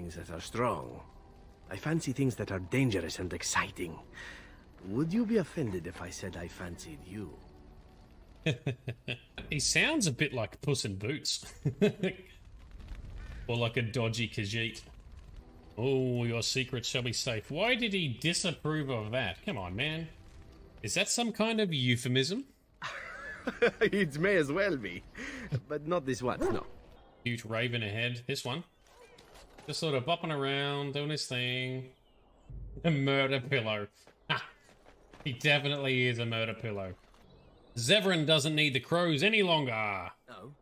things that are strong. I fancy things that are dangerous and exciting. Would you be offended if I said I fancied you? He sounds a bit like Puss in Boots. Or like a dodgy Khajiit. Oh, your secrets shall be safe. Why did he disapprove of that? Come on, man. Is that some kind of euphemism? It may as well be. But not this one, no. Cute raven ahead. This one. Just sort of bopping around, doing his thing. A murder pillow. Ha! He definitely is a murder pillow. Zevran doesn't need the crows any longer. No.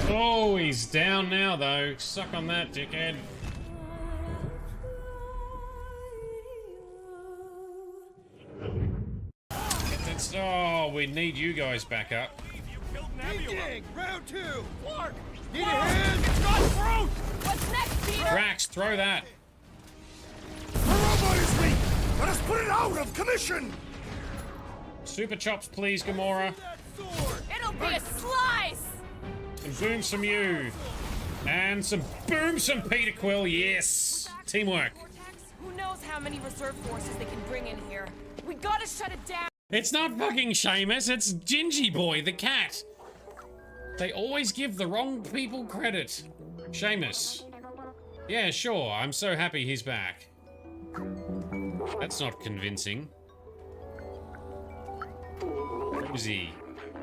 Oh, he's down now, though. Suck on that, dickhead. Oh, we need you guys back up. Round two. Clark, need a hand. It's not throat. What's next, Peter? Drax, throw that. The robot is weak. Let us put it out of commission. Super chops, please, Gamora. It'll be a slice. And boom some you. And some boom some Peter Quill, yes. Teamwork. Who knows how many reserve forces they can bring in here? We gotta shut it down. It's not fucking Seamus, it's Gingy Boy, the cat. They always give the wrong people credit. Seamus. Yeah, sure, I'm so happy he's back. That's not convincing. Who's he?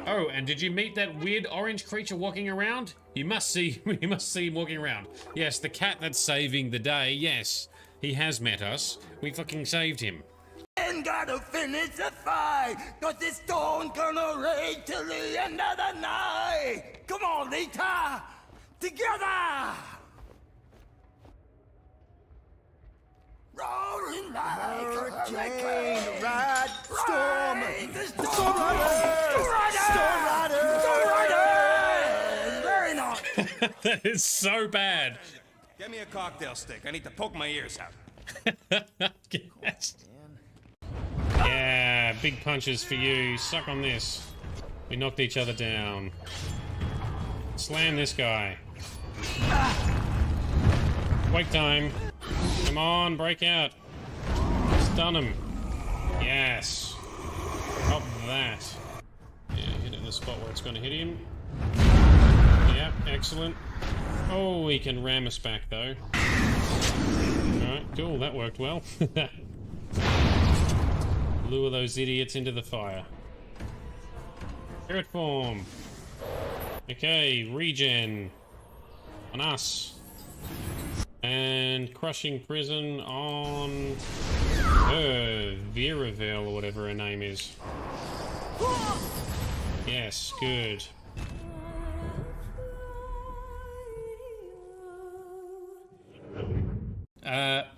Oh, and did you meet that weird orange creature walking around? You must see him walking around. Yes, the cat that's saving the day, yes. He has met us. We fucking saved him. And gotta finish the fight, cause this storm gonna rage till the end of the night. Come on, Lita, together. Rolling like a hurricane, ride, storm, storm rider, very nice. That is so bad. Get me a cocktail stick. I need to poke my ears out. Yes. Yeah, big punches for you. Suck on this. We knocked each other down. Slam this guy. Wake time. Come on, break out. Stun him. Yes. Pop that. Yeah, hit it in the spot where it's going to hit him. Yeah, excellent. Oh, he can ram us back though. Alright, cool, that worked well. Lure those idiots into the fire. Spirit form. Okay, regen. On us. And crushing prison on her, Veravel or whatever her name is. Yes, good.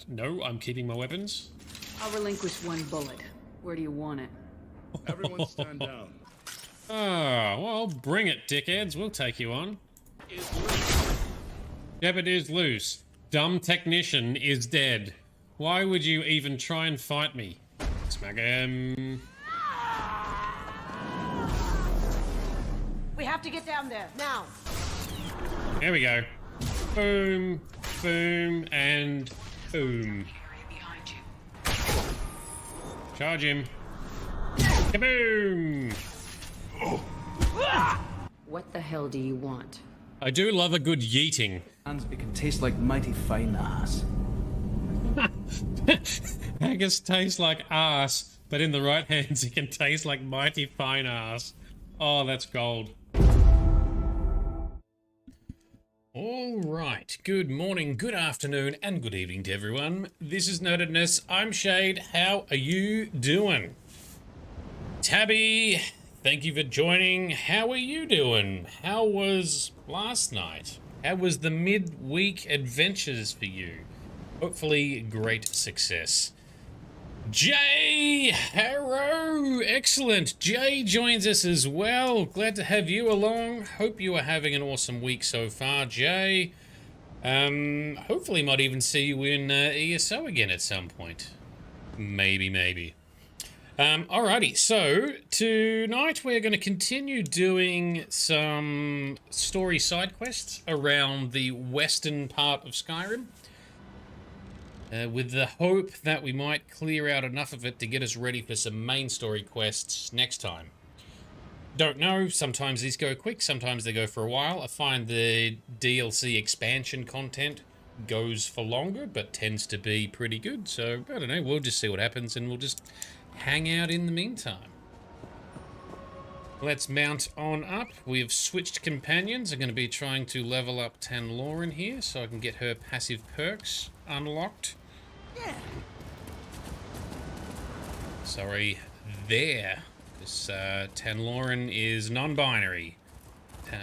No, I'm keeping my weapons. I'll relinquish one bullet. Where do you want it? Everyone stand down. Ah, well, bring it, dickheads. We'll take you on. Yep, it is loose. Dumb technician is dead. Why would you even try and fight me? Smack him. We have to get down there now. There we go. Boom, boom, and boom. Charge him. Kaboom! What the hell do you want? I do love a good yeeting. It can taste like mighty fine ass. Haggis tastes like ass, but in the right hands it can taste like mighty fine ass. Oh, that's gold. All right, good morning, good afternoon, and good evening to everyone. This is Nerdedness. I'm Shade. How are you doing? Tabby, thank you for joining. How are you doing? How was last night? How was the midweek adventures for you? Hopefully, great success. Jay Harrow, excellent. Jay joins us as well. Glad to have you along. Hope you are having an awesome week so far, Jay. Hopefully might even see you in ESO again at some point. Maybe. Alrighty, so tonight we're going to continue doing some story side quests around the western part of Skyrim. with the hope that we might clear out enough of it to get us ready for some main story quests next time. Don't know, sometimes these go quick, sometimes they go for a while. I find the DLC expansion content goes for longer, but tends to be pretty good, so I don't know, we'll just see what happens and we'll just hang out in the meantime. Let's mount on up. We've switched companions. I'm going to be trying to level up Tamriel here so I can get her passive perks unlocked. Sorry, there. This Tamriel is non-binary,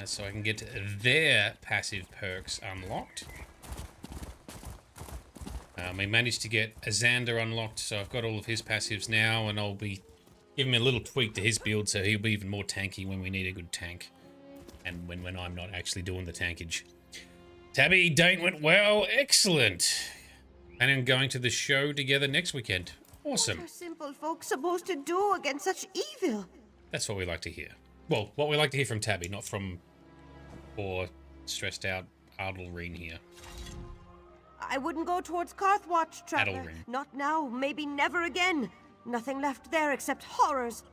so I can get their passive perks unlocked. We managed to get Xander unlocked, so I've got all of his passives now, and I'll be giving him a little tweak to his build so he'll be even more tanky when we need a good tank. And when I'm not actually doing the tankage. Tabby, date went well. Excellent. Planning on going to the show together next weekend. Awesome. What are simple folk supposed to do against such evil? That's what we like to hear. Well, what we like to hear from Tabby, not from poor, stressed out Adelreen here. I wouldn't go towards Carthwatch, Traveler. Adelreen. Not now, maybe never again. Nothing left there except horrors.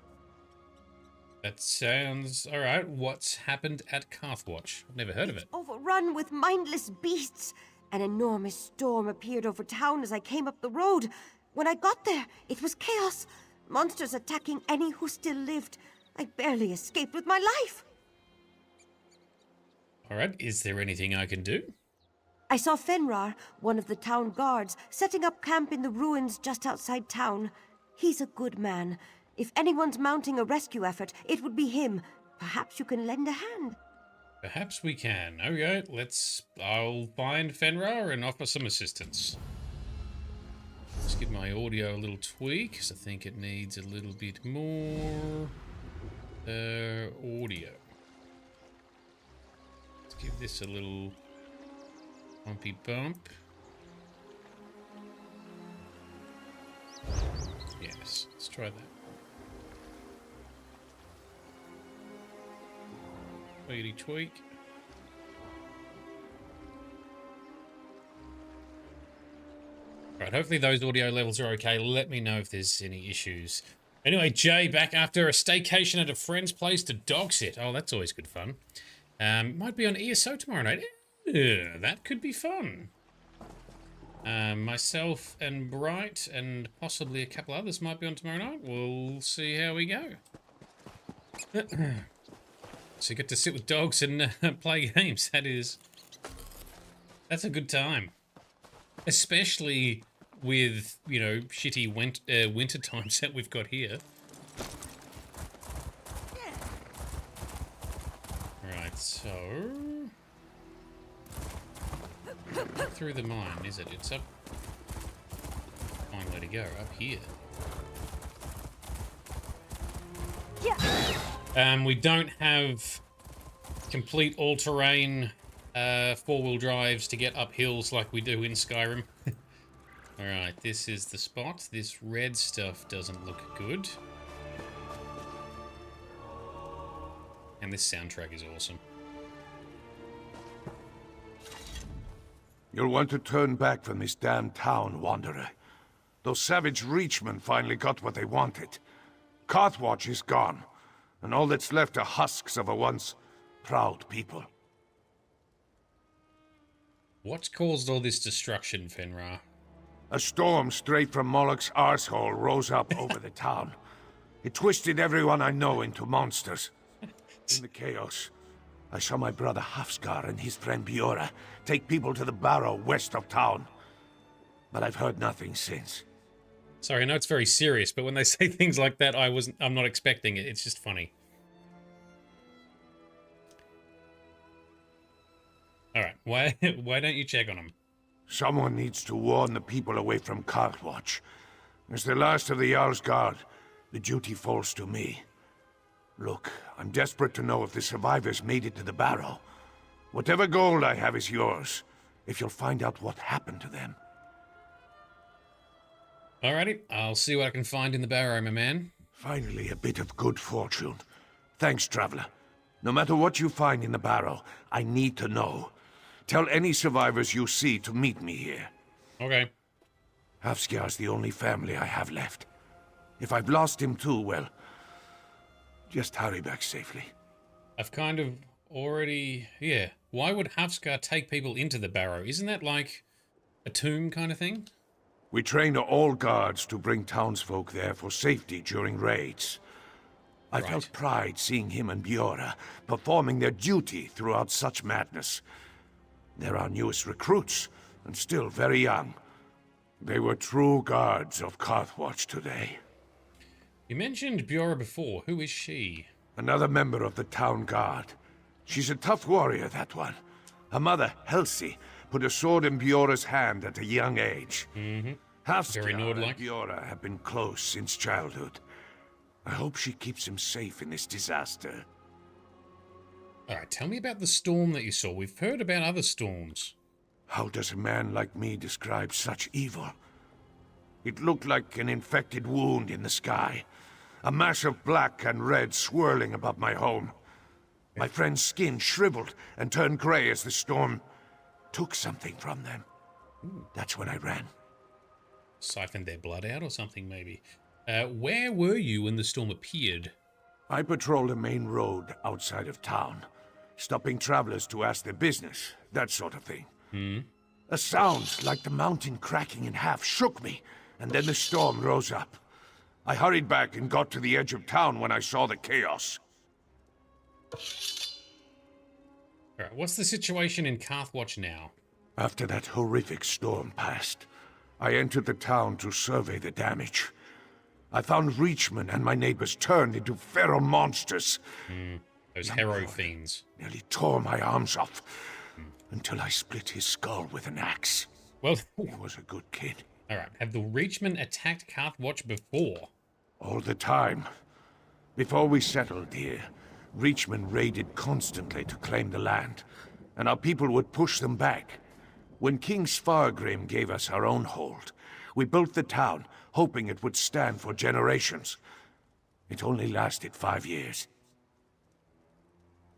That sounds alright. What's happened at Carthwatch? I've never heard of it. Overrun with mindless beasts. An enormous storm appeared over town as I came up the road. When I got there, it was chaos. Monsters attacking any who still lived. I barely escaped with my life. Alright, is there anything I can do? I saw Fenrir, one of the town guards, setting up camp in the ruins just outside town. He's a good man. If anyone's mounting a rescue effort, it would be him. Perhaps you can lend a hand. Perhaps we can. Okay, I'll find Fenrir and offer some assistance. Let's give my audio a little tweak, because I think it needs a little bit more audio. Let's give this a little bumpy bump. Yes, let's try that. Tweety tweak. Right, hopefully those audio levels are okay. Let me know if there's any issues. Anyway, Jay back after a staycation at a friend's place to dog sit. Oh, that's always good fun. Might be on ESO tomorrow night. That could be fun. Myself and Bright and possibly a couple others might be on tomorrow night. We'll see how we go. So you get to sit with dogs and play games. That's a good time. Especially with, you know, shitty winter times that we've got here. Right, so... Not through the mine, is it? It's up... Fine way to go, up here. We don't have complete all-terrain four-wheel drives to get up hills like we do in Skyrim. Alright, this is the spot. This red stuff doesn't look good. And this soundtrack is awesome. You'll want to turn back from this damn town, Wanderer. Those savage Reachmen finally got what they wanted. Carthwatch is gone, and all that's left are husks of a once proud people. What's caused all this destruction, Fenrir? A storm straight from Moloch's arsehole rose up over the town. It twisted everyone I know into monsters. In the chaos, I saw my brother Hafskar and his friend Biora take people to the barrow west of town. But I've heard nothing since. Sorry, I know it's very serious, but when they say things like that, I'm not expecting it. It's just funny. Alright, why don't you check on them? Someone needs to warn the people away from Carthwatch. As the last of the Jarl's Guard, the duty falls to me. Look, I'm desperate to know if the survivors made it to the barrow. Whatever gold I have is yours, if you'll find out what happened to them. Alrighty, I'll see what I can find in the barrow, my man. Finally, a bit of good fortune. Thanks, Traveler. No matter what you find in the barrow, I need to know. Tell any survivors you see to meet me here. Okay. Hafskjar's the only family I have left. If I've lost him too, well, just hurry back safely. I've kind of already... Yeah. Why would Hafskar take people into the barrow? Isn't that like a tomb kind of thing? We train all guards to bring townsfolk there for safety during raids. I felt pride seeing him and Bjorra performing their duty throughout such madness. They're our newest recruits, and still very young. They were true guards of Carthwatch today. You mentioned Bjorra before. Who is she? Another member of the town guard. She's a tough warrior, that one. Her mother, Helsi, put a sword in Bjorra's hand at a young age. Hafskar and Bjorra have been close since childhood. I hope she keeps him safe in this disaster. Alright, tell me about the storm that you saw. We've heard about other storms. How does a man like me describe such evil? It looked like an infected wound in the sky. A mass of black and red swirling above my home. My friend's skin shriveled and turned gray as the storm took something from them. That's when I ran. Siphoned their blood out or something, maybe. Where were you when the storm appeared? I patrolled a main road outside of town, stopping travelers to ask their business, that sort of thing. A sound like the mountain cracking in half shook me, and then the storm rose up. I hurried back and got to the edge of town when I saw the chaos. Alright, what's the situation in Carthwatch now? After that horrific storm passed, I entered the town to survey the damage. I found Reachman and my neighbors turned into feral monsters. Those hero fiends. Nearly tore my arms off until I split his skull with an axe. Well, he was a good kid. Alright, have the Reachmen attacked Carthwatch before? All the time. Before we settled here, Reachmen raided constantly to claim the land, and our people would push them back. When King Svargrim gave us our own hold, we built the town, hoping it would stand for generations. It only lasted 5 years.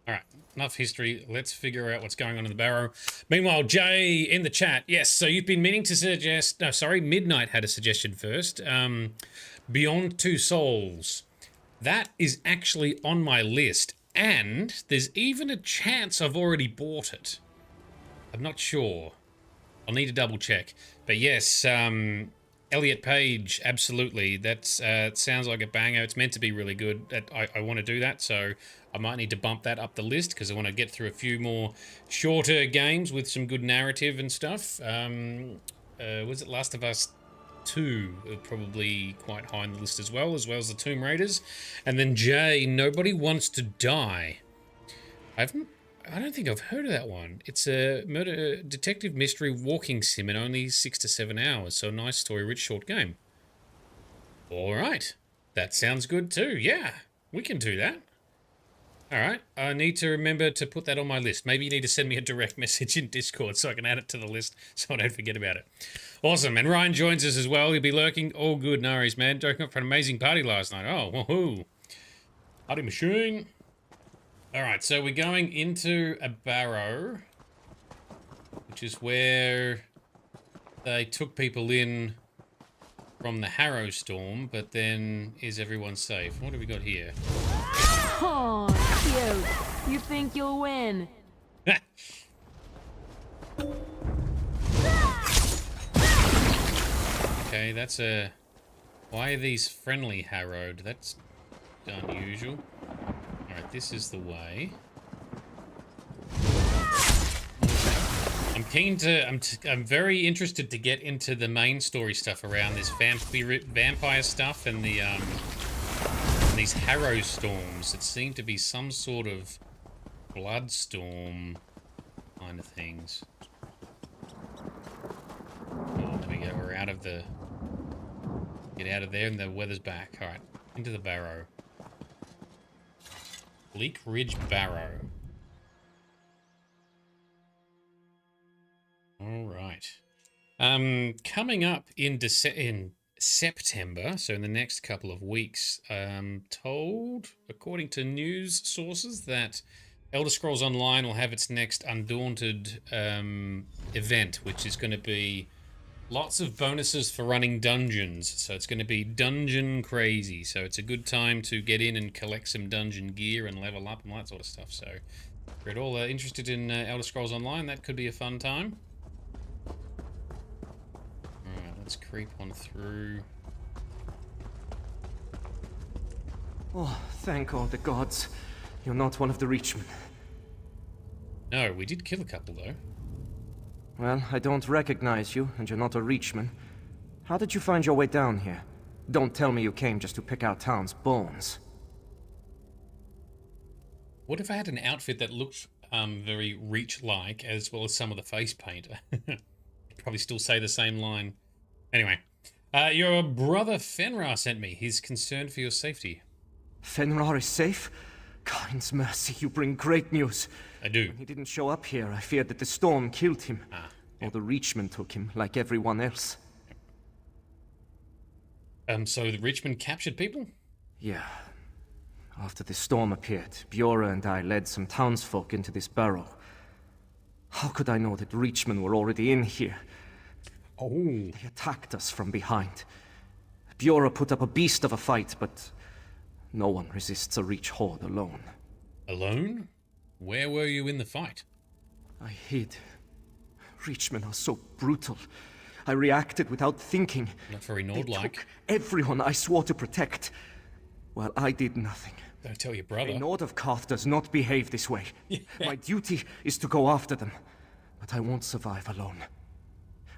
Alright, enough history. Let's figure out what's going on in the barrow. Meanwhile, Jay in the chat. Yes, so you've been meaning to suggest... No, sorry, Midnight had a suggestion first. Beyond Two Souls. That is actually on my list. And there's even a chance I've already bought it. I'm not sure. I'll need to double check. But yes, Elliot Page, absolutely. That's sounds like a banger. It's meant to be really good. I want to do that, so I might need to bump that up the list because I want to get through a few more shorter games with some good narrative and stuff. Was it Last of Us 2? Probably quite high on the list as well as the Tomb Raiders. And then Jay, Nobody Wants to Die. I don't think I've heard of that one. It's a murder detective mystery walking sim in only 6 to 7 hours. So a nice story-rich short game. All right. That sounds good too. Yeah, we can do that. All right. I need to remember to put that on my list. Maybe you need to send me a direct message in Discord so I can add it to the list so I don't forget about it. Awesome. And Ryan joins us as well. He'll be lurking. All good. No worries, man. Joking up for an amazing party last night. Oh, woohoo. Party machine. All right, so we're going into a barrow, which is where they took people in from the Harrow Storm, but then is everyone safe? What have we got here? Oh, cute. You think you'll win? Okay, that's a... Why are these friendly harrowed? That's unusual. Alright, this is the way. I'm very interested to get into the main story stuff around this vampire stuff and the and these Harrow Storms. It seemed to be some sort of blood storm kind of things. Oh, there we go. We're out of the... Get out of there and the weather's back. Alright, into the barrow. Bleak Ridge Barrow. All right. Coming up in September, so in the next couple of weeks, I'm told, according to news sources, that Elder Scrolls Online will have its next Undaunted event, which is going to be Lots of bonuses for running dungeons, so it's going to be dungeon crazy. So it's a good time to get in and collect some dungeon gear and level up and all that sort of stuff. So if you're at all interested in Elder Scrolls Online, that could be a fun time. Alright, let's creep on through. Oh, thank all the gods. You're not one of the Reachmen. No, we did kill a couple though. Well, I don't recognize you, and you're not a Reachman. How did you find your way down here? Don't tell me you came just to pick out town's bones. What if I had an outfit that looked very Reach-like, as well as some of the face paint? Probably still say the same line. Anyway, your brother Fenrir sent me. He's concerned for your safety. Fenrir is safe? God's mercy, you bring great news. I do. When he didn't show up here, I feared that the storm killed him. Yeah. Or the Reachmen took him, like everyone else. So the Reachmen captured people? Yeah. After the storm appeared, Bjora and I led some townsfolk into this barrow. How could I know that Reachmen were already in here? Oh. They attacked us from behind. Bjora put up a beast of a fight, but no one resists a Reach horde alone. Alone? Where were you in the fight? I hid. Reachmen are so brutal. I reacted without thinking. Not very They Nord-like. took everyone I swore to protect. Well, I did nothing. Don't tell your brother. A Nord of Karth does not behave this way. My duty is to go after them. But I won't survive alone.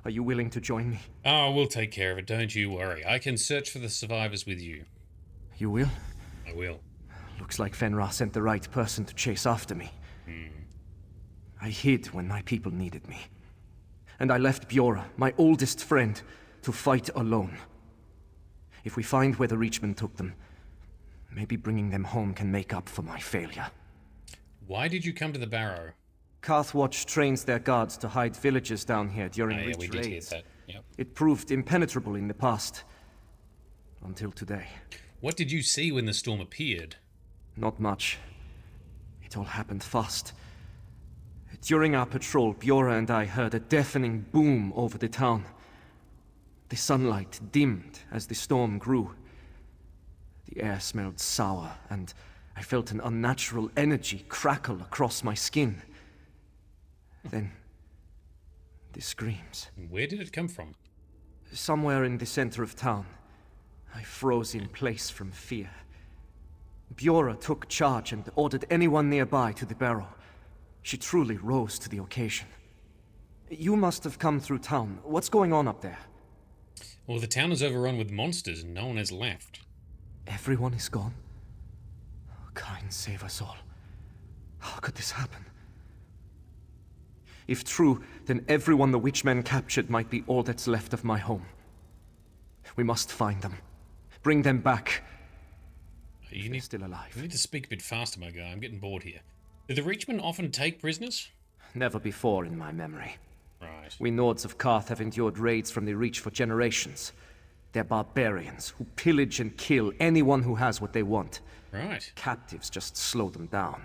Are you willing to join me? Oh, we'll take care of it, don't you worry. I can search for the survivors with you. You will? I will. Looks like Fenrir sent the right person to chase after me. I hid when my people needed me. And I left Bjora, my oldest friend, to fight alone. If we find where the Reachmen took them, maybe bringing them home can make up for my failure. Why did you come to the Barrow? Karthwatch trains their guards to hide villages down here during Yeah, Reach we did hear raids. that. Yep. It proved impenetrable in the past. Until today. What did you see when the storm appeared? Not much. It all happened fast. During our patrol, Bjora and I heard a deafening boom over the town. The sunlight dimmed as the storm grew. The air smelled sour, and I felt an unnatural energy crackle across my skin. Then, the screams. Where did it come from? Somewhere in the center of town. I froze in place from fear. Bjora took charge and ordered anyone nearby to the barrow. She truly rose to the occasion. You must have come through town. What's going on up there? Well, the town is overrun with monsters and no one has left. Everyone is gone? Oh, kind save us all. How could this happen? If true, then everyone the Witchmen captured might be all that's left of my home. We must find them. Bring them back. You need, still alive. You need to speak a bit faster, my guy. I'm getting bored here. Do the Reachmen often take prisoners? Never before in my memory. Right. We Nords of Karth have endured raids from the Reach for generations. They're barbarians who pillage and kill anyone who has what they want. Right. Captives just slow them down.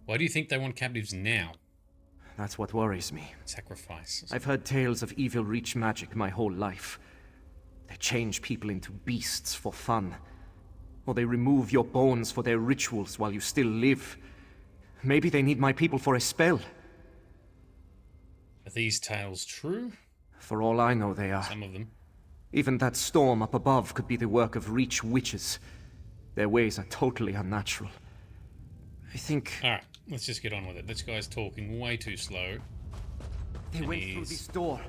Why do you think they want captives now? That's what worries me. Sacrifice. I've heard tales of evil Reach magic my whole life. They change people into beasts for fun. Or they remove your bones for their rituals while you still live. Maybe they need my people for a spell. Are these tales true? For all I know, they are. Some of them. Even that storm up above could be the work of Reach witches. Their ways are totally unnatural. I think... Alright, let's just get on with it. This guy's talking way too slow. They went through this door.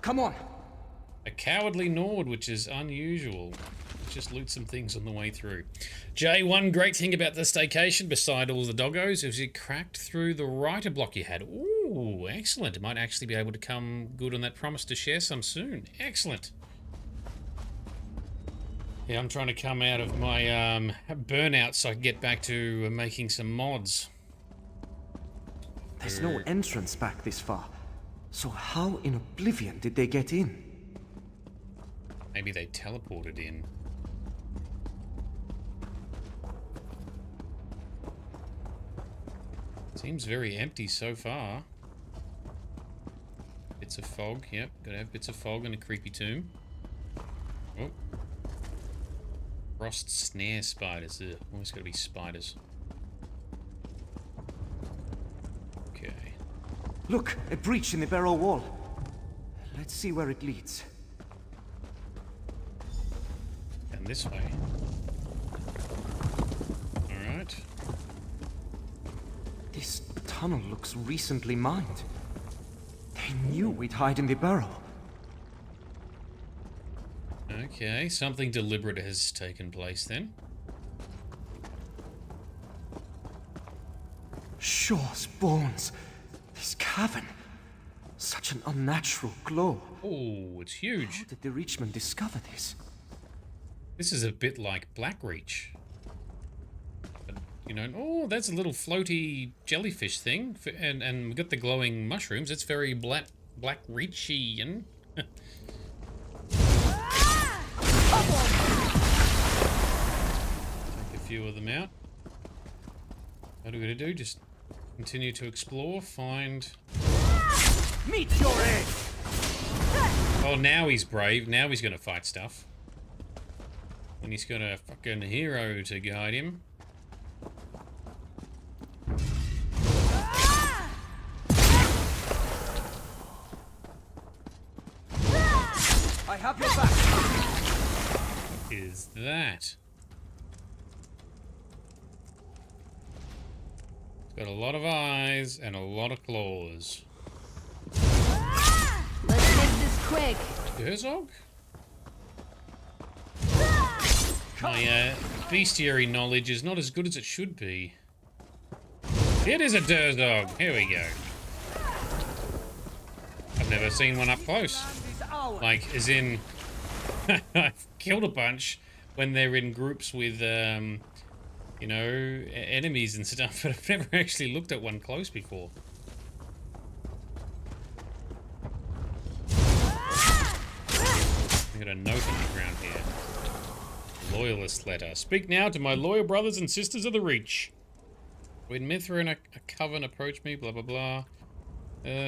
Come on! A cowardly Nord, which is unusual. Let's just loot some things on the way through. Jay, one great thing about the staycation, beside all the doggos, is you cracked through the writer block you had. Ooh, excellent. Might actually be able to come good on that promise to share some soon. Excellent. Yeah, I'm trying to come out of my burnout so I can get back to making some mods. There's no entrance back this far. So how in oblivion did they get in? Maybe they teleported in. Seems very empty so far. Bit Bits of fog. Yep, gotta have bits of fog and a creepy tomb. Oh. Frost snare spiders. Ugh, always gotta be spiders. Okay. Look, a breach in the barrel wall. Let's see where it leads. And this way. Alright. This tunnel looks recently mined. They knew we'd hide in the barrel. Okay, something deliberate has taken place then. Shaw's bones. This cavern. Such an unnatural glow. Oh, it's huge. How did the Reachman discover this? This is a bit like Blackreach. But, you know, oh, that's a little floaty jellyfish thing. And we've got the glowing mushrooms. It's very Blackreachian. Take a few of them out. What are we going to do? Just continue to explore, find... Meet your end! Oh, now he's brave. Now he's going to fight stuff. And he's got a fucking hero to guide him. I have your back! What is that? It's got a lot of eyes and a lot of claws. Let's make this quick. Herzog? My bestiary knowledge is not as good as it should be. It is a Durzog. Here we go. I've never seen one up close. Like, as in, I've killed a bunch when they're in groups with, you know, enemies and stuff, but I've never actually looked at one close before. I got a note on the ground here. Loyalist letter. Speak now to my loyal brothers and sisters of the Reach. When Mithra and a coven approach me, blah blah blah.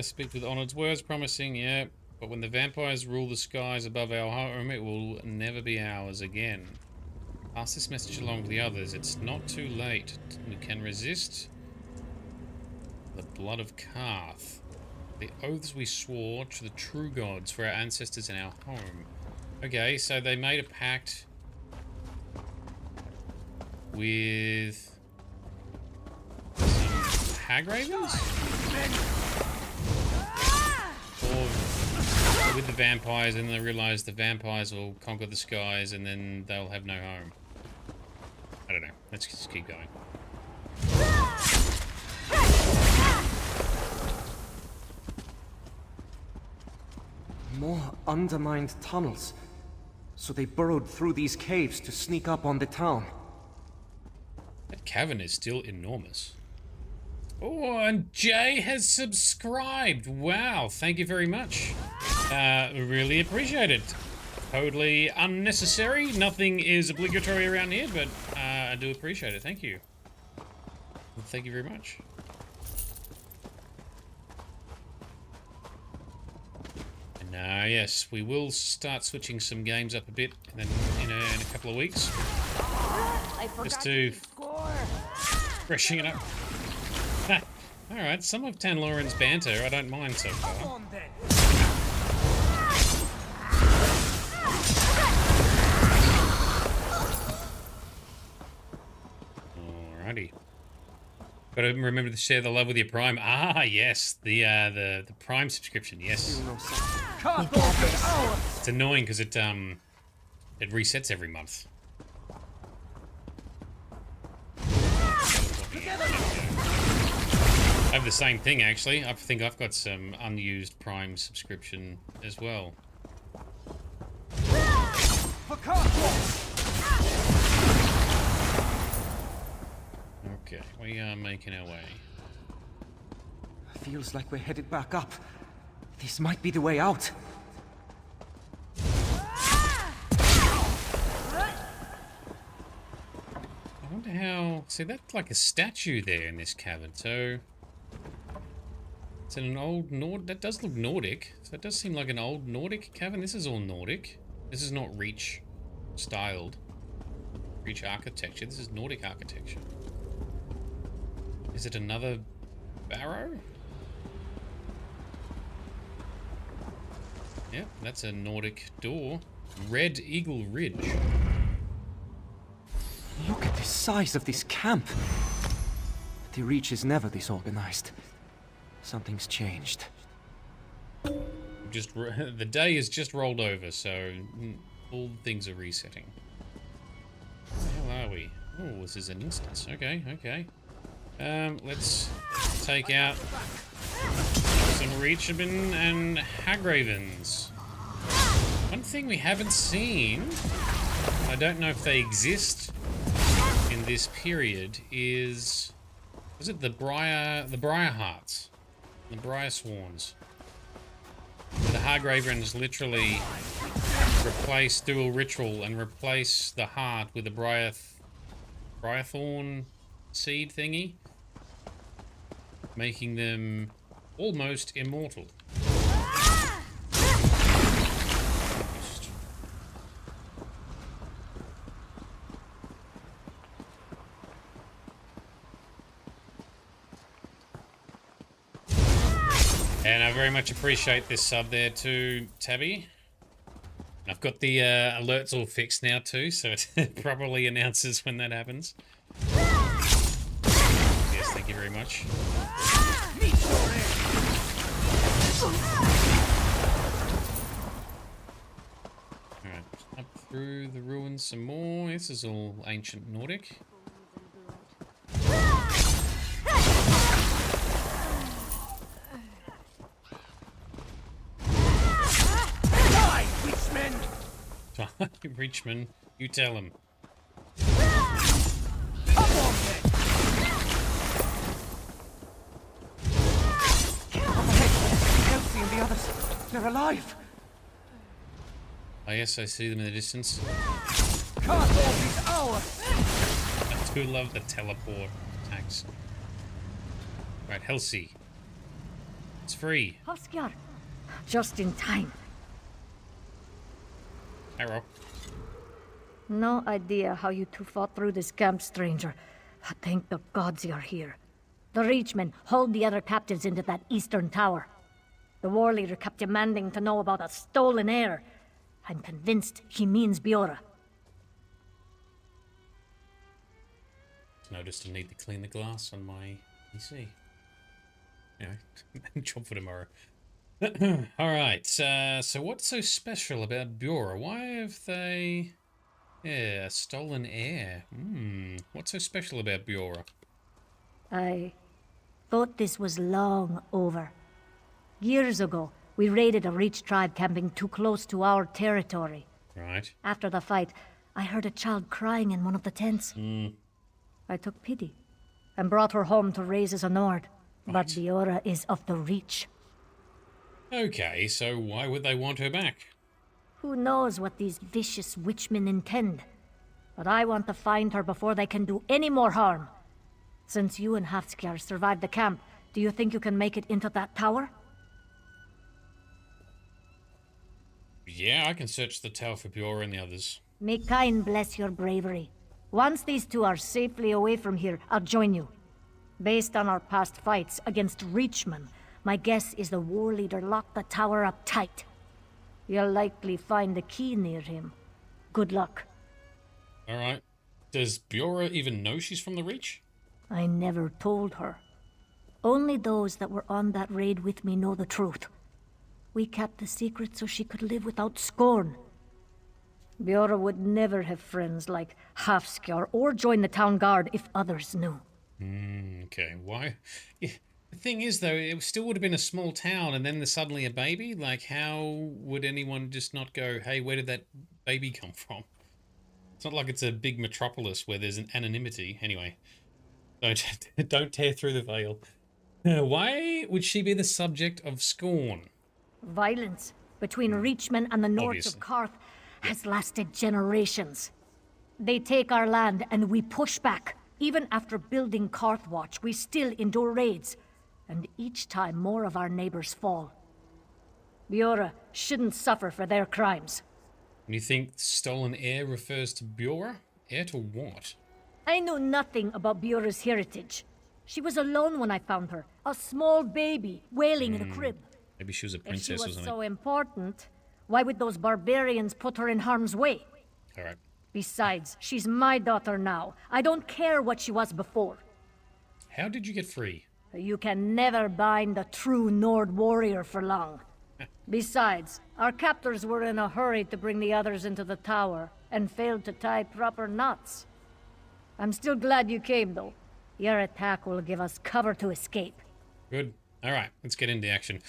Speak with honored words, promising, yeah. But when the vampires rule the skies above our home, it will never be ours again. Pass this message along to the others. It's not too late. We can resist the blood of Karth. The oaths we swore to the true gods for our ancestors and our home. Okay, so they made a pact with some hag ravens? Or with the vampires, and they realize the vampires will conquer the skies and then they'll have no home. I don't know. Let's just keep going. More undermined tunnels. So they burrowed through these caves to sneak up on the town. That cavern is still enormous. Oh, and Jay has subscribed. Wow, thank you very much. Really appreciate it. Totally unnecessary. Nothing is obligatory around here, but I do appreciate it. Thank you. Thank you very much. And yes, we will start switching some games up a bit and then in a couple of weeks. Just to freshen it up. Alright, some of Tanloran's banter I don't mind so far. Alrighty. Gotta remember to share the love with your Prime. Ah, yes, the Prime subscription. Yes. It's annoying because it resets every month. I have the same thing actually. I think I've got some unused Prime subscription as well. Okay, we are making our way. Feels like we're headed back up. This might be the way out. I wonder how... See, that's like a statue there in this cavern, so... It's an old that does look Nordic. So it does seem like an old Nordic cavern. This is all Nordic. This is not Reach styled. Reach architecture. This is Nordic architecture. Is it another barrow? Yep, that's a Nordic door. Red Eagle Ridge. Look at the size of this camp. The Reach is never this organized. Something's changed. Just the day is just rolled over, so all things are resetting. Where the hell are we? Oh, this is an instance. Okay, okay. Let's take out some Reachmen and Hagravens. One thing we haven't seen, I don't know if they exist in this period, is it the Briar Hearts, the Briar Swans? The Hargravens literally replace dual ritual and replace the heart with a Briarthorn seed thingy, making them almost immortal. And I very much appreciate this sub there too, Tabby. I've got the alerts all fixed now too, so it probably announces when that happens. Yes, thank you very much. Alright, up through the ruins some more. This is all ancient Nordic. Reachman, you tell him. Elsie and the others, they're alive. Oh yes, I see them in the distance. Castle is ours. I do love the teleport attacks. Right, Helsi. It's free. Hofskjar, just in time. Arrow. No idea how you two fought through this camp, stranger. But thank the gods you're here. The Reachmen hold the other captives into that eastern tower. The war leader kept demanding to know about a stolen heir. I'm convinced he means Biora. Noticed I need to clean the glass on my PC. Anyway, job for tomorrow. Alright, so what's so special about Biora? Why have they... Yeah, stolen heir. What's so special about Biora? I thought this was long over. Years ago, we raided a Reach tribe camping too close to our territory. Right. After the fight, I heard a child crying in one of the tents. I took pity and brought her home to raise as a Nord. Right. But Biora is of the Reach. Okay, so why would they want her back? Who knows what these vicious witchmen intend? But I want to find her before they can do any more harm. Since you and Hafskjar survived the camp, do you think you can make it into that tower? Yeah, I can search the tower for Biora and the others. May Kain bless your bravery. Once these two are safely away from here, I'll join you. Based on our past fights against Reachmen, my guess is the war leader locked the tower up tight. You'll likely find the key near him. Good luck. Alright. Does Biora even know she's from the Reach? I never told her. Only those that were on that raid with me know the truth. We kept the secret so she could live without scorn. Biora would never have friends like Hafskjar or join the town guard if others knew. Okay, why? Yeah. The thing is, though, it still would have been a small town, and then there's suddenly a baby. Like, how would anyone just not go, hey, where did that baby come from? It's not like it's a big metropolis where there's an anonymity. Anyway, don't tear through the veil. Why would she be the subject of scorn? Violence between Reachmen and the Nords of Karth has lasted generations. They take our land, and we push back. Even after building Karthwatch, we still endure raids. and each time more of our neighbors fall. Biora shouldn't suffer for their crimes. And you think stolen heir refers to Biora? Heir to what? I knew nothing about Biora's heritage. She was alone when I found her, a small baby wailing in a crib. Maybe she was a If she princess or was something. so important, why would those barbarians put her in harm's way? All right. Besides, she's my daughter now. I don't care what she was before. How did you get free? You can never bind a true Nord warrior for long. Besides, our captors were in a hurry to bring the others into the tower, and failed to tie proper knots. I'm still glad you came, though. Your attack will give us cover to escape. Good. All right, let's get into action.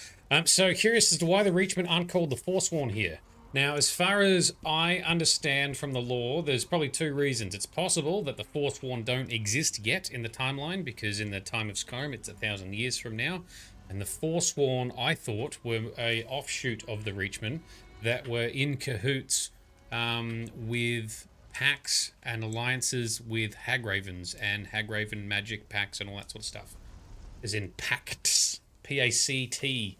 So curious as to why the Reachmen aren't called the Forsworn here. Now, as far as I understand from the lore, there's probably two reasons. It's possible that the Forsworn don't exist yet in the timeline, because in the time of Skyrim, it's 1,000 years from now. And the Forsworn, I thought, were a offshoot of the Reachmen that were in cahoots with pacts and alliances with Hagravens and Hagraven magic pacts and all that sort of stuff. As in pacts, P-A-C-T.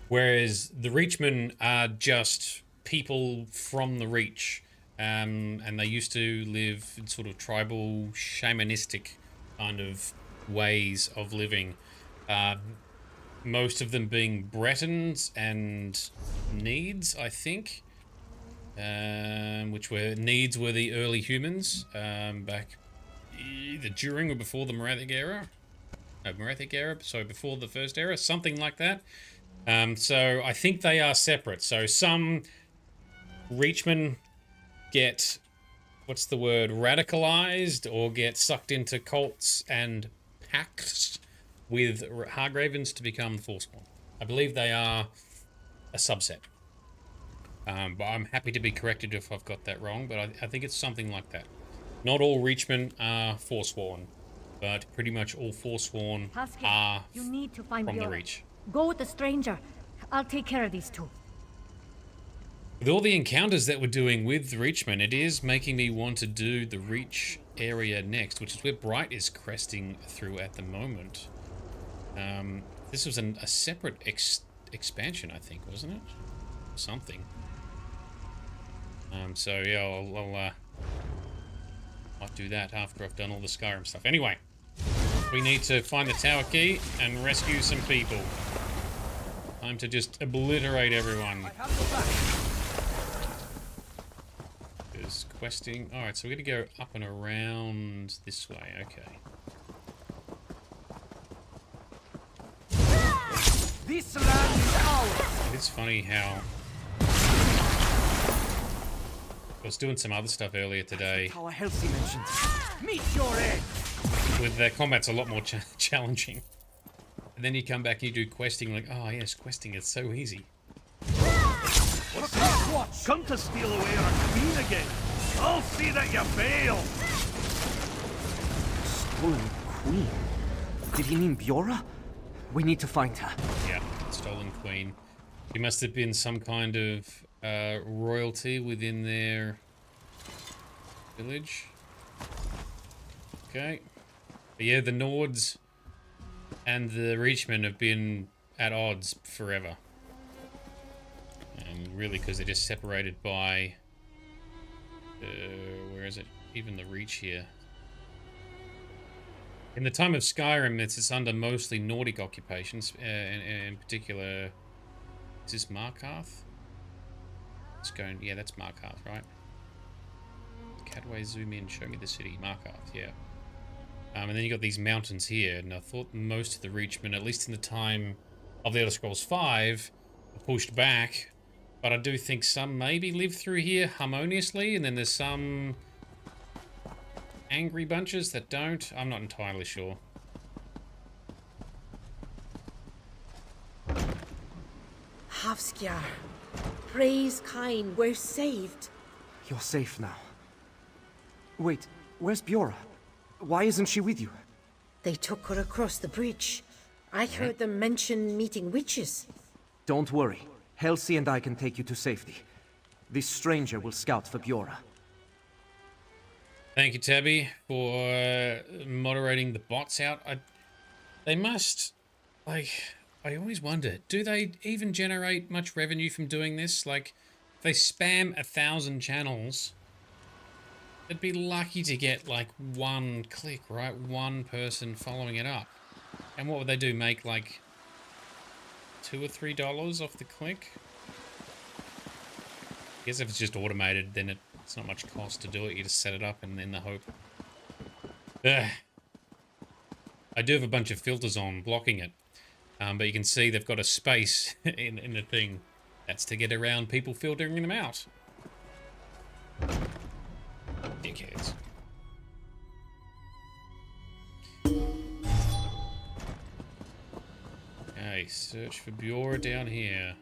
Whereas the Reachmen are just people from the Reach, and they used to live in sort of tribal, shamanistic kind of ways of living. Most of them being Bretons and Needs, I think. Which were Needs were the early humans back either during or before the Merathic era. No, Merathic era, so before the first era, something like that. So I think they are separate. So some Reachmen get, what's the word, radicalized or get sucked into cults and pacts with Hargravens to become the Forsworn. I believe they are a subset. But I'm happy to be corrected if I've got that wrong, but I think it's something like that. Not all Reachmen are Forsworn, but pretty much all Forsworn are you need to find from the Biora. Reach. Go with the stranger. I'll take care of these two. With all the encounters that we're doing with the Reachmen, it is making me want to do the Reach area next, which is where Bright is cresting through at the moment. This was a separate expansion, I think, wasn't it? Something. So yeah, I'll do that after I've done all the Skyrim stuff. Anyway, we need to find the tower key and rescue some people. Time to just obliterate everyone. There's questing. Alright, so we're gonna go up and around this way. Okay. This land is ours. It's funny how I was doing some other stuff earlier today. How Halsey mentioned. Meet your end. With the combat's a lot more challenging. And then you come back and you do questing, like, oh yes, questing is so easy. What's this? Watch. Come to steal away our queen again. I'll see that you fail. Stolen queen? Did he mean Biora? We need to find her. Yeah, stolen queen. She must have been some kind of royalty within their village. Okay. But yeah, the Nords and the Reachmen have been at odds forever. And really, because they're just separated by... where is it? Even the Reach here. In the time of Skyrim, it's under mostly Nordic occupations. In particular... Is this Markarth? Let's go... Yeah, that's Markarth, right? Catway, zoom in, show me the city. Markarth, yeah. And then you got these mountains here, and I thought most of the Reachmen, at least in the time of the Elder Scrolls 5, were pushed back. But I do think some maybe live through here harmoniously, and then there's some angry bunches that don't. I'm not entirely sure. Hafskjar, praise kind, we're saved. You're safe now. Wait, where's Biora? Why isn't she with you? They took her across the bridge. I heard them mention meeting witches. Don't worry. Halsey and I can take you to safety. This stranger will scout for Biora. Thank you, Tabby, for moderating the bots out. They must, like, I always wonder, do they even generate much revenue from doing this? Like, if they spam 1,000 channels, they'd be lucky to get, like, one click, right? One person following it up. And what would they do? Make, like, $2 or $3 off the click? I guess if it's just automated, then it's not much cost to do it. You just set it up and then the hope. Ugh. I do have a bunch of filters on blocking it. But you can see they've got a space in the thing. That's to get around people filtering them out. Dickheads. Okay, search for Biora down here.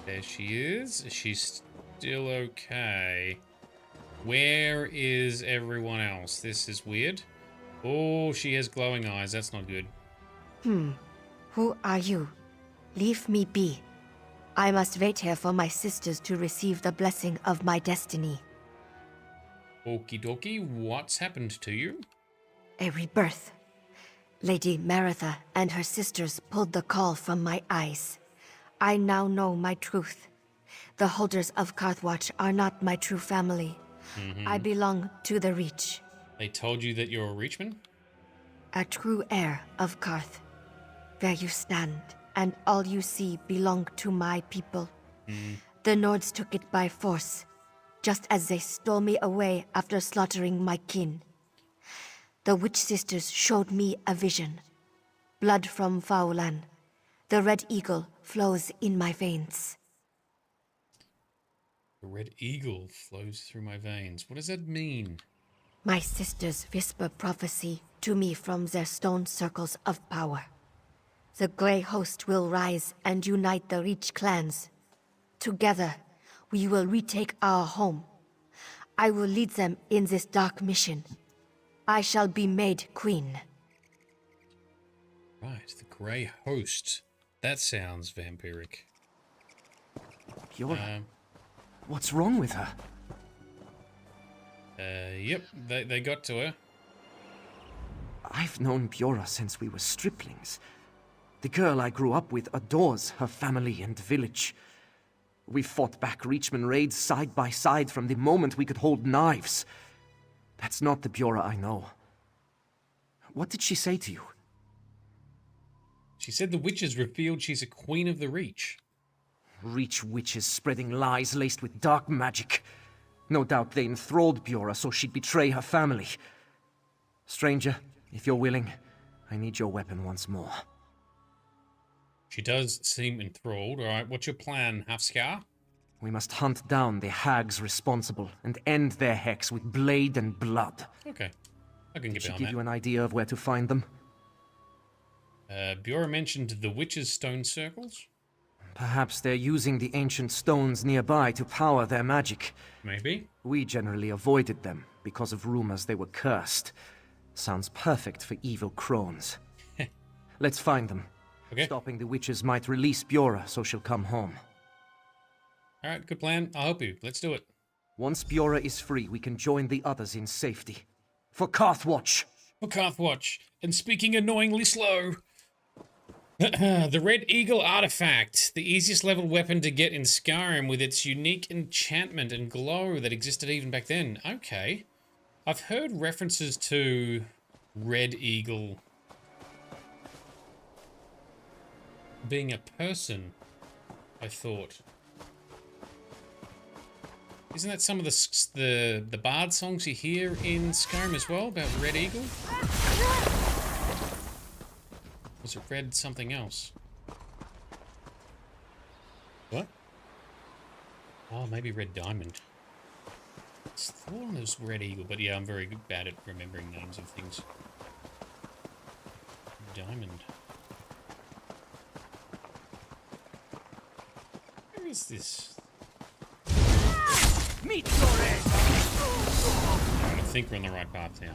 There she is. Is she still okay? Where is everyone else? This is weird. Oh, she has glowing eyes. That's not good. Who are you? Leave me be. I must wait here for my sisters to receive the blessing of my destiny. Okie dokie, what's happened to you? A rebirth. Lady Maratha and her sisters pulled the caul from my eyes. I now know my truth. The holders of Karthwatch are not my true family. I belong to the Reach. They told you that you're a Reachman? A true heir of Karth. Where you stand, and all you see belong to my people. The Nords took it by force, just as they stole me away after slaughtering my kin. The Witch Sisters showed me a vision. Blood from Faulan. The Red Eagle flows in my veins. The Red Eagle flows through my veins. What does that mean? My sisters whisper prophecy to me from their stone circles of power. The Grey Host will rise and unite the Reach clans. Together, we will retake our home. I will lead them in this dark mission. I shall be made queen. Right, the Grey Host. That sounds vampiric. What's wrong with her? Yep, they got to her. I've known Biora since we were striplings. The girl I grew up with adores her family and village. We fought back Reachman raids side by side from the moment we could hold knives. That's not the Biora I know. What did she say to you? She said the witches revealed she's a queen of the Reach. Reach witches spreading lies laced with dark magic. No doubt they enthralled Biora so she'd betray her family. Stranger, if you're willing, I need your weapon once more. She does seem enthralled. Alright, what's your plan, Hafskar? We must hunt down the hags responsible and end their hex with blade and blood. Okay, I can get Did she behind give that. you an idea of where to find them? Biora mentioned the witches' stone circles? Perhaps they're using the ancient stones nearby to power their magic. Maybe. We generally avoided them because of rumors they were cursed. Sounds perfect for evil crones. Let's find them. Okay. Stopping the witches might release Biora so she'll come home. Alright, good plan. I'll help you. Let's do it. Once Biora is free, we can join the others in safety. For Karthwatch! For Karthwatch. And speaking annoyingly slow. The Red Eagle artifact, the easiest level weapon to get in Skyrim with its unique enchantment and glow that existed even back then. Okay. I've heard references to Red Eagle being a person, I thought. Isn't that some of the bard songs you hear in Skyrim as well about Red Eagle? Was it red something else? What? Oh, maybe Red Diamond. I thought it was Red Eagle, but yeah, I'm very bad at remembering names of things. Diamond. Where is this? Meet your end! I think we're on the right path now.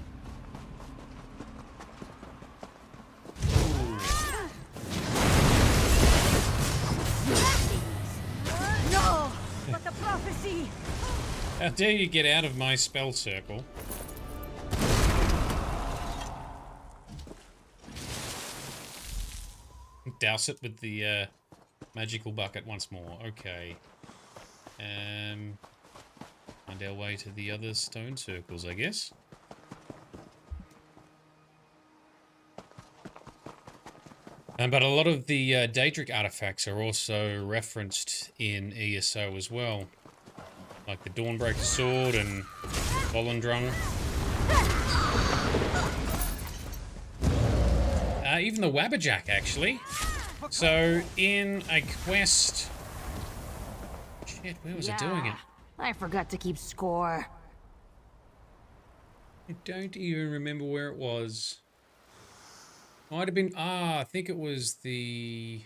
No! But the prophecy! How dare you get out of my spell circle? Douse it with the magical bucket once more. Okay. Find our way to the other stone circles, I guess. But a lot of the Daedric artifacts are also referenced in ESO as well. Like the Dawnbreaker Sword and Volendrung. Even the Wabberjack, actually. So, in a quest... Shit, where was I doing it? I forgot to keep score. I don't even remember where it was. Might have been... I think it was the...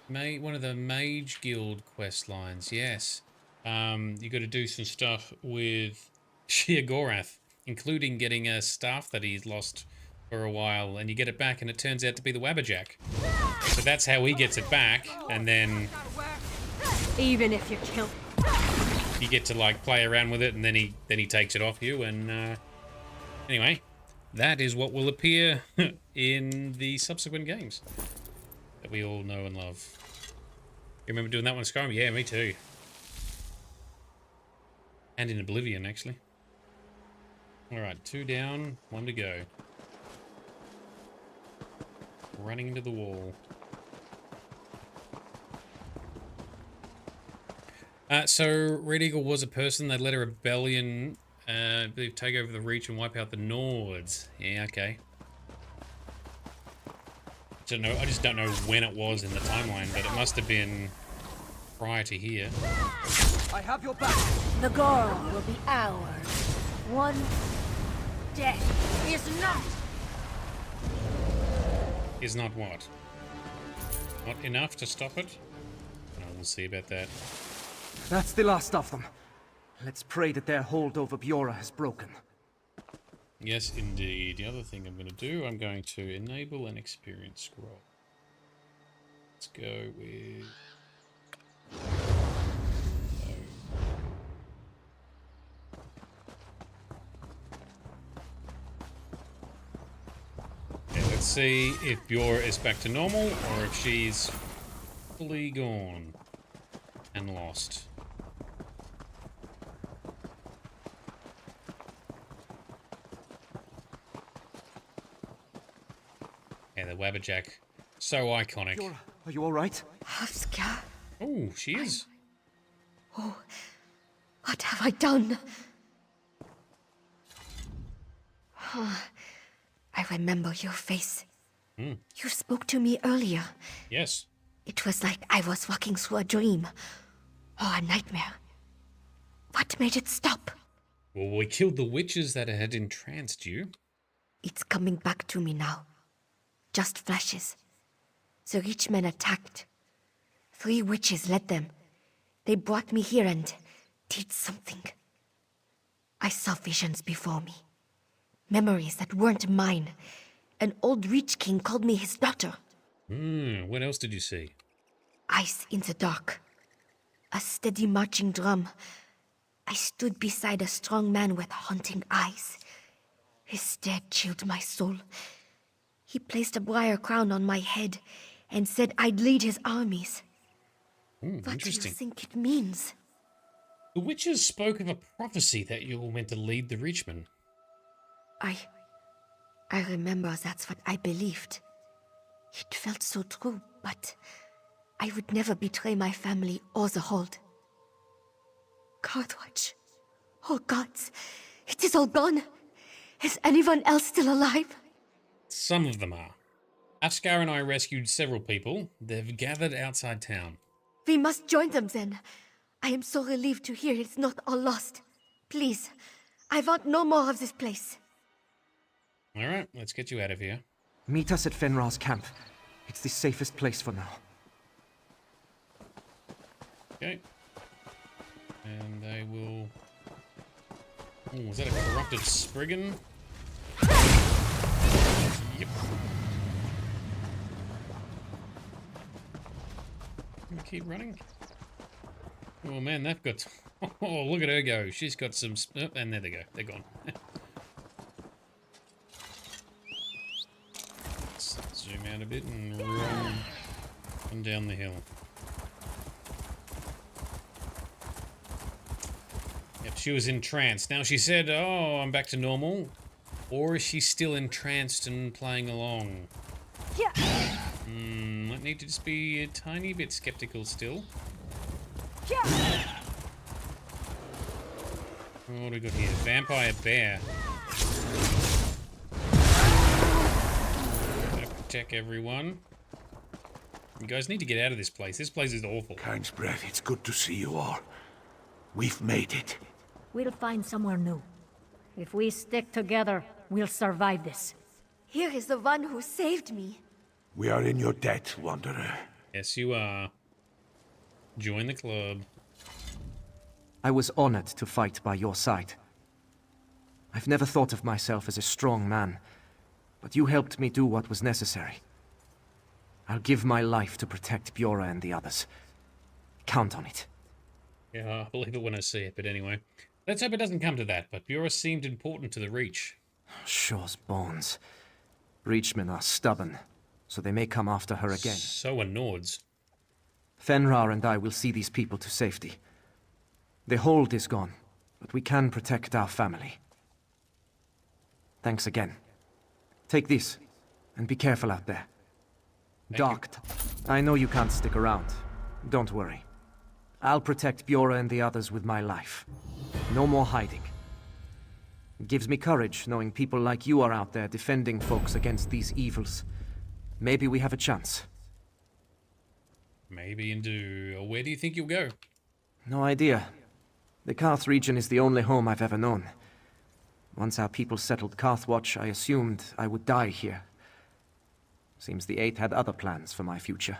one of the Mage Guild quest lines, yes. You got to do some stuff with Sheogorath, including getting a staff that he's lost for a while, and you get it back, and it turns out to be the Wabberjack. So that's how he gets it back, and then... Even if you kill... You get to, like, play around with it, and then he takes it off you, and, anyway, that is what will appear in the subsequent games that we all know and love. You remember doing that one in Skyrim? Yeah, me too. And in Oblivion, actually. Alright, 2 down, 1 to go. Running into the wall. So, Red Eagle was a person that led a rebellion, I believe, take over the Reach and wipe out the Nords. Yeah, okay. I just don't know when it was in the timeline, but it must have been prior to here. I have your back. The girl will be ours. One death is not. Is not what? Not enough to stop it? No, we'll see about that. That's the last of them. Let's pray that their hold over Bjorra has broken. Yes, indeed. The other thing I'm going to do, I'm going to enable an experience scroll. Let's go with... Okay, let's see if Bjorra is back to normal or if she's fully gone and lost. Yeah, the Wabberjack. So iconic. Bjorra, are you alright? Hafskar. Oh, she is. Oh, what have I done? I remember your face. You spoke to me earlier. Yes. It was like I was walking through a dream. Or a nightmare. What made it stop? Well, we killed the witches that had entranced you. It's coming back to me now. Just flashes. The rich men attacked. 3 witches led them. They brought me here and did something. I saw visions before me. Memories that weren't mine. An old rich king called me his daughter. What else did you see? Ice in the dark. A steady marching drum. I stood beside a strong man with haunting eyes. His stare chilled my soul. He placed a briar crown on my head and said I'd lead his armies. What do you think it means? The witches spoke of a prophecy that you were meant to lead the Reachmen. I remember that's what I believed. It felt so true, but I would never betray my family or the Hold. Guardwatch. Oh gods, it is all gone. Is anyone else still alive? Some of them are. Afskar and I rescued several people. They've gathered outside town. We must join them then. I am so relieved to hear it's not all lost. Please, I want no more of this place. Alright, let's get you out of here. Meet us at Fenrar's camp. It's the safest place for now. Okay. And they will... Oh, was that a corrupted Spriggan? Yep. Can we keep running? Oh man, they've got Oh, look at her go. She's got some... Oh, and there they go. They're gone. Let's zoom out a bit and run down the hill. Yep, she was entranced. Now she said, oh, I'm back to normal. Or is she still entranced and playing along? Yeah. Might need to just be a tiny bit skeptical still. Yeah. What do we got here? Vampire bear. Gotta protect everyone. You guys need to get out of this place. This place is awful. Kind's breath, it's good to see you all. We've made it. We'll find somewhere new. If we stick together, we'll survive this. Here is the one who saved me. We are in your debt, Wanderer. Yes, you are. Join the club. I was honored to fight by your side. I've never thought of myself as a strong man, but you helped me do what was necessary. I'll give my life to protect Bjorra and the others. Count on it. Yeah, I'll believe it when I see it, but anyway. Let's hope it doesn't come to that, but Bjorra seemed important to the Reach. Sure's bones. Reachmen are stubborn, so they may come after her again. So are Nords. Fenrir and I will see these people to safety. The hold is gone, but we can protect our family. Thanks again. Take this, and be careful out there. Dark. I know you can't stick around. Don't worry. I'll protect Bjorra and the others with my life. No more hiding. It gives me courage knowing people like you are out there defending folks against these evils. Maybe we have a chance. Maybe indeed. Where do you think you'll go? No idea. The Karth region is the only home I've ever known. Once our people settled Karthwatch, I assumed I would die here. Seems the Eight had other plans for my future.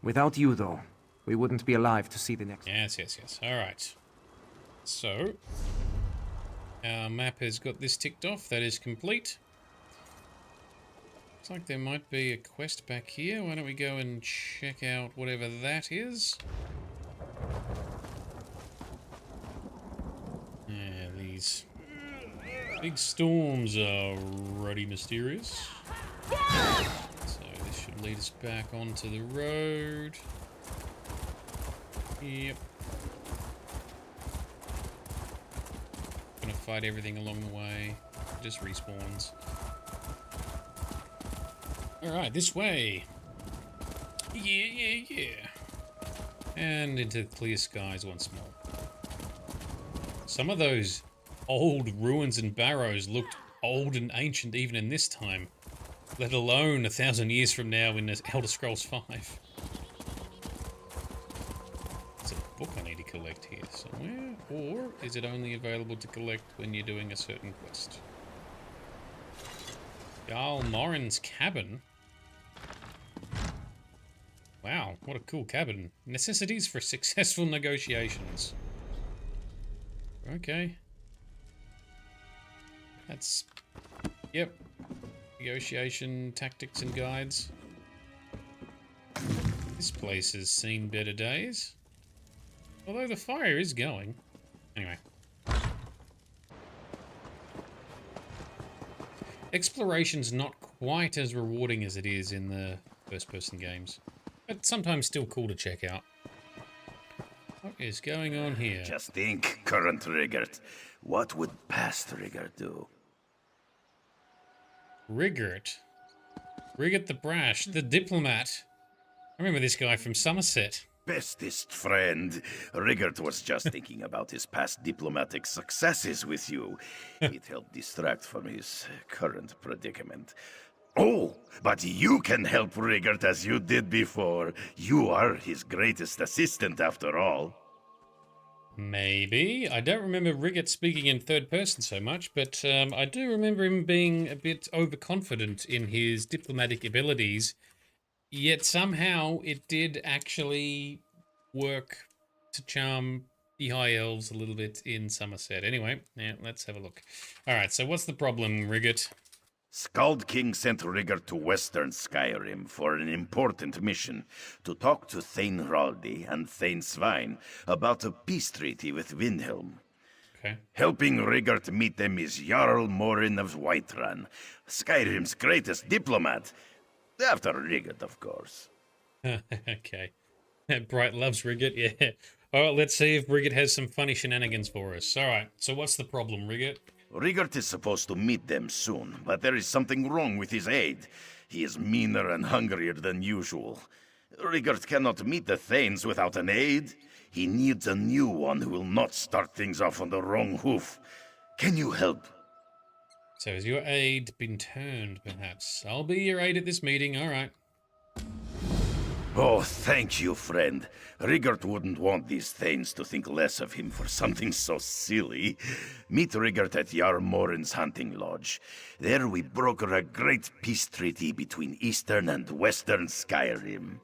Without you, though, we wouldn't be alive to see the next... Yes. Alright. So, our map has got this ticked off. That is complete. Looks like there might be a quest back here. Why don't we go and check out whatever that is? Yeah, these big storms are ruddy mysterious. So this should lead us back onto the road. Yep. Gonna fight everything along the way. It just respawns. Alright, this way. Yeah. And into clear skies once more. Some of those old ruins and barrows looked old and ancient even in this time. Let alone 1,000 years from now in Elder Scrolls 5. There's a book I need to collect here somewhere. Or is it only available to collect when you're doing a certain quest? Jarl Morin's cabin. Wow, what a cool cabin. Necessities for successful negotiations. Okay. That's... Yep. Negotiation tactics and guides. This place has seen better days. Although the fire is going. Anyway. Exploration's not quite as rewarding as it is in the first-person games. But sometimes still cool to check out. What is going on here? Just think, current Rigert. What would past Rigert do? Rigert? Rigert the Brash, the diplomat. I remember this guy from Somerset. Bestest friend. Rigert was just thinking about his past diplomatic successes with you. It helped distract from his current predicament. Oh, but you can help Rigert as you did before. You are his greatest assistant after all. Maybe. I don't remember Rigert speaking in third person so much, but I do remember him being a bit overconfident in his diplomatic abilities. Yet somehow it did actually work to charm the High Elves a little bit in Somerset. Anyway, yeah, let's have a look. Alright, so what's the problem, Rigert? Skald King sent Rigger to western Skyrim for an important mission to talk to Thane Raldi and Thane Svein about a peace treaty with Windhelm. Okay. Helping Rigger to meet them is Jarl Morin of Whiterun, Skyrim's greatest diplomat. After Rigger, of course. Okay. Bright loves Rigget, yeah. Alright, let's see if Rigget has some funny shenanigans for us. Alright, so what's the problem, Rigget? Rigert is supposed to meet them soon, but there is something wrong with his aide. He is meaner and hungrier than usual. Rigert cannot meet the Thanes without an aide. He needs a new one who will not start things off on the wrong hoof. Can you help? So has your aide been turned, perhaps? I'll be your aide at this meeting, alright. Oh, thank you, friend. Rigert wouldn't want these Thanes to think less of him for something so silly. Meet Rigert at Jarl Morin's hunting lodge. There we broker a great peace treaty between eastern and western Skyrim.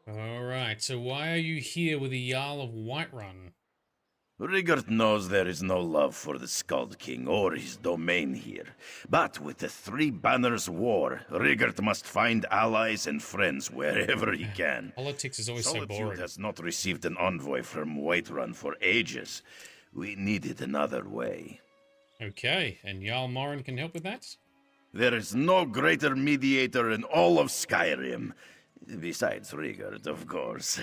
Alright, so why are you here with the Jarl of Whiterun? Rigert knows there is no love for the Skald King or his domain here. But with the Three Banners War, Rigert must find allies and friends wherever he can. Politics is always Solitude so boring. has not received an envoy from Whiterun for ages. We need it another way. Okay, and Jarl Morin can help with that? There is no greater mediator in all of Skyrim. Besides Rigert, of course.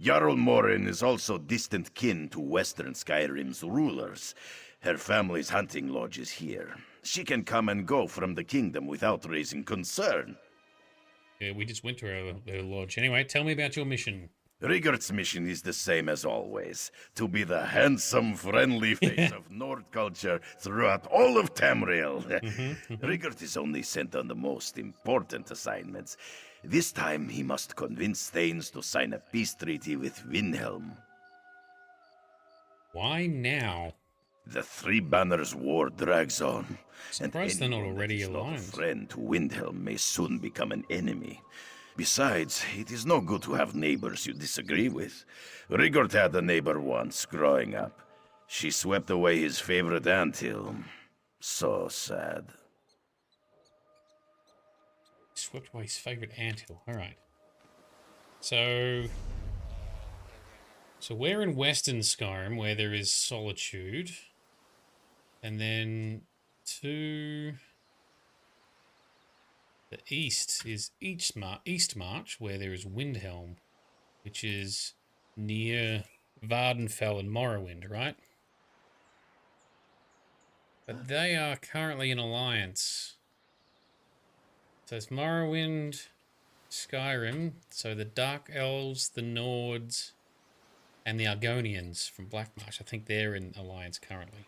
Jarl Morin is also distant kin to Western Skyrim's rulers. Her family's hunting lodge is here. She can come and go from the kingdom without raising concern. Yeah, we just went to her lodge. Anyway, tell me about your mission. Rigert's mission is the same as always, to be the handsome, friendly face of Nord culture throughout all of Tamriel. Rigert is only sent on the most important assignments. This time, he must convince Thanes to sign a peace treaty with Windhelm. Why now? The Three Banners War drags on. Surprised they're not already aligned. A friend to Windhelm may soon become an enemy. Besides, it is no good to have neighbors you disagree with. Rigert had a neighbor once, growing up. She swept away his favorite anthill. So sad. Swept away his favorite anthill. Alright. So we're in Western Skyrim, where there is Solitude. And then to the east is Eastmarch, where there is Windhelm, which is near Vardenfell and Morrowind, right? But they are currently in alliance. So it's Morrowind, Skyrim, so the Dark Elves, the Nords, and the Argonians from Blackmarsh. I think they're in alliance currently.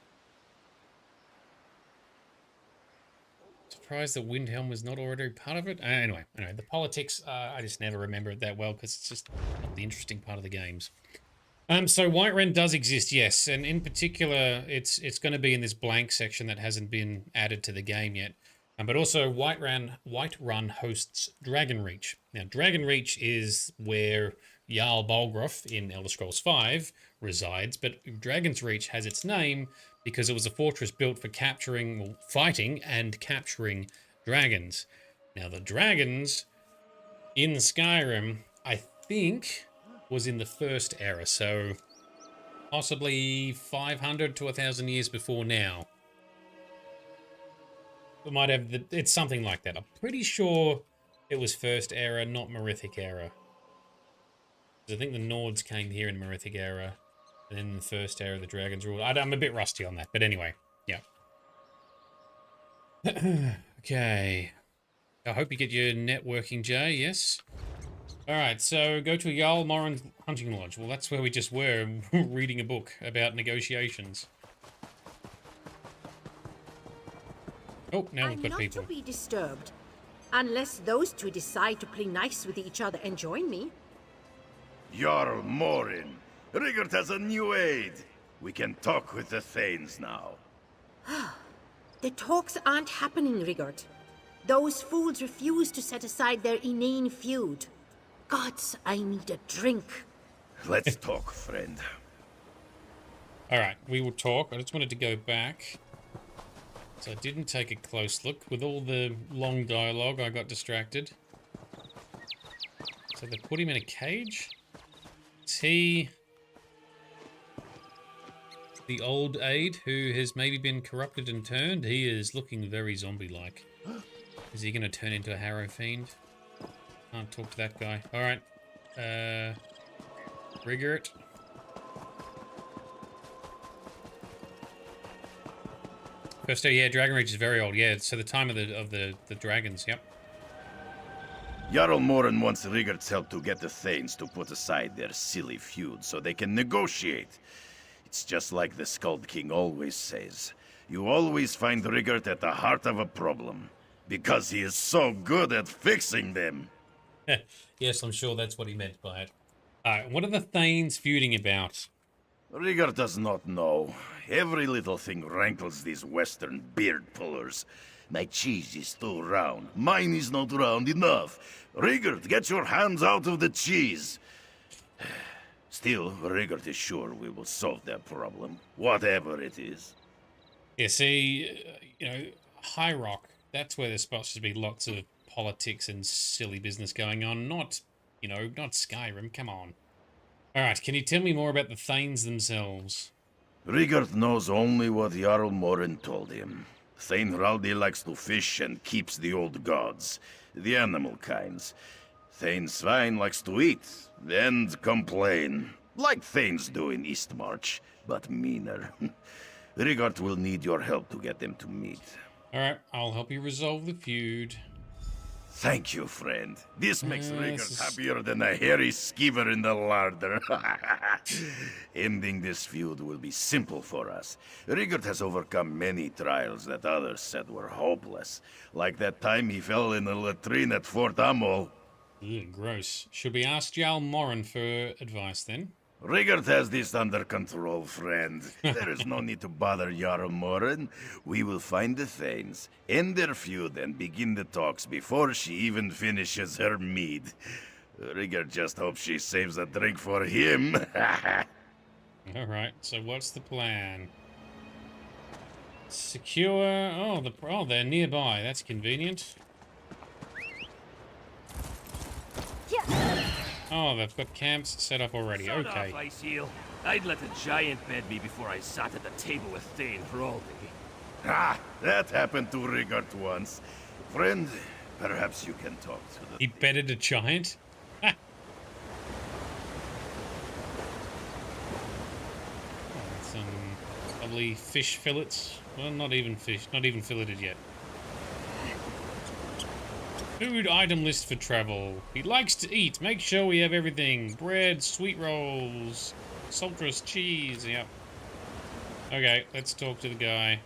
Surprised that Windhelm was not already part of it. Anyway, the politics, I just never remember it that well because it's just not the interesting part of the games. So Whiterun does exist, yes, and in particular, it's going to be in this blank section that hasn't been added to the game yet. But also, Whiterun hosts Dragonreach. Now, Dragonreach is where Jarl Balgruuf in Elder Scrolls V resides, but Dragon's Reach has its name because it was a fortress built for fighting and capturing dragons. Now, the dragons in Skyrim, I think, was in the First Era, so possibly 500 to 1,000 years before now. We might have it's something like that. I'm pretty sure it was First Era, not Merithic Era. I think the Nords came here in Merithic Era, and then in the First Era, the Dragons ruled. I'm a bit rusty on that, but anyway, yeah. Okay. I hope you get your networking, Jay, yes? Alright, so go to Jarl Morin's hunting lodge. Well, that's where we just were, reading a book about negotiations. Oh, now we've got people. I'm not to be disturbed, unless those two decide to play nice with each other and join me. Jarl Morin, Rigert has a new aide. We can talk with the Thanes now. The talks aren't happening, Rigert. Those fools refuse to set aside their inane feud. Gods, I need a drink. Let's talk, friend. Alright, we will talk. I just wanted to go back. So I didn't take a close look. With all the long dialogue, I got distracted. So they put him in a cage? Is he the old aide who has maybe been corrupted and turned? He is looking very zombie-like. Is he going to turn into a Harrow Fiend? Can't talk to that guy. Alright. Rigger it. First, yeah, Dragon Reach is very old. Yeah, so the time of the dragons, yep. Jarl Morin wants Rigard's help to get the Thanes to put aside their silly feud so they can negotiate. It's just like the Skald King always says. You always find Rigard at the heart of a problem, because he is so good at fixing them. Yes, I'm sure that's what he meant by it. Alright, what are the Thanes feuding about? Rigard does not know. Every little thing rankles these western beard pullers. My cheese is too round. Mine is not round enough. Rigard, get your hands out of the cheese. Still, Rigard is sure we will solve that problem, whatever it is. Yeah, see, you know, High Rock, that's where there's supposed to be lots of politics and silly business going on, not, you know, not Skyrim, come on. Alright, can you tell me more about the Thanes themselves? Rigard knows only what Jarl Morin told him. Thane Hraldi likes to fish and keeps the old gods, the animal kinds. Thane Svein likes to eat and complain, like Thanes do in Eastmarch, but meaner. Rigard will need your help to get them to meet. Alright, I'll help you resolve the feud. Thank you, friend. This makes Rigard happier than a hairy skeever in the larder. Ending this feud will be simple for us. Rigard has overcome many trials that others said were hopeless. Like that time he fell in a latrine at Fort Amol. Gross. Should we ask Jarl Morin for advice then? Rigard has this under control, friend. There is no need to bother Jarl Morin. We will find the Thanes, end their feud, and begin the talks before she even finishes her mead. Rigard just hopes she saves a drink for him. Alright, so what's the plan? Secure... Oh, they're nearby. That's convenient. Oh, they've got camps set up already. Shut Okay. Up, Ice Heel. I'd let a giant bed me before I sat at the table with Thane Hraldi. Ah, that happened to Rigard once. Friend, perhaps you can talk to the... He bedded a giant? Some lovely fish fillets. Well, not even fish. Not even filleted yet. Food item list for travel. He likes to eat. Make sure we have everything. Bread, sweet rolls, saltrus, cheese. Yep. Okay, let's talk to the guy.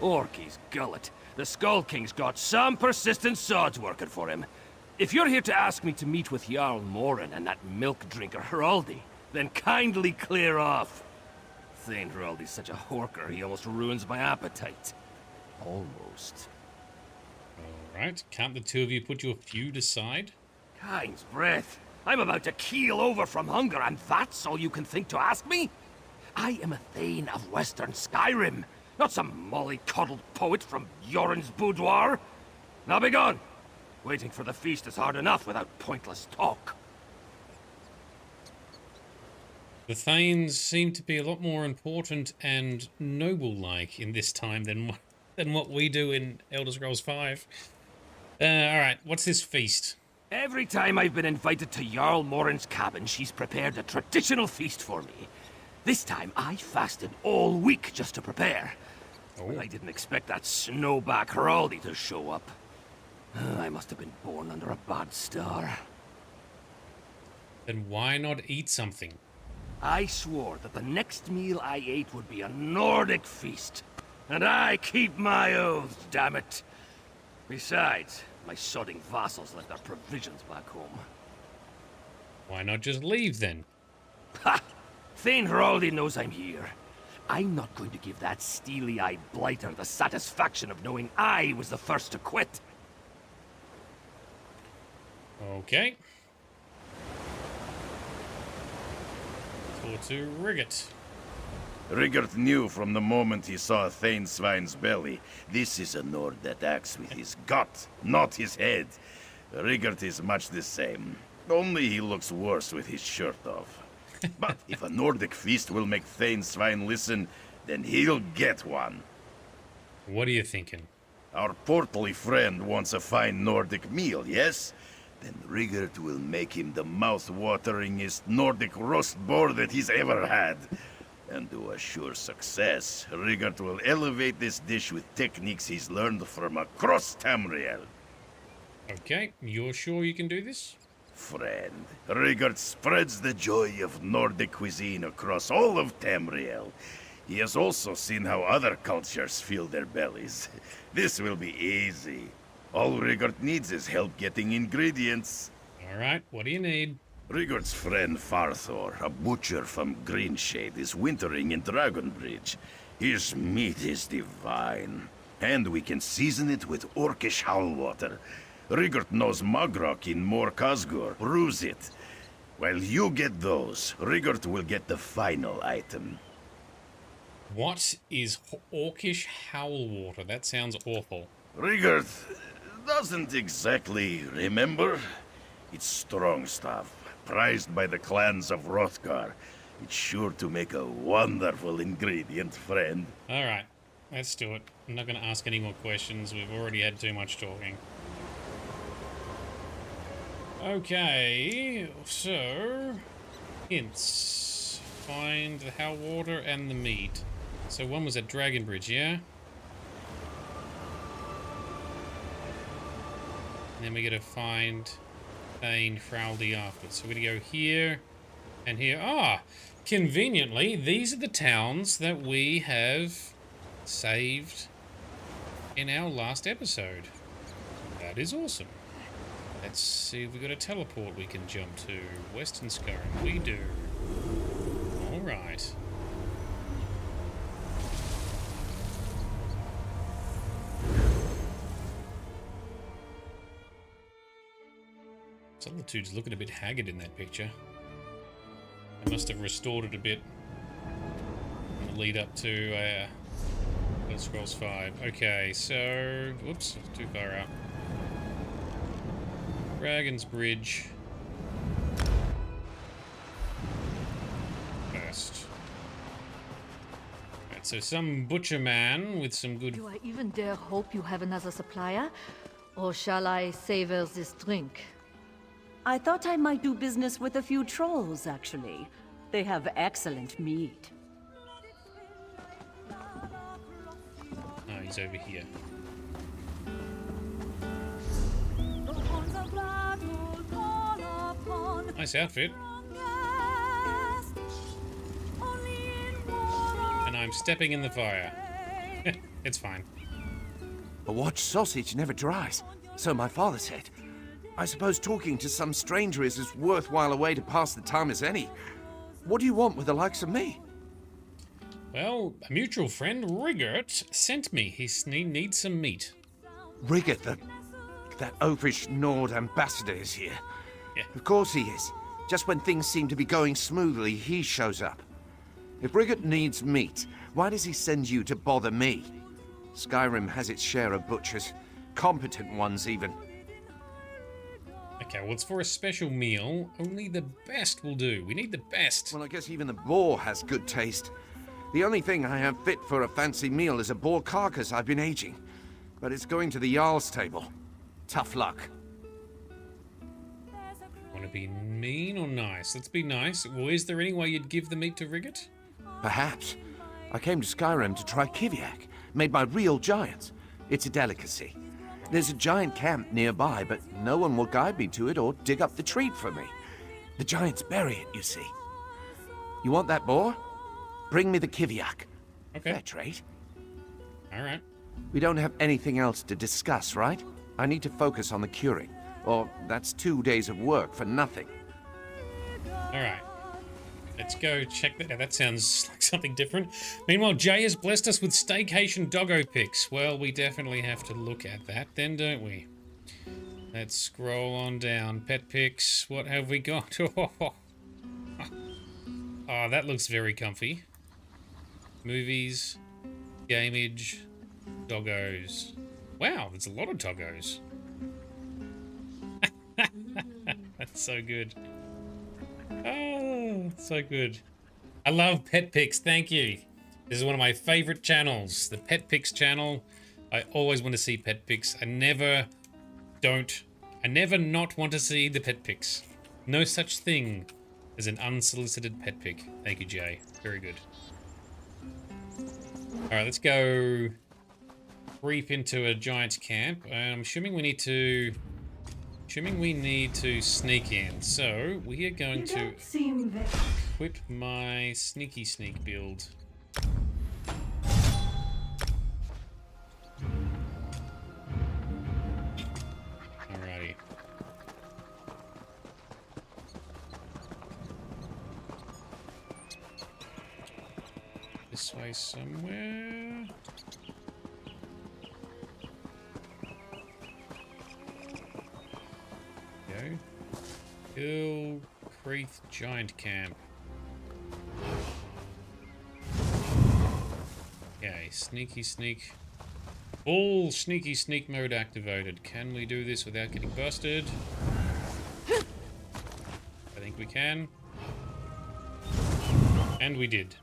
Orky's gullet. The Skull King's got some persistent sods working for him. If you're here to ask me to meet with Jarl Morin and that milk drinker Hraldi, then kindly clear off. Thane Hraldi's such a horker, he almost ruins my appetite. Almost. Alright, can't the two of you put your feud aside? Kind's breath. I'm about to keel over from hunger, and that's all you can think to ask me? I am a Thane of Western Skyrim, not some mollycoddled poet from Yoren's boudoir. Now be gone. Waiting for the feast is hard enough without pointless talk. The Thanes seem to be a lot more important and noble-like in this time than what we do in Elder Scrolls V. Alright, what's this feast? Every time I've been invited to Jarl Morin's cabin, she's prepared a traditional feast for me. This time, I fasted all week just to prepare. Well, I didn't expect that snowback Hraldi to show up. I must have been born under a bad star. Then why not eat something? I swore that the next meal I ate would be a Nordic feast. And I keep my oaths, damn it. Besides, my sodding vassals left their provisions back home. Why not just leave then? Ha! Thane Hraldi knows I'm here. I'm not going to give that steely-eyed blighter the satisfaction of knowing I was the first to quit. Okay. For to rig it. Rigert knew from the moment he saw Thane Svine's belly. This is a Nord that acts with his gut, not his head. Rigert is much the same, only he looks worse with his shirt off. But if a Nordic feast will make Thane Svine listen, then he'll get one. What are you thinking? Our portly friend wants a fine Nordic meal, yes? Then Rigert will make him the mouth-wateringest Nordic roast boar that he's ever had. And to assure success, Rigert will elevate this dish with techniques he's learned from across Tamriel. Okay, you're sure you can do this? Friend, Rigert spreads the joy of Nordic cuisine across all of Tamriel. He has also seen how other cultures fill their bellies. This will be easy. All Rigert needs is help getting ingredients. Alright, what do you need? Rigert's friend Farthor, a butcher from Greenshade, is wintering in Dragonbridge. His meat is divine, and we can season it with Orcish howl water. Rigert knows Magrok in Mor Khazgur. Bruise it. While you get those, Rigert will get the final item. What is Orcish howl water? That sounds awful. Rigert doesn't exactly remember. It's strong stuff, prized by the clans of Hrothgar. It's sure to make a wonderful ingredient, friend. Alright, let's do it. I'm not going to ask any more questions. We've already had too much talking. Okay, so... hints. Find the howl water and the meat. So one was at Dragonbridge, yeah? And then we gotta find Thane Frowldy afterwards. So we're gonna go here and here. Ah! Conveniently, these are the towns that we have saved in our last episode. That is awesome. Let's see if we've got a teleport we can jump to. Western Skyrim, we do. Alright. Solitude's looking a bit haggard in that picture. They must have restored it a bit in the lead up to Elder Scrolls 5. Okay, so... whoops, too far out. Dragon's Bridge. First. Right, so some butcher man with some good... Do I even dare hope you have another supplier? Or shall I savor this drink? I thought I might do business with a few trolls, actually. They have excellent meat. Oh, he's over here. Nice outfit. And I'm stepping in the fire. It's fine. A watched sausage never dries, so my father said. I suppose talking to some stranger is as worthwhile a way to pass the time as any. What do you want with the likes of me? Well, a mutual friend, Rigert, sent me. He needs some meat. Rigert, that oafish Nord ambassador is here. Yeah. Of course he is. Just when things seem to be going smoothly, he shows up. If Rigert needs meat, why does he send you to bother me? Skyrim has its share of butchers. Competent ones, even. Okay, well, it's for a special meal. Only the best will do. We need the best. Well, I guess even the boar has good taste. The only thing I have fit for a fancy meal is a boar carcass I've been aging. But it's going to the Jarl's table. Tough luck. Want to be mean or nice? Let's be nice. Well, is there any way you'd give the meat to Rigert? Perhaps. I came to Skyrim to try Kiviak, made by real giants. It's a delicacy. There's a giant camp nearby, but no one will guide me to it or dig up the treat for me. The giants bury it, you see. You want that boar? Bring me the Kiviak. Okay. Fair trade. All right. We don't have anything else to discuss, right? I need to focus on the curing, or that's 2 days of work for nothing. All right. Let's go check that out. That sounds like something different. Meanwhile, Jay has blessed us with staycation doggo pics. Well, we definitely have to look at that then, don't we? Let's scroll on down. Pet pics. What have we got? Oh, that looks very comfy. Movies, Gameage, doggos. Wow, there's a lot of doggos. That's so good. Oh, so good. I love pet pics, thank you. This is one of my favorite channels, the Pet Pics channel. I always want to see pet pics. I never not want to see the pet pics. No such thing as an unsolicited pet pic. Thank you, Jay. Very good. Alright, let's go creep into a giant's camp. I'm assuming we need to sneak in. So we are going to equip my sneaky sneak build. Alrighty. This way somewhere. Go. Hill Creek Giant Camp. Okay, sneaky sneak. Full sneaky sneak mode activated. Can we do this without getting busted? I think we can. And we did.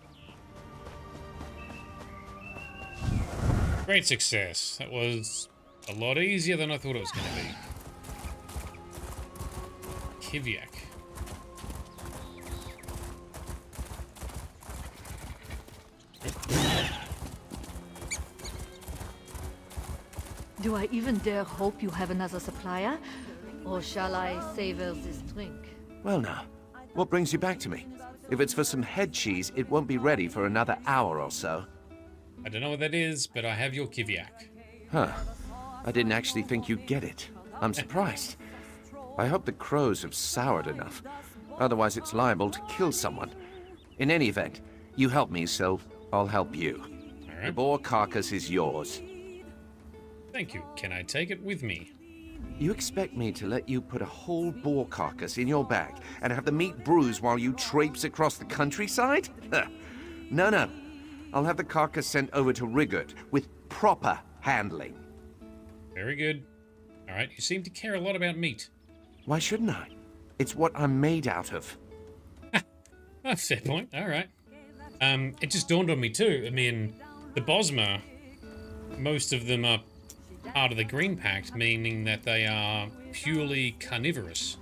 Great success. That was a lot easier than I thought it was going to be. Kiviak. Do I even dare hope you have another supplier? Or shall I savor this drink? Well now, what brings you back to me? If it's for some head cheese, it won't be ready for another hour or so. I don't know what that is, but I have your Kiviak. Huh. I didn't actually think you'd get it. I'm surprised. I hope the crows have soured enough. Otherwise it's liable to kill someone. In any event, you help me, so I'll help you. All right. The boar carcass is yours. Thank you. Can I take it with me? You expect me to let you put a whole boar carcass in your bag and have the meat bruise while you traipse across the countryside? No. I'll have the carcass sent over to Rigurt with proper handling. Very good. All right, you seem to care a lot about meat. Why shouldn't I? It's what I'm made out of. Oh, fair point. All right. It just dawned on me too. I mean, the Bosmer, most of them are part of the Green Pact, meaning that they are purely carnivorous.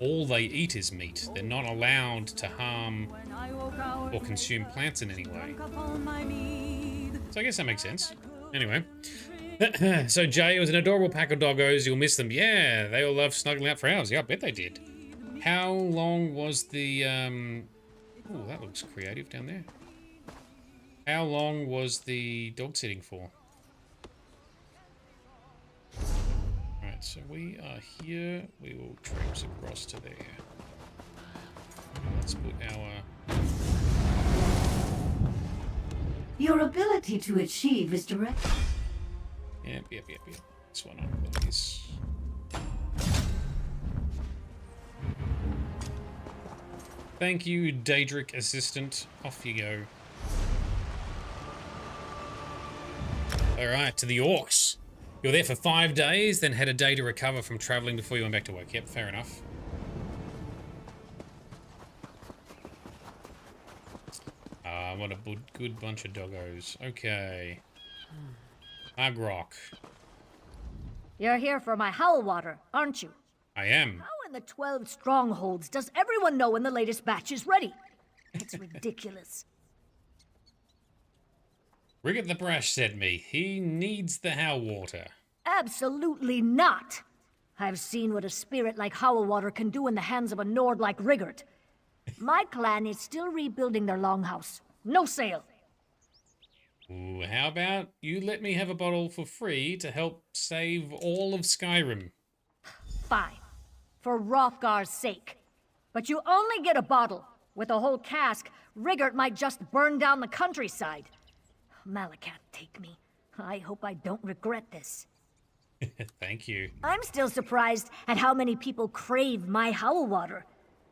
All they eat is meat. They're not allowed to harm or consume plants in any way. So I guess that makes sense. Anyway. So Jay, it was an adorable pack of doggos. You'll miss them. Yeah, they all love snuggling out for hours. Yeah, I bet they did. How long was the... Oh, that looks creative down there. How long was the dog sitting for? Alright, so we are here. We will traipse across to there. Let's put our... Your ability to achieve is direct. Yep. This one on, please. Thank you, Daedric Assistant. Off you go. Alright, to the Orcs. You were there for 5 days, then had a day to recover from traveling before you went back to work. Yep, fair enough. What a good bunch of doggos. Okay. Agrock. You're here for my howl water, aren't you? I am. How in the 12 strongholds does everyone know when the latest batch is ready? It's ridiculous. Rigurt the Brash sent me. He needs the howl water. Absolutely not. I've seen what a spirit like howl water can do in the hands of a Nord like Rigurt. My clan is still rebuilding their longhouse. No sale. Ooh, how about you let me have a bottle for free to help save all of Skyrim? Fine. For Hrothgar's sake. But you only get a bottle. With a whole cask, Rigurt might just burn down the countryside. Malakat, take me. I hope I don't regret this. Thank you. I'm still surprised at how many people crave my howl water.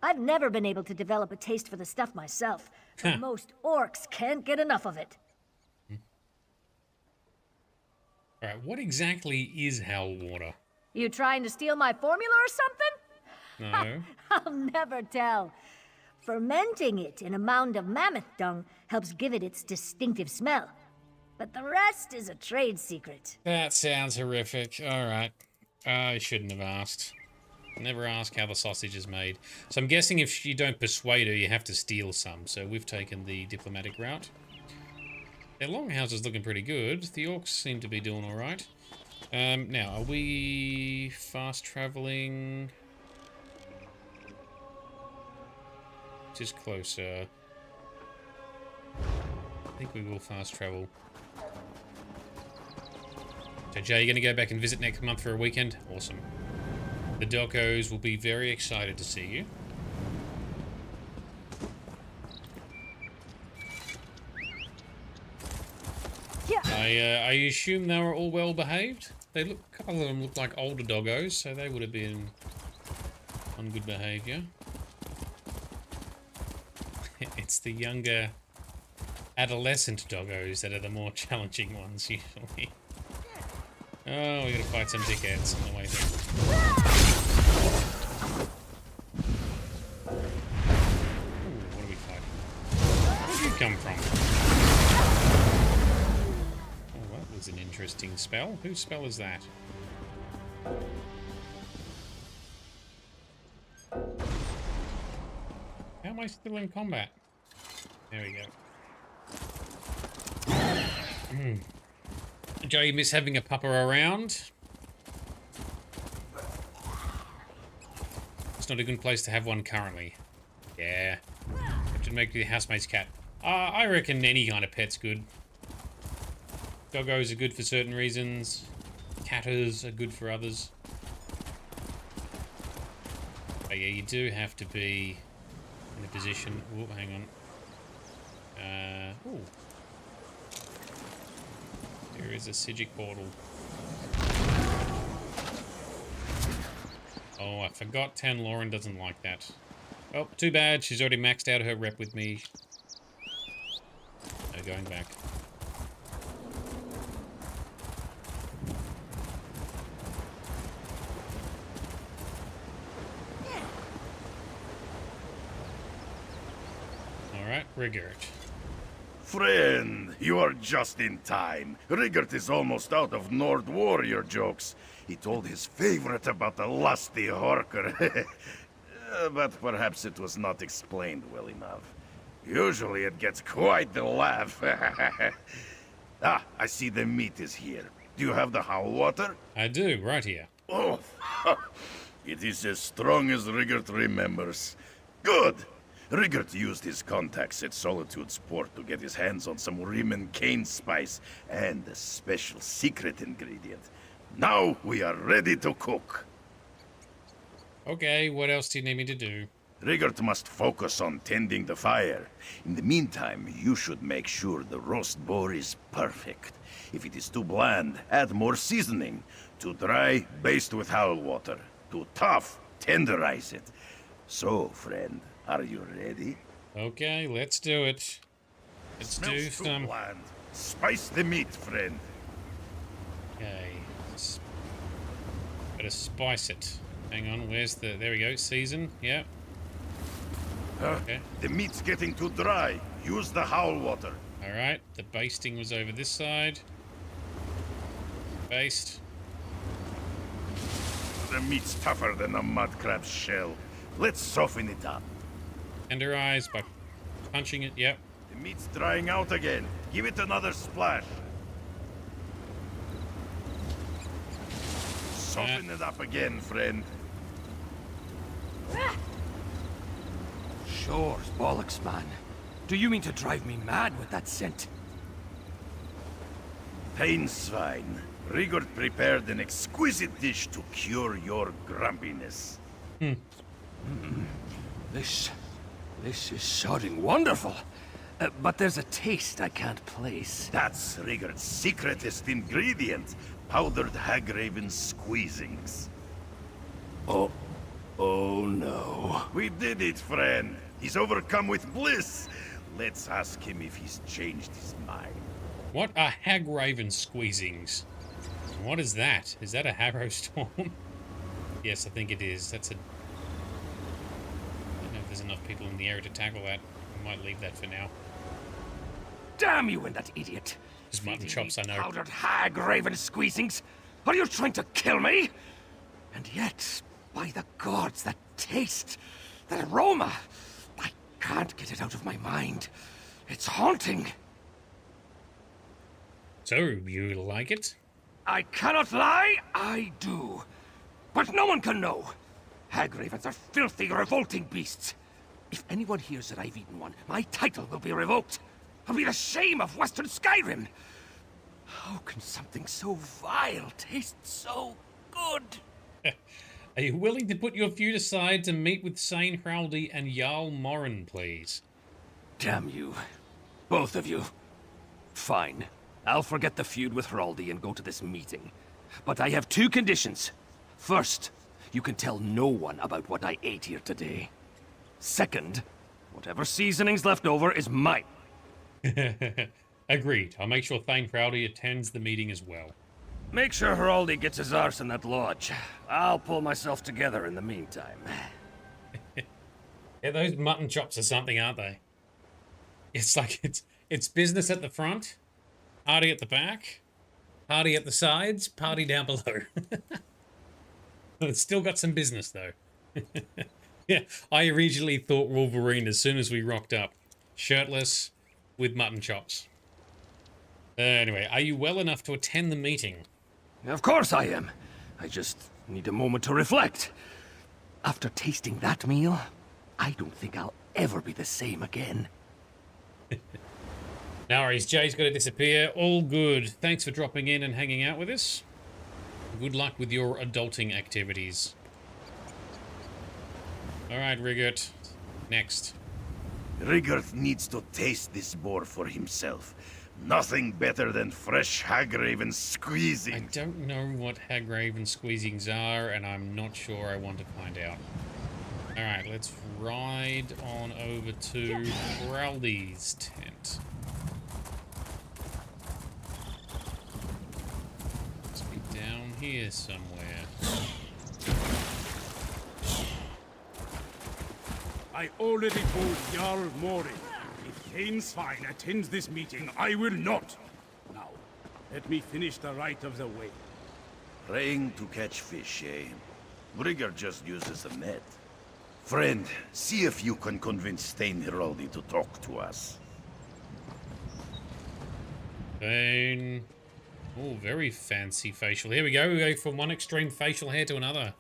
I've never been able to develop a taste for the stuff myself, but most orcs can't get enough of it. Alright, what exactly is Howl Water? You trying to steal my formula or something? No. I'll never tell. Fermenting it in a mound of mammoth dung helps give it its distinctive smell. But the rest is a trade secret. That sounds horrific. Alright. I shouldn't have asked. Never ask how the sausage is made. So I'm guessing if you don't persuade her, you have to steal some. So we've taken the diplomatic route. Their longhouse is looking pretty good. The orcs seem to be doing alright. Now, are we fast traveling? Just closer. I think we will fast travel. So Jay, you're going to go back and visit next month for a weekend? Awesome. The Dockos will be very excited to see you. I assume they were all well behaved. They look, a couple of them look like older doggos, so they would have been on good behaviour. It's the younger adolescent doggos that are the more challenging ones usually. Oh, we gotta fight some dickheads on the way through. Ooh, what are we fighting? Where'd you come from? Oh, that was an interesting spell. Whose spell is that? How am I still in combat? There we go. Joe, you miss having a pupper around? It's not a good place to have one currently. Yeah. Have to make the housemate's cat. I reckon any kind of pet's good. Doggos are good for certain reasons. Catters are good for others. But yeah, you do have to be in a position... Oh, hang on. Ooh. There is a Sigic portal. Oh, I forgot Tan Lauren doesn't like that. Oh, too bad. She's already maxed out her rep with me. No going back. Alright, Rigert. Friend, you are just in time. Rigert is almost out of Nord warrior jokes. He told his favorite about the lusty Horker. But perhaps it was not explained well enough. Usually it gets quite the laugh. Ah, I see the meat is here. Do you have the howl water? I do, right here. Oh, it is as strong as Rigert remembers. Good! Rigert used his contacts at Solitude Sport to get his hands on some Riemann cane spice and a special secret ingredient. Now we are ready to cook. Okay, what else do you need me to do? Rigert must focus on tending the fire. In the meantime, you should make sure the roast boar is perfect. If it is too bland, add more seasoning. Too dry, baste with howl water. Too tough, tenderize it. So, friend, are you ready? Okay, let's do it. Let's do some... Bland. Spice the meat, friend. Okay. Better spice it. Hang on, where's the... There we go, season. Yeah. Okay. The meat's getting too dry. Use the howl water. Alright, the basting was over this side. Baste. The meat's tougher than a mud crab's shell. Let's soften it up. Tenderize by punching it, yep. The meat's drying out again. Give it another splash. Soften it up again, friend. Sure, bollocks, man. Do you mean to drive me mad with that scent? Painswine. Rigert prepared an exquisite dish to cure your grumpiness. This is sounding wonderful. But there's a taste I can't place. That's Rigert's secretest ingredient. Powdered Hagraven squeezings. Oh no. We did it, friend. He's overcome with bliss. Let's ask him if he's changed his mind. What are Hagraven squeezings? What is that? Is that a Harrow Storm? Yes, I think it is. That's a... I don't know if there's enough people in the area to tackle that. We might leave that for now. Damn you and that idiot! Just mutton chops, I know. Powdered hag raven squeezings! Are you trying to kill me? And yet, by the gods, that taste, that aroma, I can't get it out of my mind. It's haunting. So, you like it? I cannot lie, I do. But no one can know. Hag ravens are filthy, revolting beasts. If anyone hears that I've eaten one, my title will be revoked. I'll be the shame of Western Skyrim. How can something so vile taste so good? Are you willing to put your feud aside to meet with Sane Hraldi and Jarl Morin, please? Damn you. Both of you. Fine. I'll forget the feud with Hraldi and go to this meeting. But I have two conditions. First, you can tell no one about what I ate here today. Second, whatever seasoning's left over is mine. Agreed. I'll make sure Thane Hraldi attends the meeting as well. Make sure Hraldi gets his arse in that lodge. I'll pull myself together in the meantime. Yeah, those mutton chops are something, aren't they? It's like it's business at the front, party at the back, party at the sides, party down below. It's still got some business though. Yeah, I originally thought Wolverine as soon as we rocked up, shirtless with mutton chops. Anyway, are you well enough to attend the meeting? Of course I am. I just need a moment to reflect. After tasting that meal, I don't think I'll ever be the same again. No worries, Jay's got to disappear. All good. Thanks for dropping in and hanging out with us. Good luck with your adulting activities. Alright, Rigert. Next. Rigert needs to taste this boar for himself. Nothing better than fresh hagraven squeezing. I don't know what hagraven squeezings are, and I'm not sure I want to find out. Alright, let's ride on over to Hraldi's tent. Must be down here somewhere. I already told Jarl Morin. If Thanesfine attends this meeting, I will not. Now, let me finish the rite of the way. Praying to catch fish, eh? Rigger just uses a net. Friend, see if you can convince Thane Hraldi to talk to us. Thane. Oh, very fancy facial. Here we go. We go from one extreme facial hair to another.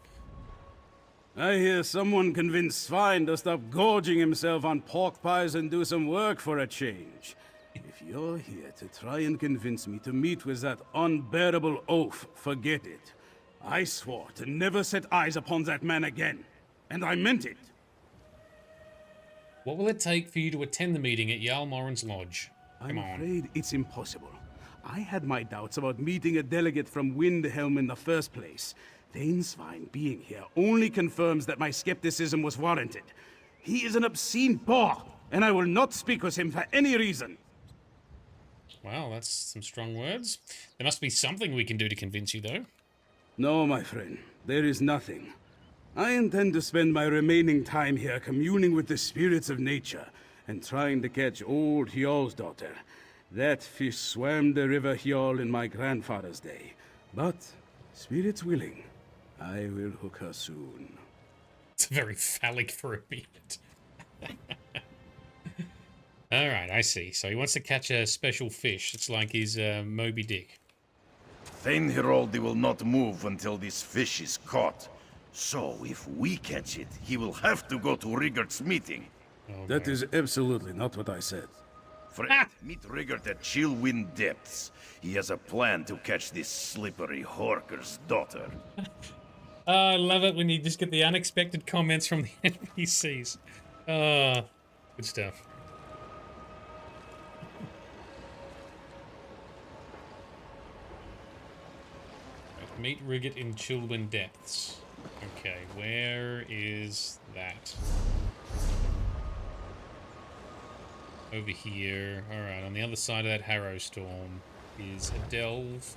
I hear someone convinced Svein to stop gorging himself on pork pies and do some work for a change. If you're here to try and convince me to meet with that unbearable oaf, forget it. I swore to never set eyes upon that man again, and I meant it. What will it take for you to attend the meeting at Jarl Morin's lodge? Come on. I'm afraid it's impossible. I had my doubts about meeting a delegate from Windhelm in the first place. Thanesfine being here only confirms that my skepticism was warranted. He is an obscene boor, and I will not speak with him for any reason. Well, that's some strong words. There must be something we can do to convince you, though. No, my friend, there is nothing. I intend to spend my remaining time here communing with the spirits of nature and trying to catch old Hjal's daughter. That fish swam the river Hjal in my grandfather's day. But, spirits willing, I will hook her soon. It's very phallic for a beard. Alright, I see. So he wants to catch a special fish. It's like his Moby Dick. Thane Hraldi will not move until this fish is caught. So, if we catch it, he will have to go to Rigert's meeting. Oh, that is absolutely not what I said. Friend, meet Rigert at Chillwind Depths. He has a plan to catch this slippery Horker's daughter. I love it when you just get the unexpected comments from the NPCs. Good stuff. Meet Rigert in Chillwind Depths. Okay, where is that? Over here. Alright, on the other side of that Harrow Storm is a delve.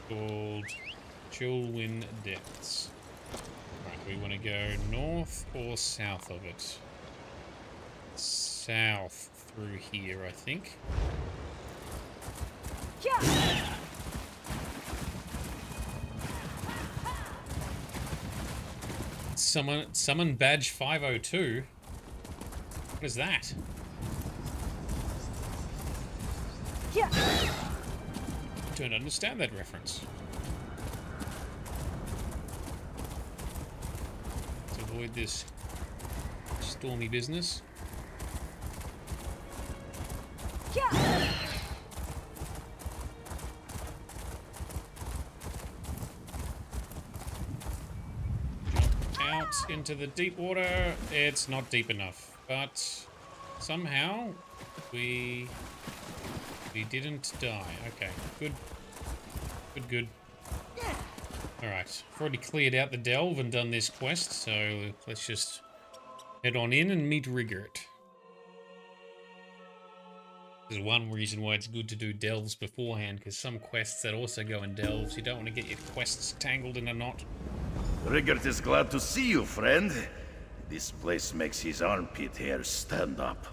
called Chulwin Depths. Right, we want to go north or south of it? South through here, I think. Summon badge 502. What is that? I don't understand that reference. To avoid this stormy business. Out into the deep water. It's not deep enough, but somehow we didn't die. Okay, good. All right, I've already cleared out the delve and done this quest, so let's just head on in and meet Rigert. There's one reason why it's good to do delves beforehand, because some quests that also go in delves, you don't want to get your quests tangled in a knot. Rigert is glad to see you, friend. This place makes his armpit hair stand up.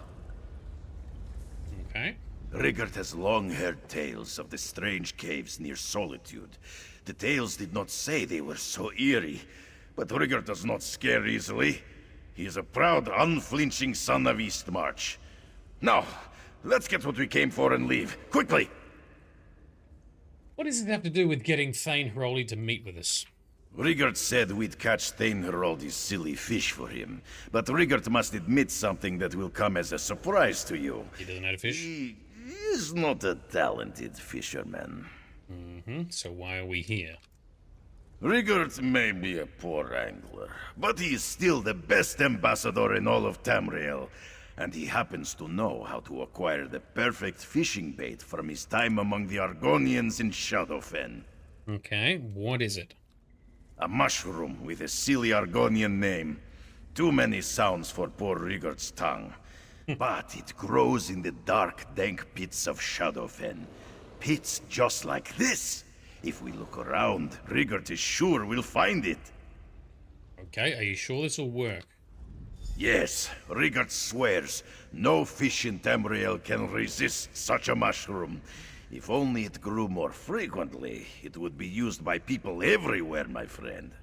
Okay. Rigert has long heard tales of the strange caves near Solitude. The tales did not say they were so eerie, but Rigert does not scare easily. He is a proud, unflinching son of Eastmarch. Now, let's get what we came for and leave. Quickly! What does it have to do with getting Thane Hroldi to meet with us? Rigert said we'd catch Thane Hroldi's silly fish for him, but Rigert must admit something that will come as a surprise to you. He doesn't know how to fish? He is not a talented fisherman. So why are we here? Rigert may be a poor angler, but he is still the best ambassador in all of Tamriel, and he happens to know how to acquire the perfect fishing bait from his time among the Argonians in Shadowfen. Okay, what is it? A mushroom with a silly Argonian name. Too many sounds for poor Rigert's tongue. But it grows in the dark, dank pits of Shadowfen. Pits just like this. If we look around, Rigert is sure we'll find it. Okay, are you sure this will work? Yes, Rigert swears no fish in Tamriel can resist such a mushroom. If only it grew more frequently, it would be used by people everywhere, my friend.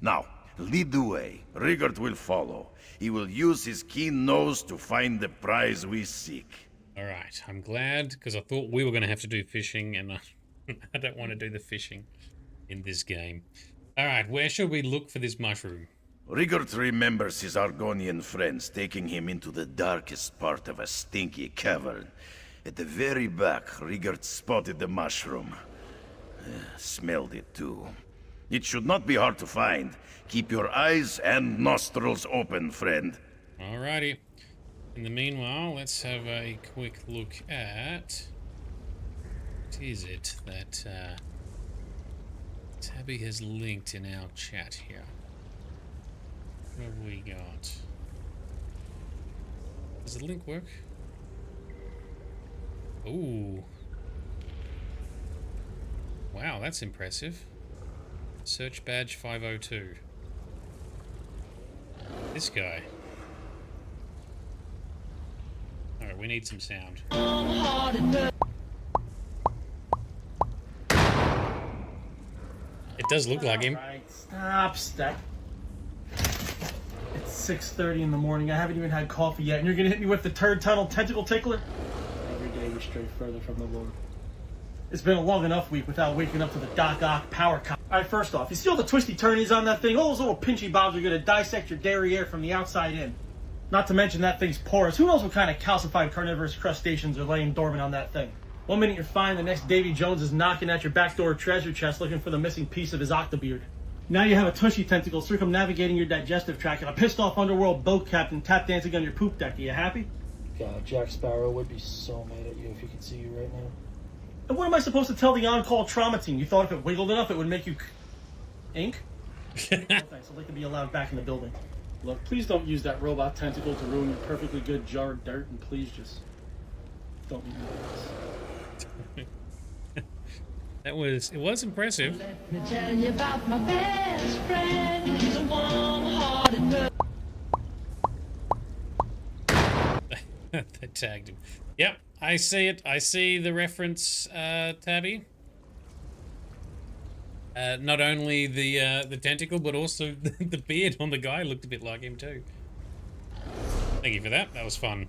Now, lead the way. Rigert will follow. He will use his keen nose to find the prize we seek. Alright, I'm glad, because I thought we were going to have to do fishing, and I don't want to do the fishing in this game. Alright, where should we look for this mushroom? Rigert remembers his Argonian friends taking him into the darkest part of a stinky cavern. At the very back, Rigert spotted the mushroom. Smelled it too. It should not be hard to find. Keep your eyes and nostrils open, friend. Alrighty. In the meanwhile, let's have a quick look at... What is it that Tabby has linked in our chat here? What have we got? Does the link work? Ooh. Wow, that's impressive. Search badge 502. This guy. Alright, we need some sound. It does look like him. Alright, stop. It's 6:30 in the morning. I haven't even had coffee yet, and you're gonna hit me with the turd tunnel tentacle tickler? Every day we stray further from the Lord. It's been a long enough week without waking up to the Doc Ock power cut. Alright, first off, you see all the twisty turnies on that thing? All those little pinchy bobs are gonna dissect your derriere from the outside in. Not to mention that thing's porous. Who knows what kind of calcified carnivorous crustaceans are laying dormant on that thing? One minute you're fine, the next Davy Jones is knocking at your backdoor treasure chest looking for the missing piece of his octobeard. Now you have a tushy tentacle circumnavigating your digestive tract and a pissed off underworld boat captain tap dancing on your poop deck. Are you happy? God, Jack Sparrow would be so mad at you if he could see you right now. And what am I supposed to tell the on-call trauma team? You thought if it wiggled enough it would make you... ink? No thanks, I'd like to be allowed back in the building. Look, please don't use that robot tentacle to ruin your perfectly good jar of dirt, and please just... don't leave me like this. It was impressive. Let me tell you about my best friend. He's a warm-hearted They tagged him. Yep, I see it. I see the reference, Tabby. Not only the tentacle, but also the beard on the guy looked a bit like him too. Thank you for that. That was fun.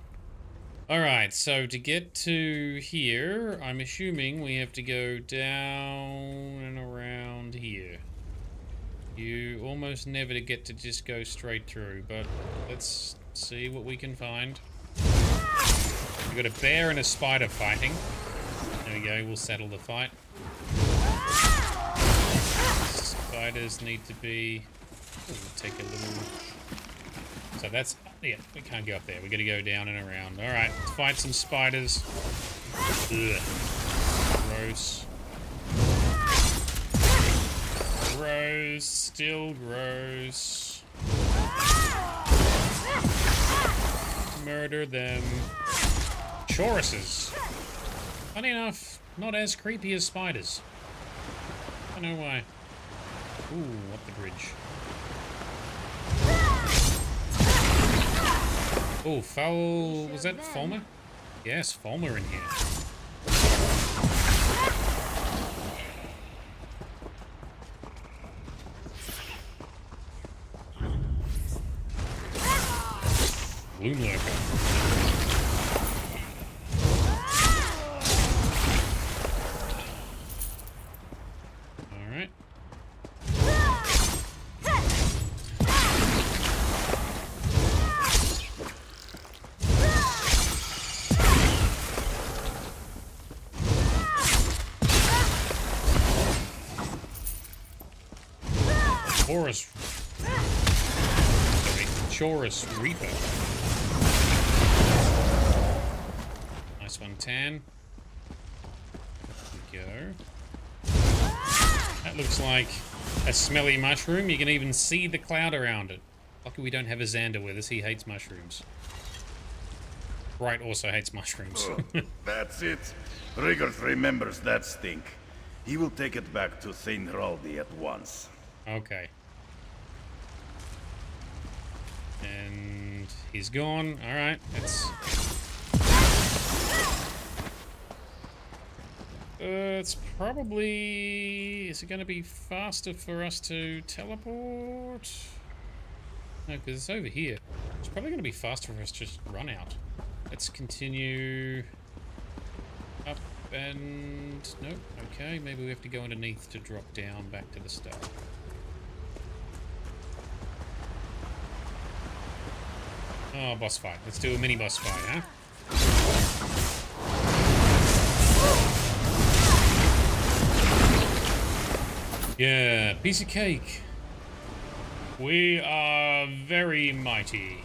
All right, so to get to here, I'm assuming we have to go down and around here. You almost never get to just go straight through, but let's see what we can find. We've got a bear and a spider fighting. There we go, we'll settle the fight. Spiders need to be... we'll take a little... so that's... yeah, we can't go up there. We're going to go down and around. Alright, let's fight some spiders. Ugh. Gross. Gross. Still gross. Murder them. Choruses. Funny enough, not as creepy as spiders. I don't know why. Ooh, up the bridge. Oh, foul. Was that Fulmer? Yes, Fulmer in here. Gloom Lurker. Alright. Chorus Reaper. Nice one, Tan. There we go. That looks like a smelly mushroom. You can even see the cloud around it. Lucky we don't have a Xander with us. He hates mushrooms. Bright also hates mushrooms. Oh, that's it. Rigord remembers that stink. He will take it back to Thane Hraldi at once. Okay. And he's gone. Alright, it's probably... is it going to be faster for us to teleport? No, because it's over here. It's probably going to be faster for us to just run out. Let's continue up and... nope, okay, maybe we have to go underneath to drop down back to the start. Oh, boss fight. Let's do a mini boss fight, huh? Yeah, piece of cake. We are very mighty.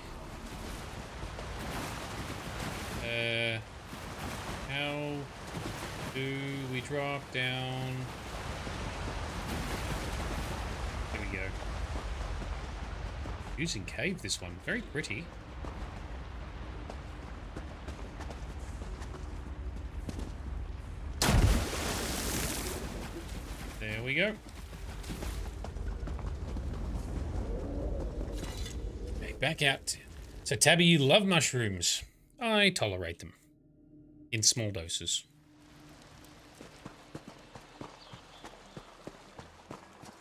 How do we drop down? There we go. Using cave, this one. Very pretty. There we go. Okay, back out. So, Tabby, you love mushrooms. I tolerate them. In small doses.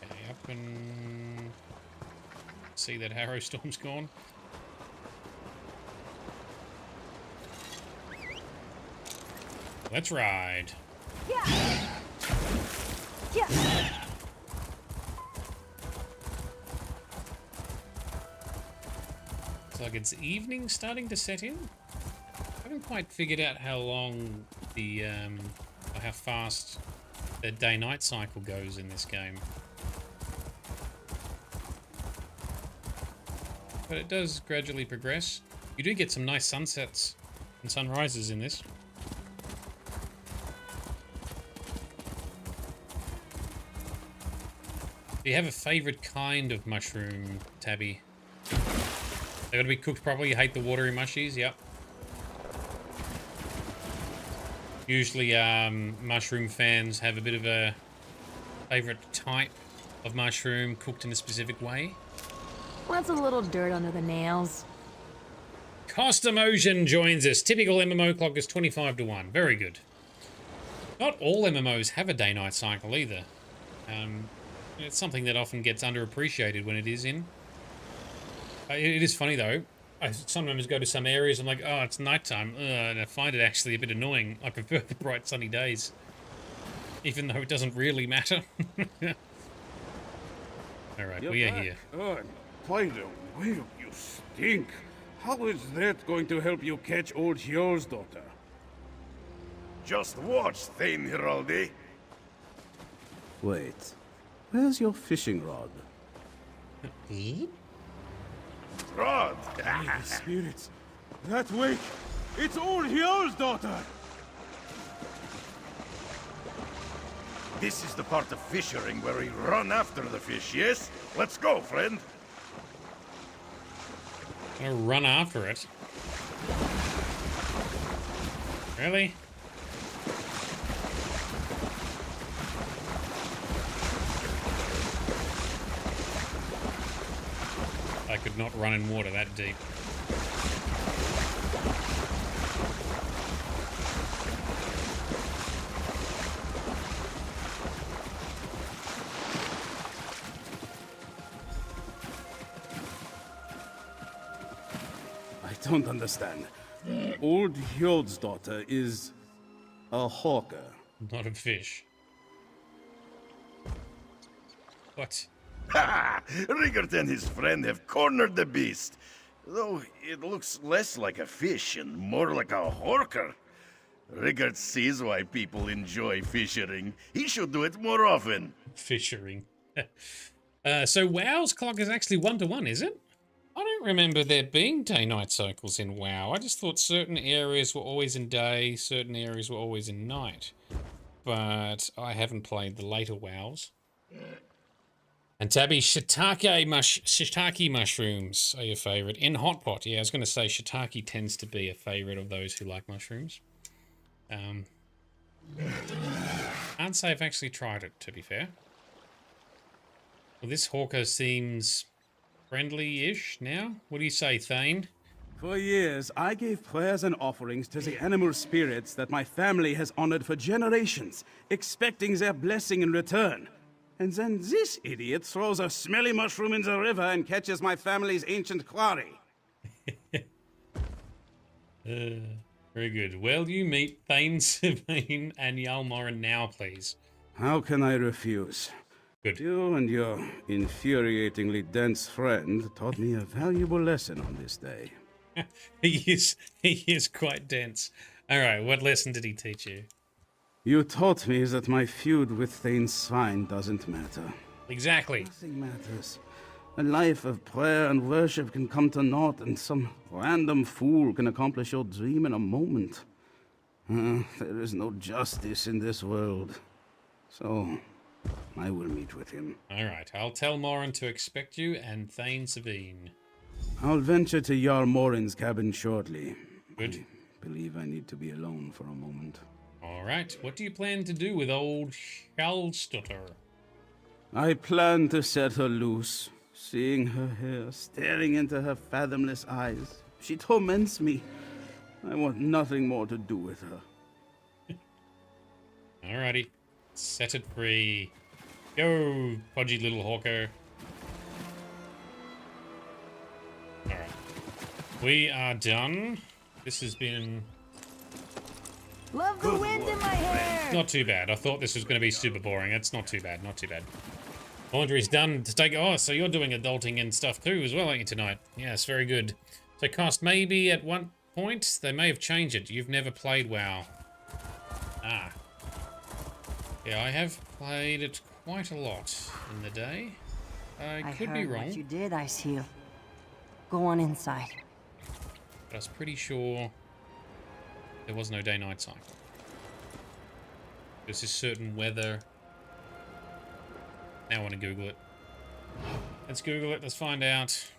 Okay, up and... see that Harrow Storm's gone. Let's ride. Yeah. Yeah. It's like it's evening starting to set in. I haven't quite figured out how long the or how fast the day-night cycle goes in this game. But it does gradually progress. You do get some nice sunsets and sunrises in this. Do you have a favorite kind of mushroom, Tabby? They gotta be cooked properly. You hate the watery mushies? Yep. Usually, mushroom fans have a bit of a favorite type of mushroom cooked in a specific way. What's a little dirt under the nails? Costomotion joins us. Typical MMO clock is 25 to 1. Very good. Not all MMOs have a day-night cycle either. It's something that often gets underappreciated when it is in. It is funny though. I sometimes go to some areas, I'm like, oh, it's nighttime, and I find it actually a bit annoying. I prefer the bright sunny days, even though it doesn't really matter. Alright, we are here. God, by the way, you stink. How is that going to help you catch old Hjol's daughter? Just watch, Thane Hiraldi. Wait, where's your fishing rod? Rod! The spirits! That wake! It's old Hjol's daughter! This is the part of fishing where we run after the fish, yes? Let's go, friend. Gonna run after it. Really? I could not run in water that deep. I don't understand. Old Hjol's daughter is a hawker. Not a fish. What? Ha! Rigert and his friend have cornered the beast. Though it looks less like a fish and more like a hawker. Rigert sees why people enjoy fishing. He should do it more often. Fishing. So WoW's clock is actually 1 to 1, is it? I don't remember there being day-night cycles in WoW. I just thought certain areas were always in day, certain areas were always in night. But I haven't played the later WoWs. And Tabby, shiitake mushrooms are your favourite. In Hot Pot, yeah, I was going to say shiitake tends to be a favourite of those who like mushrooms. Can't say I've actually tried it, to be fair. Well, this hawker seems friendly-ish now. What do you say, Thane? For years, I gave prayers and offerings to the animal spirits that my family has honored for generations, expecting their blessing in return. And then this idiot throws a smelly mushroom in the river and catches my family's ancient quarry. Very good. Well, you meet Thane Sabine and Yalmorin now, please. How can I refuse? Good. You and your infuriatingly dense friend taught me a valuable lesson on this day. He is quite dense. All right, what lesson did he teach you? You taught me that my feud with Thane Swine doesn't matter. Exactly. Nothing matters. A life of prayer and worship can come to naught, and some random fool can accomplish your dream in a moment. There is no justice in this world. So, I will meet with him. All right, I'll tell Morin to expect you and Thane Sabine. I'll venture to Jarl Morin's cabin shortly. Good. I believe I need to be alone for a moment. All right, what do you plan to do with old Hjolsdotter? I plan to set her loose. Seeing her hair, staring into her fathomless eyes. She torments me. I want nothing more to do with her. Alrighty. Set it free. Go, podgy little hawker. Alright. We are done. This has been... Love the wind in my hair! Not too bad. I thought this was going to be super boring. It's not too bad, not too bad. Laundry's done to take... Oh, so you're doing adulting and stuff too as well, aren't you, tonight? Yes, very good. So cost maybe at one point, they may have changed it. You've never played WoW. Ah. Yeah, I have played it quite a lot in the day. I could be wrong. What you did, Iceheal. Go on inside. But I was pretty sure there was no day-night cycle. This is certain weather. Now I want to Google it. Let's Google it. Let's find out.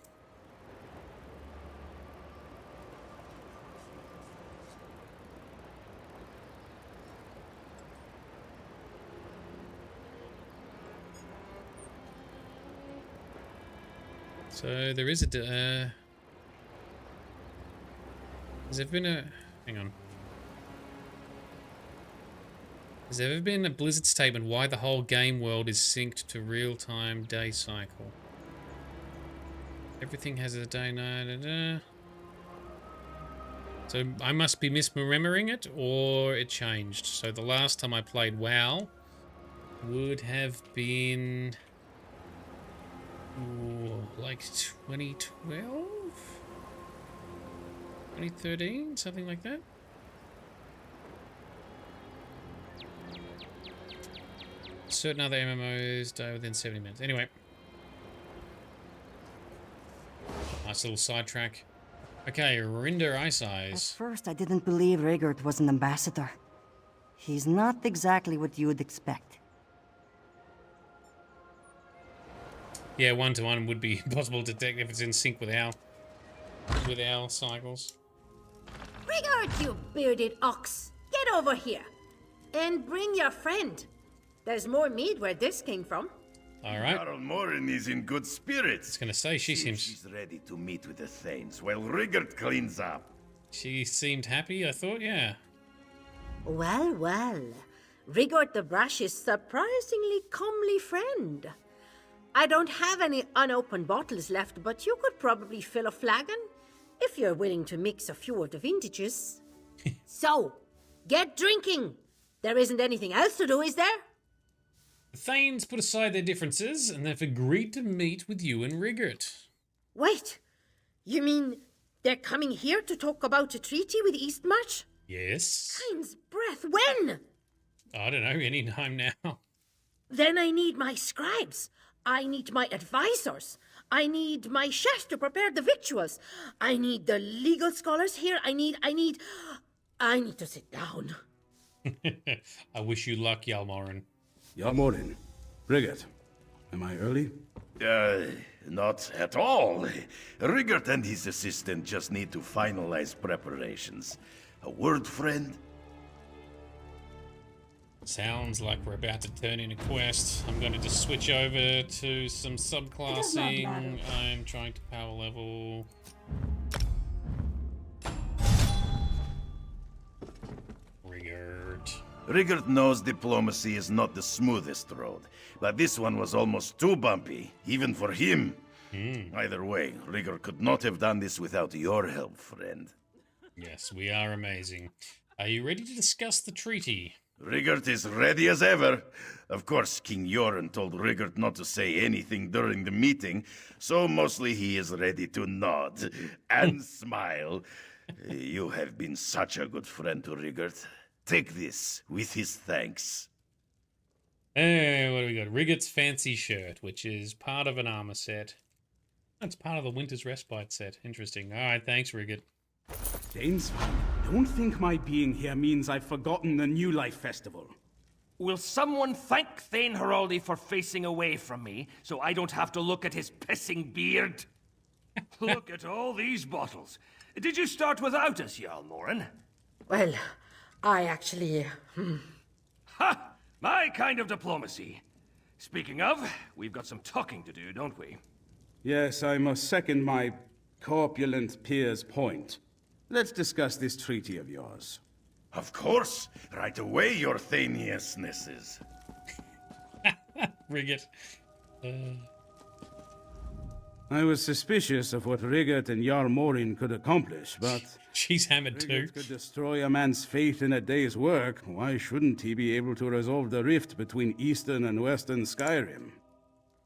So there is a... has there been a... Hang on. Has there ever been a Blizzard statement why the whole game world is synced to real-time day cycle? Everything has a day night. So I must be misremembering it, or it changed. So the last time I played WoW would have been like 2012, 2013, something like that. Certain other MMOs die within 70 minutes. Anyway. Nice little sidetrack. Okay, Rinder Ice Eyes. At first, I didn't believe Rigert was an ambassador. He's not exactly what you would expect. Yeah, one-to-one would be impossible to detect if it's in sync with our cycles. Rigert, you bearded ox! Get over here! And bring your friend. There's more meat where this came from. All right. Jarl Morin is in good spirits. I was gonna say, she's ready to meet with the Thanes while Rigert cleans up. She seemed happy, I thought, yeah. Well, well. Rigert the Brush's surprisingly comely friend. I don't have any unopened bottles left, but you could probably fill a flagon if you're willing to mix a few of the vintages. So, get drinking. There isn't anything else to do, is there? The Thanes put aside their differences and they've agreed to meet with you and Rigert. Wait, you mean they're coming here to talk about a treaty with Eastmarch? Yes. Time's breath, when? I don't know, any time now. Then I need my scribes. I need my advisors. I need my chefs to prepare the victuals. I need the legal scholars here. I need to sit down. I wish you luck, Yalmorin. Yalmorin. Rigert. Am I early? Not at all. Rigert and his assistant just need to finalize preparations. A word, friend? Sounds like we're about to turn in a quest. I'm going to just switch over to some subclassing. I'm trying to power level. Rigert. Rigert knows diplomacy is not the smoothest road, but this one was almost too bumpy, even for him. Either way, Rigert could not have done this without your help, friend. Yes, we are amazing. Are you ready to discuss the treaty? Rigert is ready as ever. Of course, King Yoren told Rigert not to say anything during the meeting, so mostly he is ready to nod and smile. You have been such a good friend to Rigert. Take this with his thanks. Hey, what do we got? Rigert's fancy shirt, which is part of an armor set. That's part of the Winter's Respite set. Interesting. All right, thanks, Rigert. James, don't think my being here means I've forgotten the New Life Festival. Will someone thank Thane Heraldi for facing away from me, so I don't have to look at his pissing beard? Look at all these bottles. Did you start without us, Jarl Morin? Well, I actually... Ha! My kind of diplomacy. Speaking of, we've got some talking to do, don't we? Yes, I must second my corpulent peer's point. Let's discuss this treaty of yours. Of course. Right away, your Thaniousnesses. Rigert. I was suspicious of what Rigert and Jarl Morin could accomplish, but... She's hammered too. Rigert could destroy a man's faith in a day's work. Why shouldn't he be able to resolve the rift between Eastern and Western Skyrim?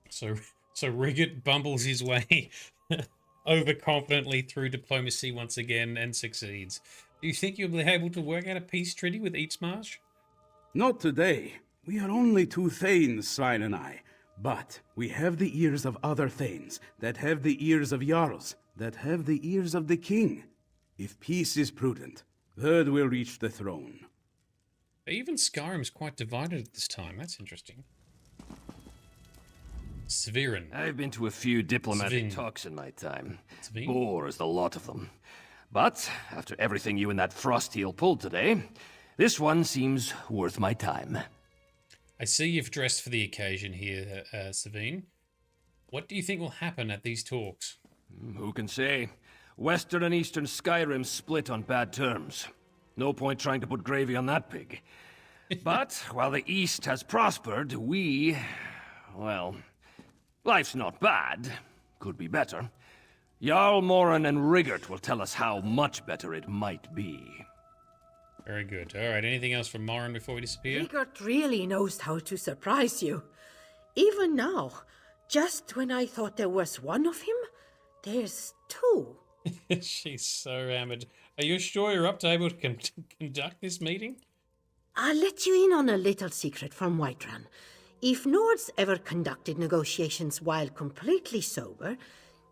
So Rigert bumbles his way overconfidently through diplomacy once again and succeeds. Do you think you'll be able to work out a peace treaty with Eastmarch? Not today. We are only two Thanes, Svein and I. But we have the ears of other Thanes, that have the ears of Jarls, that have the ears of the king. If peace is prudent, word will reach the throne. Even Skyrim's quite divided at this time. That's interesting. Svirin. I've been to a few diplomatic talks in my time. Bore is the lot of them. But after everything you and that Frostheel pulled today, this one seems worth my time. I see you've dressed for the occasion here, Savine. What do you think will happen at these talks? Who can say? Western and Eastern Skyrim split on bad terms. No point trying to put gravy on that pig. But while the East has prospered, well, life's not bad. Could be better. Jarl Morin and Rigert will tell us how much better it might be. Very good. All right, anything else from Morin before we disappear? Rigert really knows how to surprise you. Even now, just when I thought there was one of him, there's two. She's so hammered. Are you sure you're up to able to conduct this meeting? I'll let you in on a little secret from Whiterun. If Nords ever conducted negotiations while completely sober,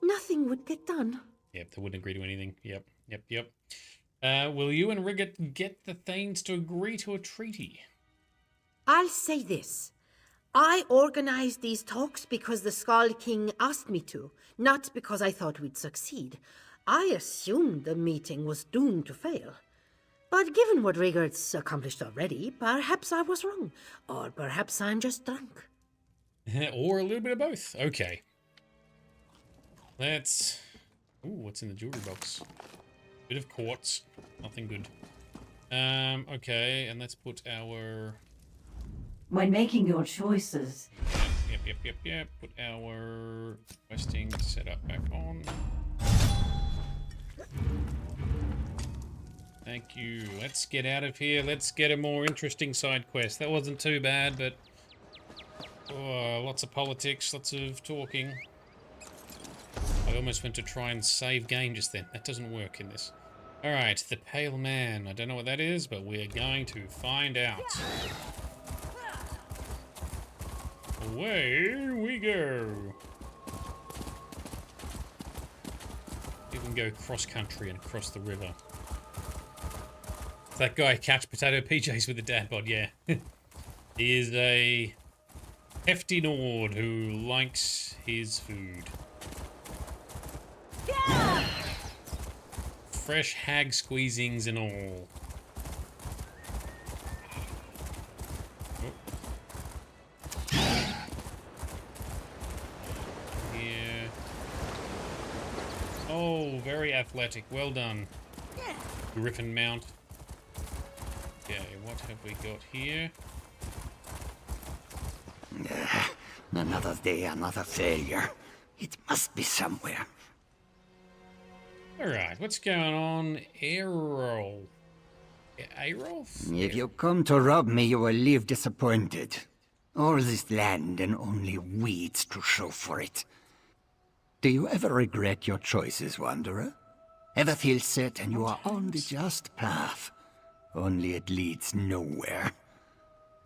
nothing would get done. Yep, they wouldn't agree to anything. Yep. Will you and Rigert get the Thanes to agree to a treaty? I'll say this. I organized these talks because the Skull King asked me to, not because I thought we'd succeed. I assumed the meeting was doomed to fail. But given what Rigert's accomplished already, perhaps I was wrong. Or perhaps I'm just drunk. Or a little bit of both. Okay. Let's... Ooh, what's in the jewelry box? Bit of quartz. Nothing good. Okay, and let's put our... When making your choices... Yep. Put our questing setup back on. Thank you. Let's get out of here. Let's get a more interesting side quest. That wasn't too bad, but... lots of politics, lots of talking. I almost went to try and save game just then. That doesn't work in this. Alright, the Pale Man. I don't know what that is, but we're going to find out. Away we go. You can go cross-country and across the river. That guy couch potato PJs with the dad bod, yeah. He is a hefty Nord who likes his food. Yeah! Fresh hag squeezings and all. Here. Oh, very athletic. Well done. Griffin mount. Okay, what have we got here? Another day, another failure. It must be somewhere. Alright, what's going on? Errol. Arolf? If you come to rob me, you will leave disappointed. All this land and only weeds to show for it. Do you ever regret your choices, Wanderer? Ever feel certain you are on the just path? Only it leads nowhere.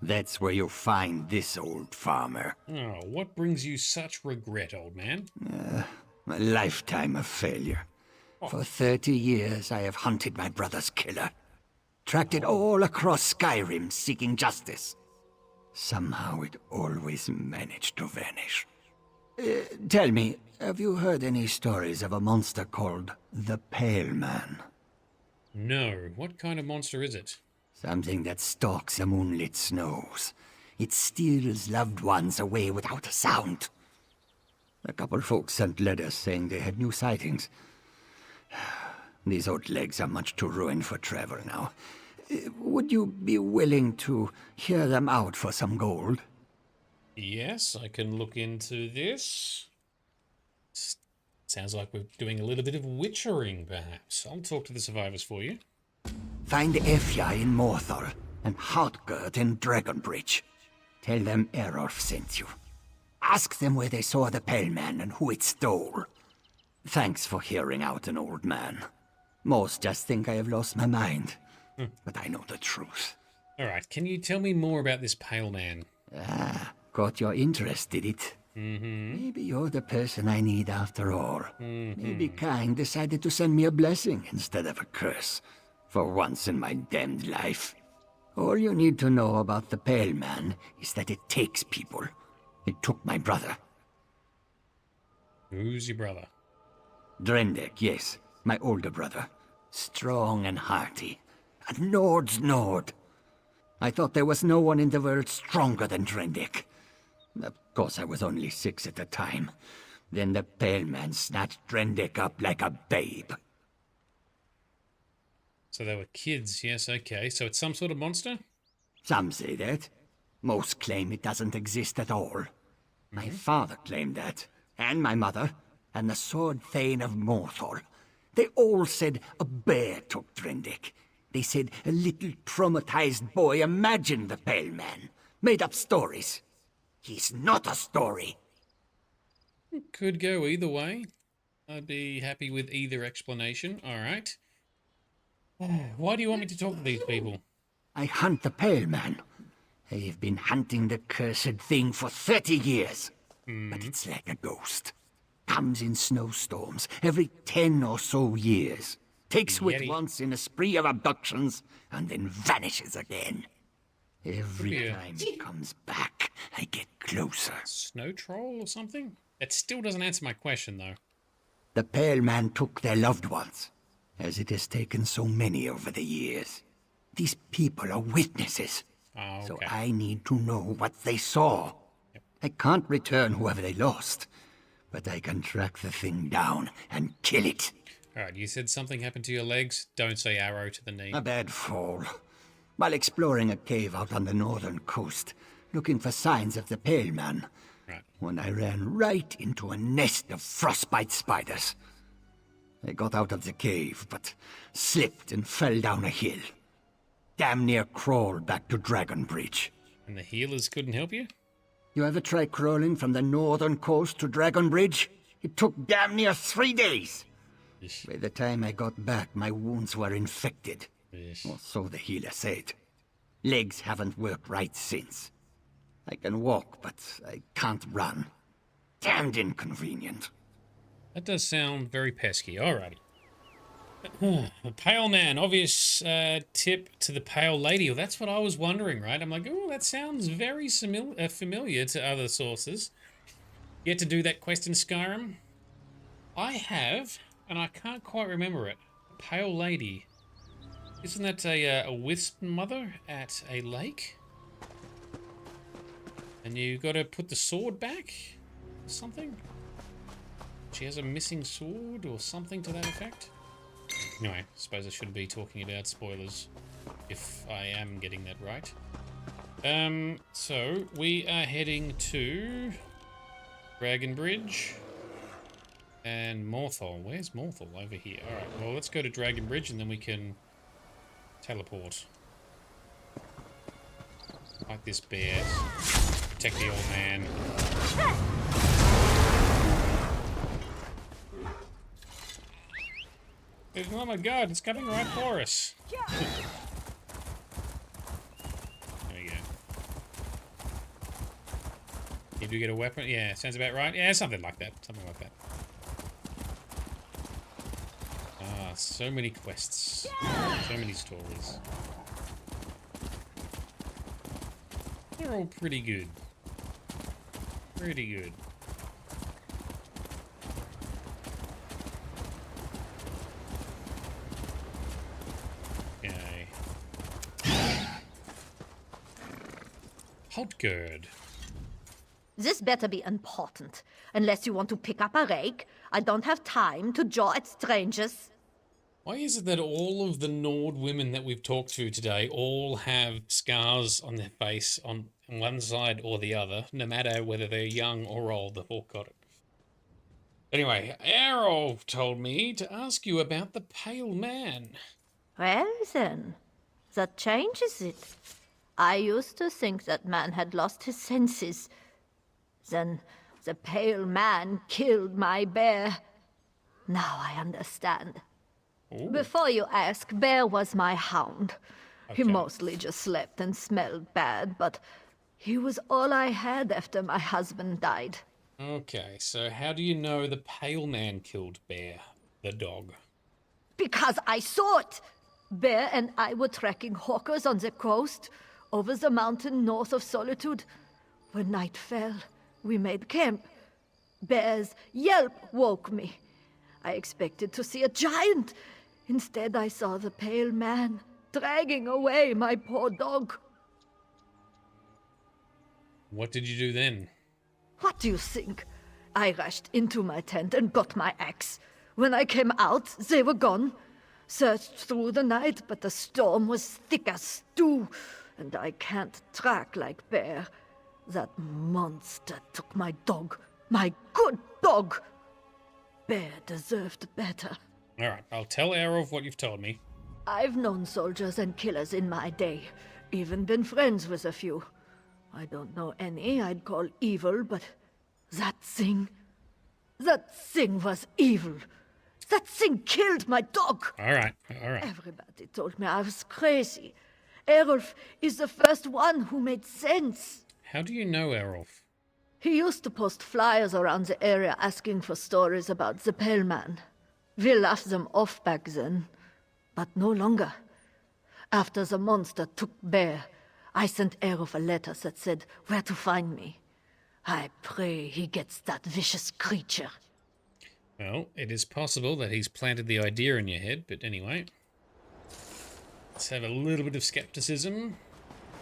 That's where you'll find this old farmer. Oh, what brings you such regret, old man? A lifetime of failure. For 30 years, I have hunted my brother's killer. Tracked it all across Skyrim, seeking justice. Somehow it always managed to vanish. Tell me, have you heard any stories of a monster called the Pale Man? No. What kind of monster is it? Something that stalks the moonlit snows. It steals loved ones away without a sound. A couple folks sent letters saying they had new sightings. These old legs are much too ruined for travel now. Would you be willing to hear them out for some gold? Yes, I can look into this. Sounds like we're doing a little bit of witchering, perhaps. I'll talk to the survivors for you. Find Efja in Morthor and Hotgurt in Dragonbridge. Tell them Erorf sent you. Ask them where they saw the Pale Man and who it stole. Thanks for hearing out an old man. Most just think I have lost my mind. But I know the truth. Alright, can you tell me more about this Pale Man? Ah, got your interest, did it? Maybe you're the person I need after all. Maybe Kain decided to send me a blessing instead of a curse. For once in my damned life. All you need to know about the Pale Man is that it takes people. It took my brother. Who's your brother? Drendek, yes. My older brother. Strong and hearty. A Nord's Nord. I thought there was no one in the world stronger than Drendek. Of Course I was only 6 at the time. Then the Pale Man snatched Drendek up like a babe. So they were kids, yes, okay. So it's some sort of monster? Some say that. Most claim it doesn't exist at all. My father claimed that, and my mother, and the Sword Thane of Morthal. They all said a bear took Drendek. They said a little traumatized boy imagined the Pale Man, made up stories. He's not a story. It could go either way. I'd be happy with either explanation. All right. Why do you want me to talk to these people? I hunt the Pale Man. I've been hunting the cursed thing for 30 years. But it's like a ghost. Comes in snowstorms every 10 or so years. Takes wit once in a spree of abductions, and then vanishes again. Every time it comes back, I get closer. Snow troll or something? That still doesn't answer my question, though. The Pale Man took their loved ones, as it has taken so many over the years. These people are witnesses. Oh, okay. So I need to know what they saw. I can't return whoever they lost, but I can track the thing down and kill it. Alright, you said something happened to your legs. Don't say arrow to the knee. A bad fall. While exploring a cave out on the northern coast, looking for signs of the Pale Man, when I ran right into a nest of frostbite spiders. I got out of the cave, but slipped and fell down a hill. Damn near crawled back to Dragon Bridge. And the healers couldn't help you? You ever try crawling from the northern coast to Dragon Bridge? It took damn near 3 days. By the time I got back, my wounds were infected. Or so the healer said. Legs haven't worked right since. I can walk, but I can't run. Damned inconvenient. That does sound very pesky. Alrighty. The Pale Man, obvious tip to the Pale Lady. Well, that's what I was wondering, right? I'm like, oh, that sounds very familiar to other sources. Yet to do that quest in Skyrim? I have, and I can't quite remember it. Pale Lady. Isn't that a wisp mother at a lake? And you got to put the sword back? Or something? She has a missing sword or something to that effect? Anyway, I suppose I shouldn't be talking about spoilers if I am getting that right. So we are heading to Dragon Bridge and Morthal. Where's Morthal? Over here. Alright, well, let's go to Dragon Bridge and then we can teleport. Like this bear. Protect the old man. Oh my god, it's coming right for us. There we go. You do get a weapon? Yeah, sounds about right. Yeah, something like that. Something like that. Ah, so many quests. So many stories. They're all pretty good. Pretty good. Okay. Hotgird. This better be important. Unless you want to pick up a rake, I don't have time to jaw at strangers. Why is it that all of the Nord women that we've talked to today all have scars on their face on one side or the other, no matter whether they're young or old, they've all got it. Anyway, Arrow told me to ask you about the Pale Man. Well then, that changes it. I used to think that man had lost his senses. Then the Pale Man killed my bear. Now I understand. Ooh. Before you ask, Bear was my hound. He mostly just slept and smelled bad, but he was all I had after my husband died. Okay, so how do you know the Pale Man killed Bear, the dog? Because I saw it! Bear and I were tracking hawkers on the coast, over the mountain north of Solitude. When night fell, we made camp. Bear's yelp woke me. I expected to see a giant. Instead, I saw the Pale Man dragging away my poor dog. What did you do then? What do you think? I rushed into my tent and got my axe. When I came out, they were gone. Searched through the night, but the storm was thick as stew, and I can't track like Bear. That monster took my dog. My good dog! Bear deserved better. Alright, I'll tell Errolf what you've told me. I've known soldiers and killers in my day. Even been friends with a few. I don't know any I'd call evil, but that thing was evil. That thing killed my dog. Alright. Everybody told me I was crazy. Errolf is the first one who made sense. How do you know Errolf? He used to post flyers around the area asking for stories about the Pale Man. We laughed them off back then, but no longer. After the monster took Bear, I sent Errolf a letter that said where to find me. I pray he gets that vicious creature. Well, it is possible that he's planted the idea in your head, but anyway. Let's have a little bit of skepticism.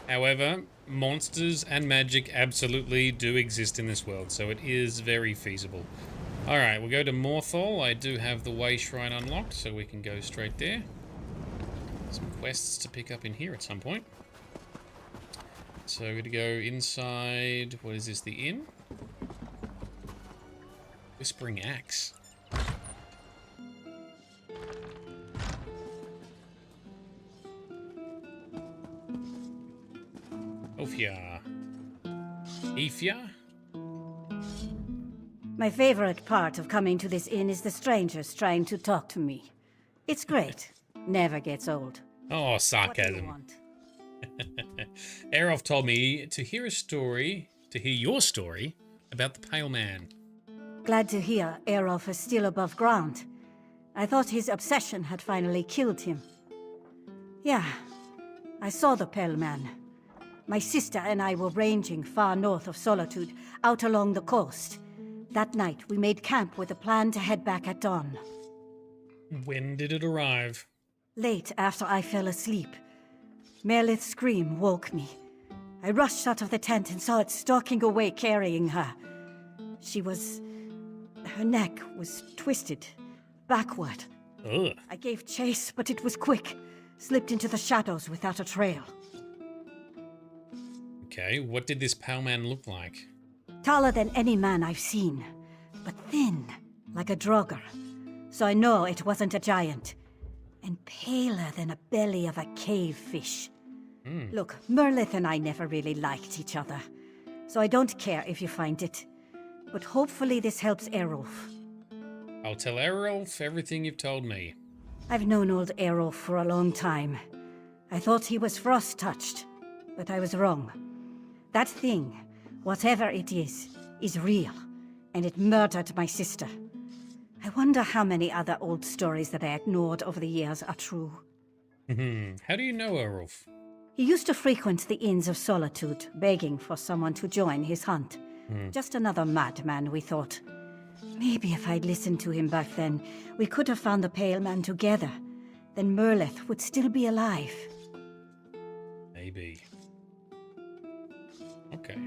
However, monsters and magic absolutely do exist in this world, so it is very feasible. Alright, we'll go to Morthal. I do have the Way Shrine unlocked, so we can go straight there. Some quests to pick up in here at some point. So we're going to go inside... What is this, the inn? Whispering Axe. Ophia. Ephia? My favorite part of coming to this inn is the strangers trying to talk to me. It's great. Never gets old. Oh, sarcasm. Errolf told me to hear your story about the Pale Man. Glad to hear Errolf is still above ground. I thought his obsession had finally killed him. Yeah, I saw the Pale Man. My sister and I were ranging far north of Solitude, out along the coast. That night, we made camp with a plan to head back at dawn. When did it arrive? Late after I fell asleep. Merlith's scream woke me. I rushed out of the tent and saw it stalking away, carrying her. Her neck was twisted, backward. Ugh. I gave chase, but it was quick. Slipped into the shadows without a trail. Okay, what did this Pale Man look like? Taller than any man I've seen, but thin, like a draugr. So I know it wasn't a giant. And paler than a belly of a cave fish. Look, Merlith and I never really liked each other. So I don't care if you find it. But hopefully this helps Errolf. I'll tell Errolf everything you've told me. I've known old Errolf for a long time. I thought he was frost-touched, but I was wrong. That thing, whatever it is real, and it murdered my sister. I wonder how many other old stories that I ignored over the years are true. How do you know Errolf? He used to frequent the Inns of Solitude, begging for someone to join his hunt. Just another madman, we thought. Maybe if I'd listened to him back then, we could have found the Pale Man together. Then Merlith would still be alive. Maybe. Okay.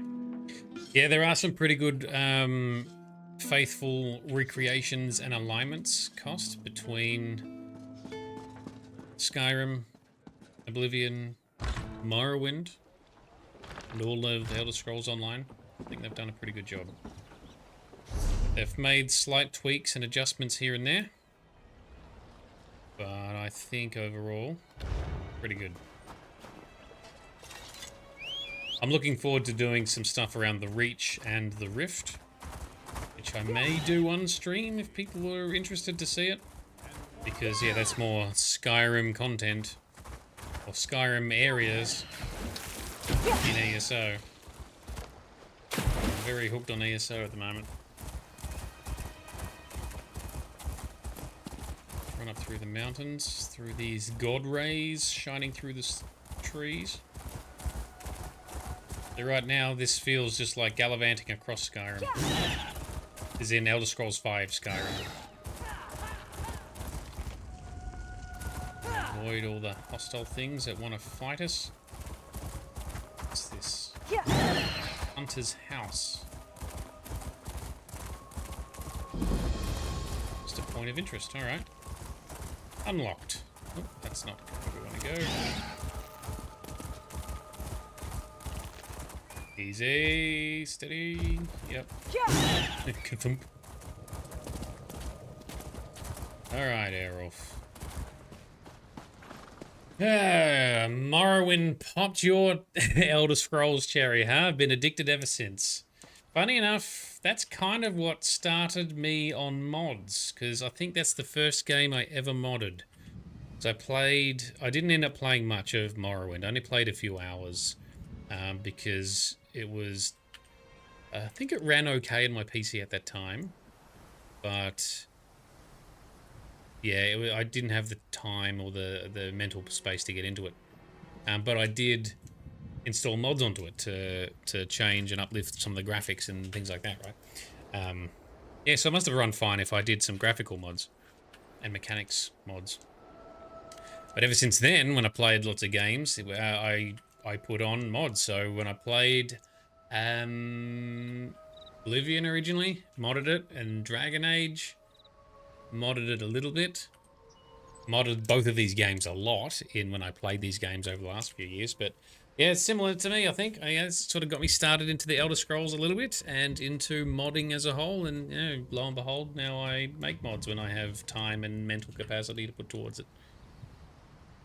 Yeah, there are some pretty good faithful recreations and alignments cost between Skyrim, Oblivion, Morrowind, and all of the Elder Scrolls Online. I think they've done a pretty good job. They've made slight tweaks and adjustments here and there, but I think overall, pretty good. I'm looking forward to doing some stuff around the Reach and the Rift, which I may do on stream if people are interested to see it. Because, yeah, that's more Skyrim content, or Skyrim areas in ESO. I'm very hooked on ESO at the moment. Run up through the mountains, through these god rays shining through the trees. So right now, this feels just like gallivanting across Skyrim. As in Elder Scrolls V Skyrim. Avoid all the hostile things that want to fight us. What's this? Hunter's House. point of interest. All right. Unlocked. Oh, that's not where we want to go. Easy, steady. Yep. Ka-thump. All right, Aerolf. Morrowind popped your Elder Scrolls cherry, huh? I've been addicted ever since. Funny enough, that's kind of what started me on mods, because I think that's the first game I ever modded. So I didn't end up playing much of Morrowind. I only played a few hours, because it was, I think it ran okay on my PC at that time, but yeah, I didn't have the time or the mental space to get into it. But I did install mods onto it to change and uplift some of the graphics and things like that, right? Yeah, so it must have run fine if I did some graphical mods and mechanics mods. But ever since then, when I played lots of games, I put on mods. So when I played Oblivion originally, modded it, and Dragon Age, modded it a little bit. Modded both of these games a lot when I played these games over the last few years. But yeah, it's similar to me, I think. It's sort of got me started into the Elder Scrolls a little bit and into modding as a whole. And you know, lo and behold, now I make mods when I have time and mental capacity to put towards it.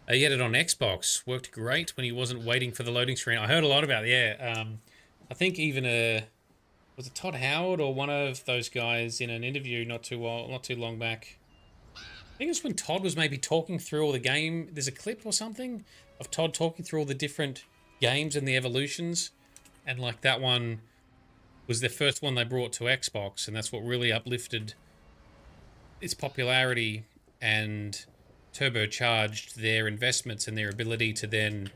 He had it on Xbox. Worked great when he wasn't waiting for the loading screen. I heard a lot about it, yeah. I think even was it Todd Howard or one of those guys in an interview not too long back? I think it's when Todd was maybe talking through all the game. There's a clip or something of Todd talking through all the different games and the evolutions, and like that one was the first one they brought to Xbox, and that's what really uplifted its popularity and turbocharged their investments and their ability to then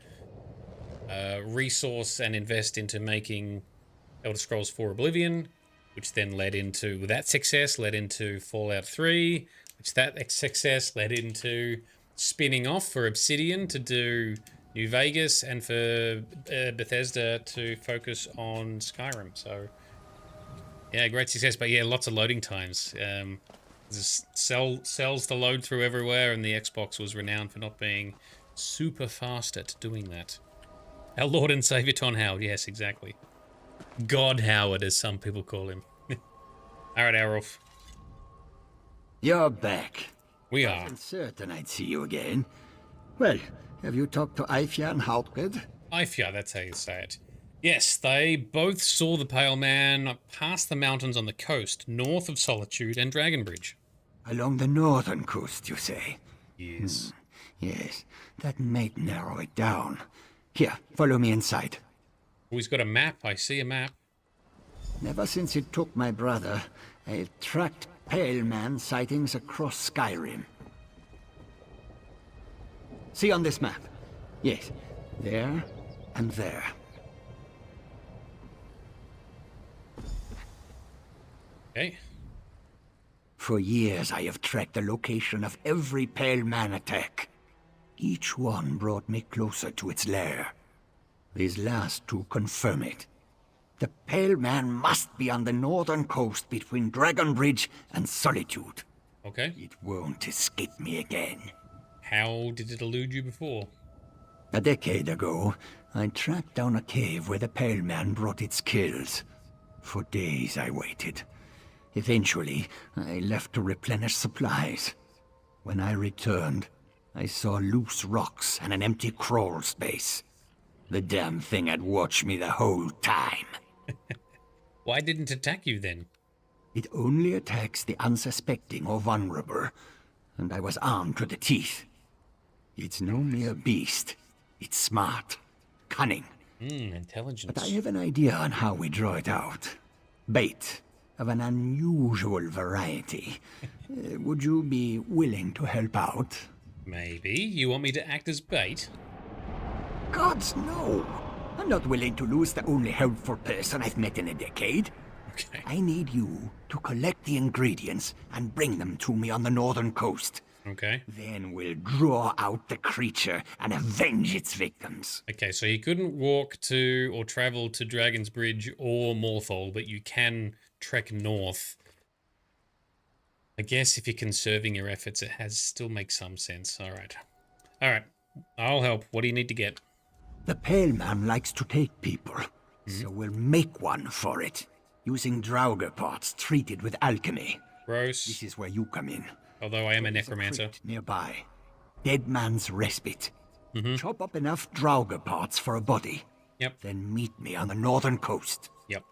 resource and invest into making Elder Scrolls 4 Oblivion, which then led into that success, led into Fallout 3, which that success led into spinning off for Obsidian to do New Vegas and for Bethesda to focus on Skyrim. So yeah, great success, but yeah, lots of loading times. Just cells to load through everywhere, and the Xbox was renowned for not being super fast at doing that. Our Lord and Savior Todd Howard, yes, exactly. God Howard, as some people call him. All right, Aerolf. You're back. We are. I'm certain I'd see you again. Well, have you talked to Eifja and Hauptgrid? Eifja, that's how you say it. Yes, they both saw the Pale Man past the mountains on the coast, north of Solitude and Dragonbridge. Along the northern coast, you say? Yes. Yes, that might narrow it down. Here, follow me inside. Oh, he's got a map. I see a map. Ever since it took my brother, I've tracked Pale Man sightings across Skyrim. See on this map? Yes, there and there. Okay. For years I have tracked the location of every Pale Man attack. Each one brought me closer to its lair. These last two confirm it. The Pale Man must be on the northern coast between Dragonbridge and Solitude. Okay. It won't escape me again. How did it elude you before? A decade ago, I tracked down a cave where the Pale Man brought its kills. For days I waited. Eventually, I left to replenish supplies. When I returned, I saw loose rocks and an empty crawl space. The damn thing had watched me the whole time. Why didn't it attack you then? It only attacks the unsuspecting or vulnerable, and I was armed to the teeth. It's no mere beast. It's smart, cunning. Intelligence. But I have an idea on how we draw it out. Bait of an unusual variety. Would you be willing to help out? Maybe. You want me to act as bait? Gods, no! I'm not willing to lose the only helpful person I've met in a decade. Okay. I need you to collect the ingredients and bring them to me on the northern coast. Okay. Then we'll draw out the creature and avenge its victims. Okay, so you couldn't walk to or travel to Dragon's Bridge or Morthal, but you can trek north. I guess if you're conserving your efforts, it still makes some sense. All right. All right. I'll help. What do you need to get? The Pale Man likes to take people, so we'll make one for it, using Draugr parts treated with alchemy. Gross. This is where you come in. Although I am a necromancer. Nearby. Dead Man's Respite. Chop up enough Draugr parts for a body. Yep. Then meet me on the northern coast. Yep.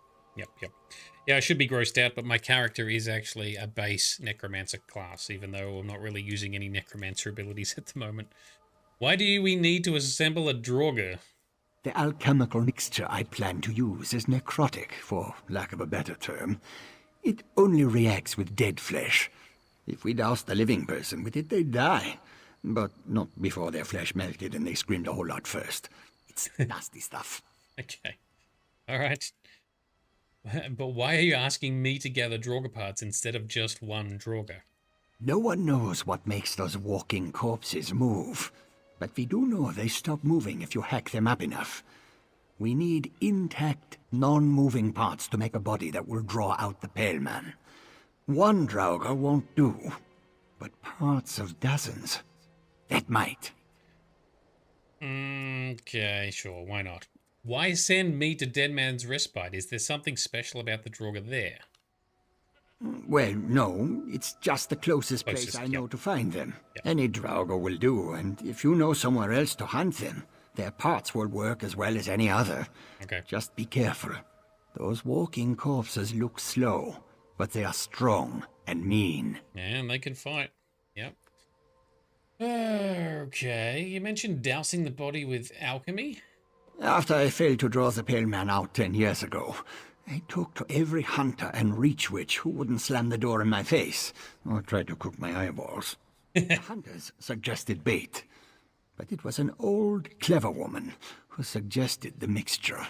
Yeah, I should be grossed out, but my character is actually a base necromancer class, even though I'm not really using any necromancer abilities at the moment. Why do we need to assemble a Draugr? The alchemical mixture I plan to use is necrotic, for lack of a better term. It only reacts with dead flesh. If we doused a living person with it, they'd die. But not before their flesh melted and they screamed a whole lot first. It's nasty stuff. Okay. All right. But why are you asking me to gather Draugr parts instead of just one Draugr? No one knows what makes those walking corpses move. But we do know they stop moving if you hack them up enough. We need intact, non-moving parts to make a body that will draw out the Pale Man. One Draugr won't do, but parts of dozens. That might. Okay, sure, why not? Why send me to Dead Man's Respite? Is there something special about the Draugr there? Well, no. It's just the closest place I know to find them. Any Draugr will do, and if you know somewhere else to hunt them, their parts will work as well as any other. Okay. Just be careful. Those walking corpses look slow, but they are strong and mean. And they can fight. Yep. Okay, you mentioned dousing the body with alchemy? After I failed to draw the Pale Man out 10 years ago, I talked to every hunter and reach witch who wouldn't slam the door in my face or try to cook my eyeballs. The hunters suggested bait, but it was an old, clever woman who suggested the mixture.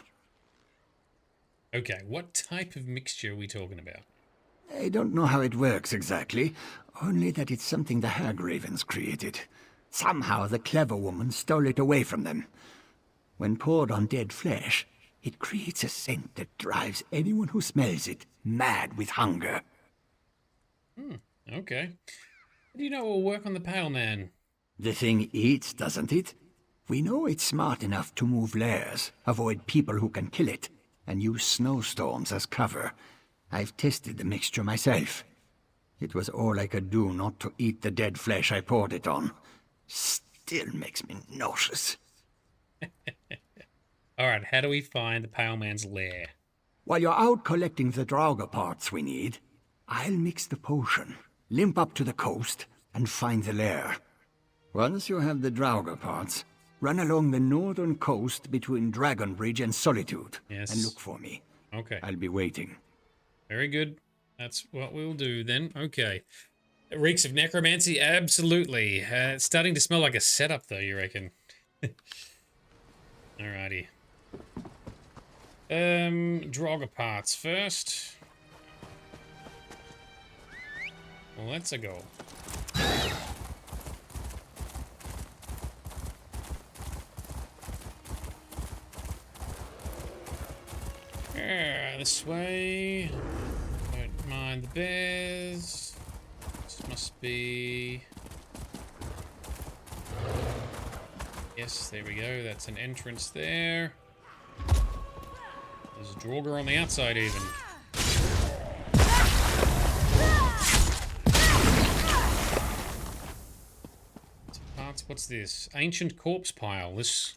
Okay, what type of mixture are we talking about? I don't know how it works exactly, only that it's something the Hag Ravens created. Somehow the clever woman stole it away from them. When poured on dead flesh, it creates a scent that drives anyone who smells it mad with hunger. Okay. How do you know it will work on the Pale Man? The thing eats, doesn't it? We know it's smart enough to move lairs, avoid people who can kill it, and use snowstorms as cover. I've tested the mixture myself. It was all I could do not to eat the dead flesh I poured it on. Still makes me nauseous. Alright, how do we find the Pale Man's lair? While you're out collecting the Draugr parts we need, I'll mix the potion, limp up to the coast, and find the lair. Once you have the Draugr parts, run along the northern coast between Dragonbridge and Solitude, and look for me. Okay. I'll be waiting. Very good. That's what we'll do then. Okay. It reeks of necromancy? Absolutely. It's starting to smell like a setup though, you reckon? Alrighty. Draugr parts first. Well, let's a go. This way. Don't mind the bears. This must be... Yes, there we go. That's an entrance there. There's a Draugr on the outside even. Parts, what's this? Ancient corpse pile. This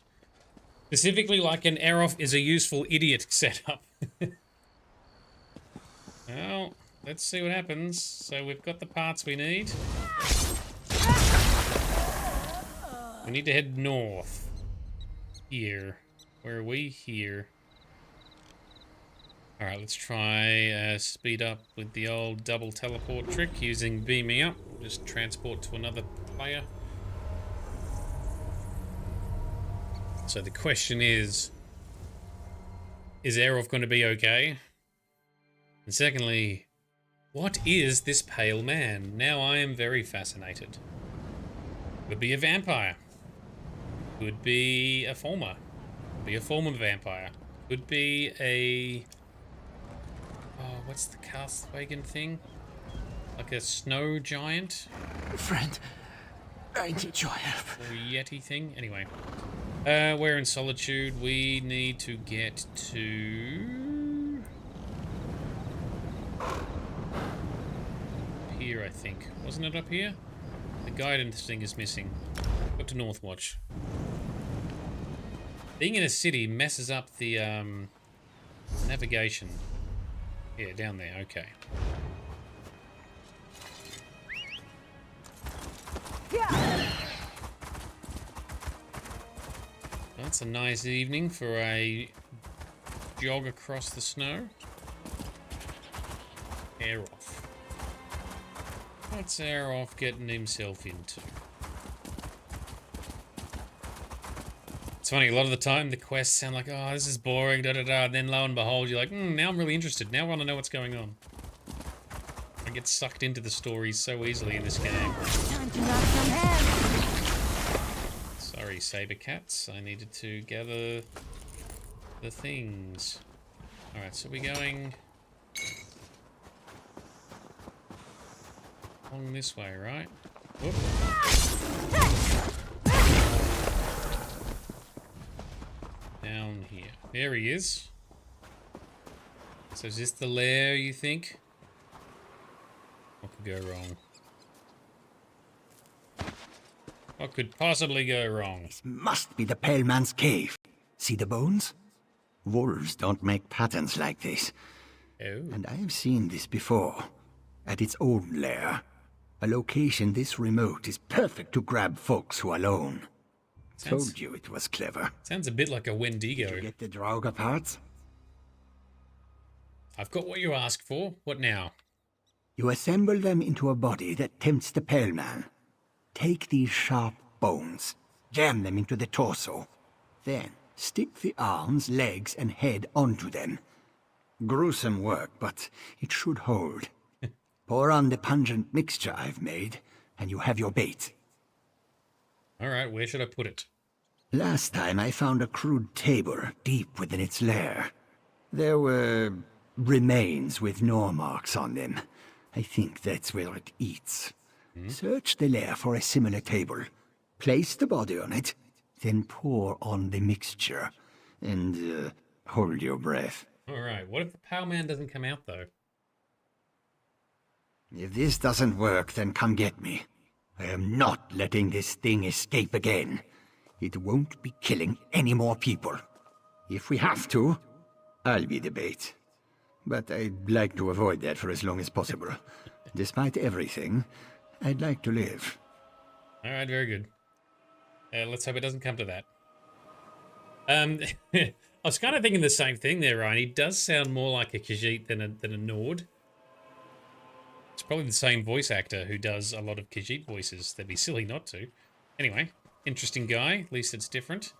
specifically like an Aerof is a useful idiot setup. Well, let's see what happens. So we've got the parts we need. We need to head north. Here. Where are we? Here. Alright, let's try speed up with the old double teleport trick using Beam Me Up. Just transport to another player. So the question is Aerof going to be okay? And secondly, what is this Pale Man? Now I am very fascinated. Could be a vampire. Could be a former. Could be a former vampire. Could be a... Oh, what's the Castwagon thing? Like a snow giant? Friend, I need your help. Or yeti thing? Anyway. We're in Solitude. We need to get to... here, I think. Wasn't it up here? The guidance thing is missing. Go to Northwatch. Being in a city messes up the navigation. Yeah, down there. Okay. That's a nice evening for a jog across the snow. Air off. What's Air off getting himself into? It's funny, a lot of the time the quests sound like, oh, this is boring, da da da, and then lo and behold, you're like, now I'm really interested. Now I want to know what's going on. I get sucked into the stories so easily in this game. Time to knock some heads. Sorry, saber cats. I needed to gather the things. Alright, so we're going along this way, right? Whoop. Down here. There he is. So is this the lair, you think? What could go wrong? What could possibly go wrong? This must be the Pale Man's cave. See the bones? Wolves don't make patterns like this. Oh. And I have seen this before. At its old lair. A location this remote is perfect to grab folks who are alone. Told you it was clever. Sounds a bit like a Wendigo. Did you get the Draugr parts? I've got what you asked for. What now? You assemble them into a body that tempts the Pale Man. Take these sharp bones, jam them into the torso. Then stick the arms, legs, and head onto them. Gruesome work, but it should hold. Pour on the pungent mixture I've made, and you have your bait. Alright, where should I put it? Last time I found a crude table deep within its lair. There were remains with gnaw marks on them. I think that's where it eats. Search the lair for a similar table. Place the body on it, then pour on the mixture. And hold your breath. Alright, what if the Pale Man doesn't come out, though? If this doesn't work, then come get me. I am not letting this thing escape again. It won't be killing any more people. If we have to, I'll be the bait. But I'd like to avoid that for as long as possible. Despite everything, I'd like to live. Alright, very good. Let's hope it doesn't come to that. I was kind of thinking the same thing there, Ryan. He does sound more like a Khajiit than a Nord. It's probably the same voice actor who does a lot of Khajiit voices. That'd be silly not to. Anyway, interesting guy. At least it's different.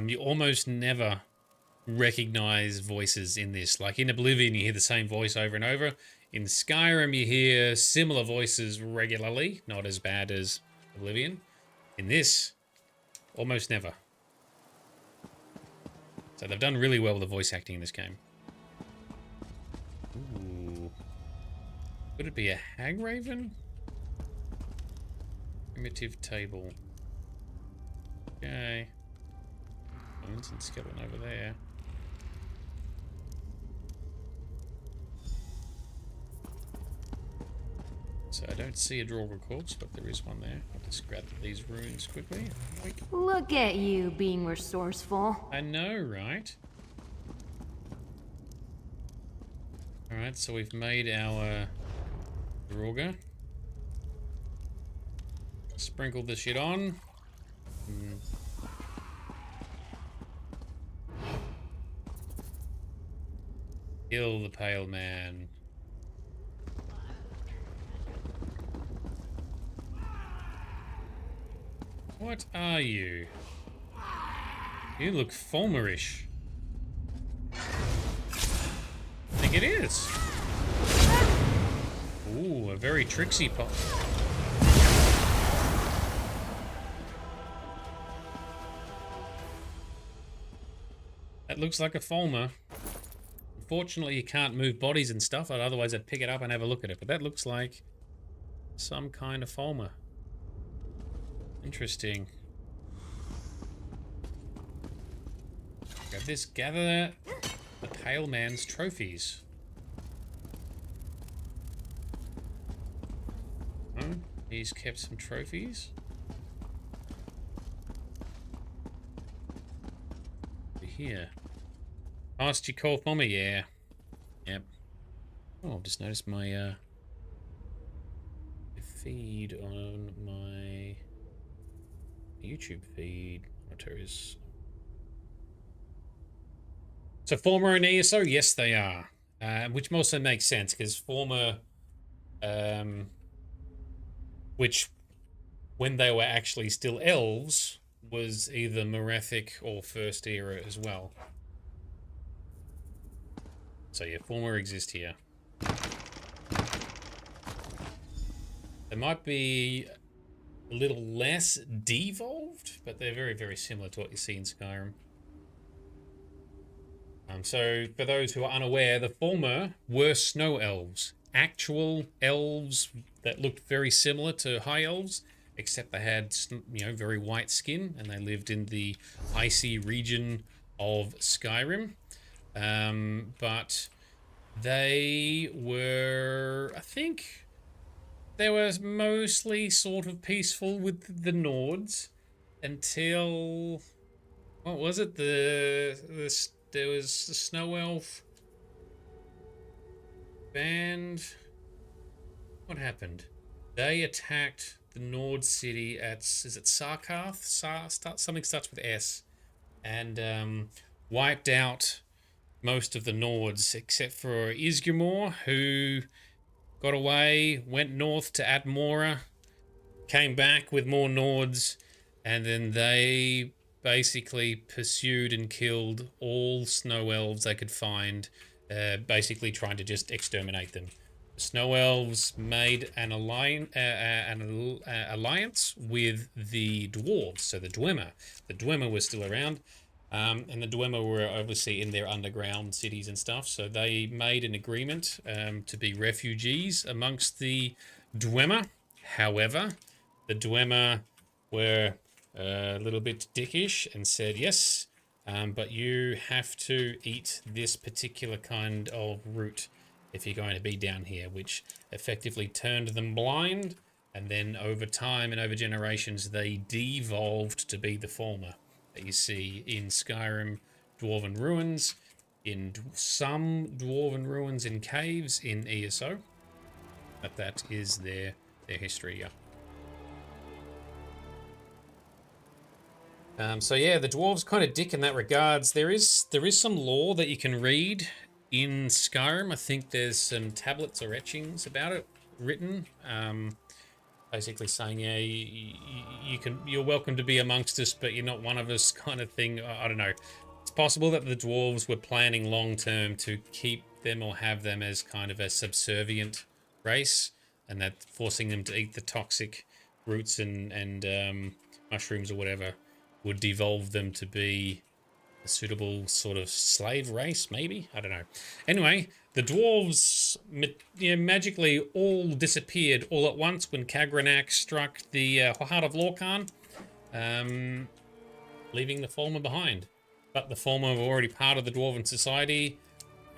You almost never recognize voices in this. Like in Oblivion, you hear the same voice over and over. In Skyrim, you hear similar voices regularly. Not as bad as Oblivion. In this, almost never. So they've done really well with the voice acting in this game. Ooh. Could it be a hag raven? Primitive table. Okay. Bones and skeleton over there. So I don't see a Draugr corpse, but there is one there. I'll just grab these runes quickly. Look at you being resourceful. I know, right? Alright, so we've made our Draugr. Sprinkle this shit on. Kill the Pale Man. What are you? You look Fulmerish. I think it is. Ooh, a very tricksy pop. That looks like a Fulmer. Unfortunately, you can't move bodies and stuff. Otherwise, I'd pick it up and have a look at it. But that looks like some kind of Fulmer. Interesting. Grab this. Gather the Pale Man's trophies. Oh, he's kept some trophies. Here. Past your call for me, yeah. Yep. Oh, I've just noticed my feed on my YouTube feed monitors. So former and ESO, yes they are. Which also makes sense because former which when they were actually still elves was either Merethic or First Era as well. So yeah, former exist here. They might be a little less devolved, but they're very, very similar to what you see in Skyrim. So for those who are unaware, the former were snow elves. Actual elves that looked very similar to high elves, except they had, you know, very white skin, and they lived in the icy region of Skyrim. But they were, I think, they were mostly sort of peaceful with the Nords until, what was it? There was the Snow Elf band. What happened? They attacked the Nord city at, is it Sarkarth? Something starts with S. And wiped out most of the Nords, except for Isgrimor, who got away, went north to Atmora, came back with more Nords, and then they basically pursued and killed all snow elves they could find, basically trying to just exterminate them. The snow elves made an alliance with the dwarves, so the Dwemer. The Dwemer were still around, and the Dwemer were obviously in their underground cities and stuff, so they made an agreement to be refugees amongst the Dwemer. However, the Dwemer were a little bit dickish and said, yes, but you have to eat this particular kind of root if you're going to be down here, which effectively turned them blind, and then over time and over generations they devolved to be the former that you see in Skyrim Dwarven Ruins, in some Dwarven Ruins in caves in ESO, but that is their history, yeah. So yeah, the dwarves kind of dick in that regards. There is some lore that you can read in Skyrim. I think there's some tablets or etchings about it written, basically saying, yeah, you're welcome to be amongst us, but you're not one of us, kind of thing. I don't know. It's possible that the dwarves were planning long term to keep them or have them as kind of a subservient race, and that forcing them to eat the toxic roots and mushrooms or whatever would devolve them to be a suitable sort of slave race, maybe? I don't know. Anyway, the dwarves magically all disappeared all at once when Kagranak struck the heart of Lorkhan, leaving the former behind. But the former were already part of the dwarven society,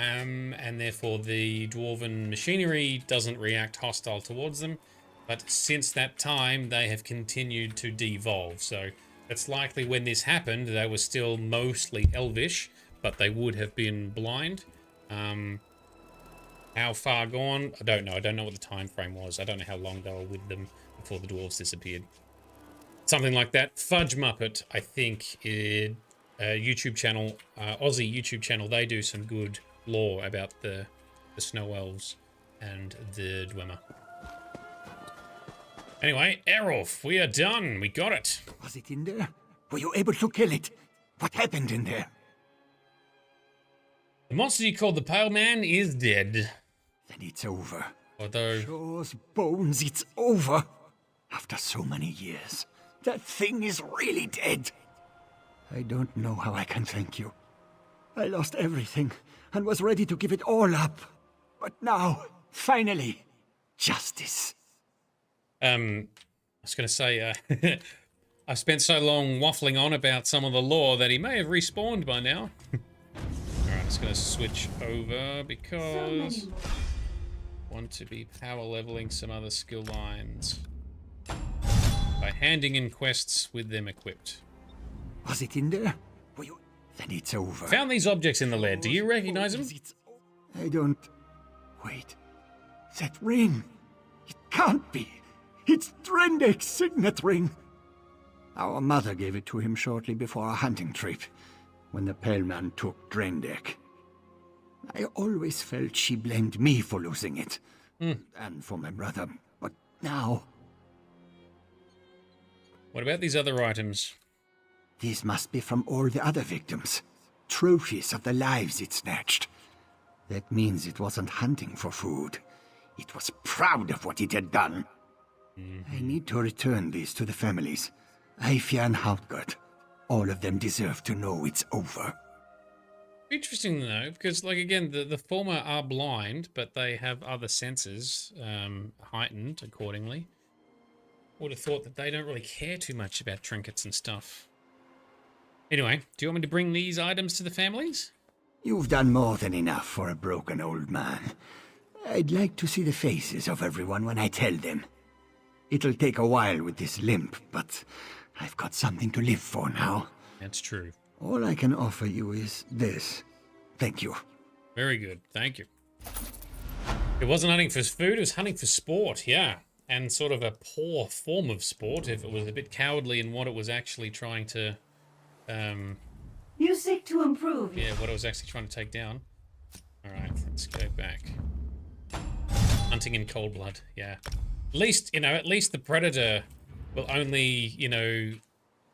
and therefore the dwarven machinery doesn't react hostile towards them. But since that time, they have continued to devolve. So it's likely when this happened, they were still mostly elvish, but they would have been blind. How far gone? I don't know. I don't know what the time frame was. I don't know how long they were with them before the dwarves disappeared. Something like that. Fudge Muppet, I think, YouTube channel, Aussie YouTube channel, they do some good lore about the snow elves and the Dwemer. Anyway, Errolf, we are done. We got it. Was it in there? Were you able to kill it? What happened in there? The monster you called the Pale Man is dead. Then it's over. Although... Shaw's bones, it's over. After so many years, that thing is really dead. I don't know how I can thank you. I lost everything. and was ready to give it all up. But now, finally, justice. I was going to say, I spent so long waffling on about some of the lore that he may have respawned by now. Alright, I'm just going to switch over because I want to be power leveling some other skill lines by handing in quests with them equipped. Was it in there? Then it's over. Found these objects in the lair. Do you recognize them? I don't... Wait. That ring. It can't be. It's Drendek's signet ring. Our mother gave it to him shortly before our hunting trip, when the Pale Man took Drendek. I always felt she blamed me for losing it, and for my brother, but now... What about these other items? These must be from all the other victims. Trophies of the lives it snatched. That means it wasn't hunting for food. It was proud of what it had done. I need to return these to the families. Aifia and Hautgard. All of them deserve to know it's over. Interesting though, because like again, the former are blind, but they have other senses heightened accordingly. Would have thought that they don't really care too much about trinkets and stuff. Anyway, do you want me to bring these items to the families? You've done more than enough for a broken old man. I'd like to see the faces of everyone when I tell them. It'll take a while with this limp, but I've got something to live for now. That's true. All I can offer you is this. Thank you. Very good. Thank you. It wasn't hunting for food, it was hunting for sport, yeah. And sort of a poor form of sport if it was a bit cowardly in what it was actually trying to... You seek to improve. Yeah, what I was actually trying to take down. Alright, let's go back. Hunting in cold blood, yeah. At least, you know, at least the predator will only, you know,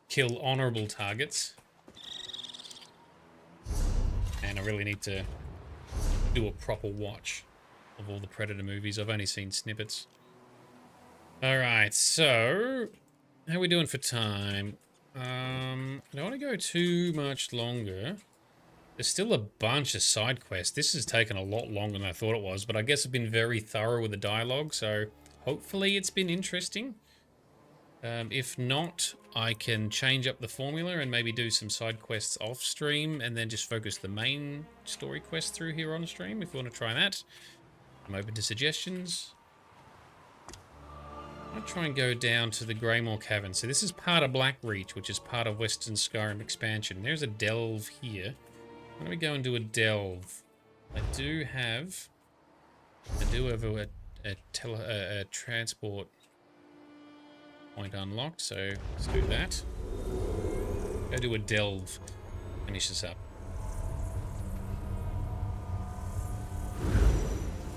kill honorable targets. And I really need to do a proper watch of all the Predator movies. I've only seen snippets. Alright, so... how are we doing for time? I don't want to go too much longer. There's still a bunch of side quests. This has taken a lot longer than I thought it was, but I guess I've been very thorough with the dialogue, so hopefully it's been interesting. If not, I can change up the formula and maybe do some side quests off stream and then just focus the main story quest through here on stream if you want to try that. I'm open to suggestions. I'm going to try and go down to the Greymore Cavern. So this is part of Blackreach, which is part of Western Skyrim expansion. There's a delve here. Why don't we go and do a delve? I do have a transport point unlocked, so let's do that. Go do a delve. Finish this up.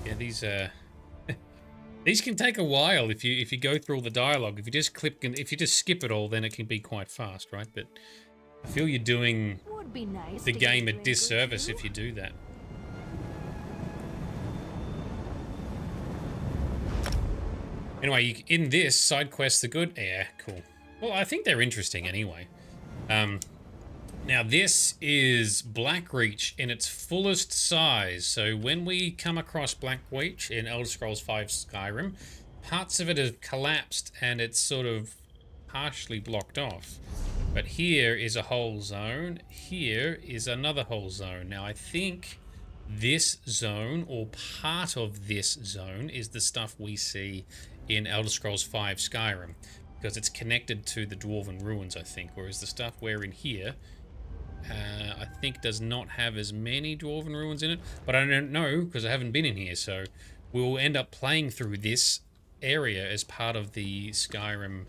Yeah, these can take a while if you go through all the dialogue. If you just skip it all, then it can be quite fast, right? But I feel you're doing the game a disservice if you do that. Anyway, in this, side quests are good. Yeah, cool. Well, I think they're interesting anyway. Now, this is Blackreach in its fullest size. So when we come across Blackreach in Elder Scrolls V Skyrim, parts of it have collapsed and it's sort of partially blocked off. But here is a whole zone. Here is another whole zone. Now, I think this zone, or part of this zone, is the stuff we see in Elder Scrolls V Skyrim, because it's connected to the Dwarven Ruins, I think, whereas the stuff we're in here, I think does not have as many Dwarven Ruins in it, but I don't know, because I haven't been in here, so we'll end up playing through this area as part of the Skyrim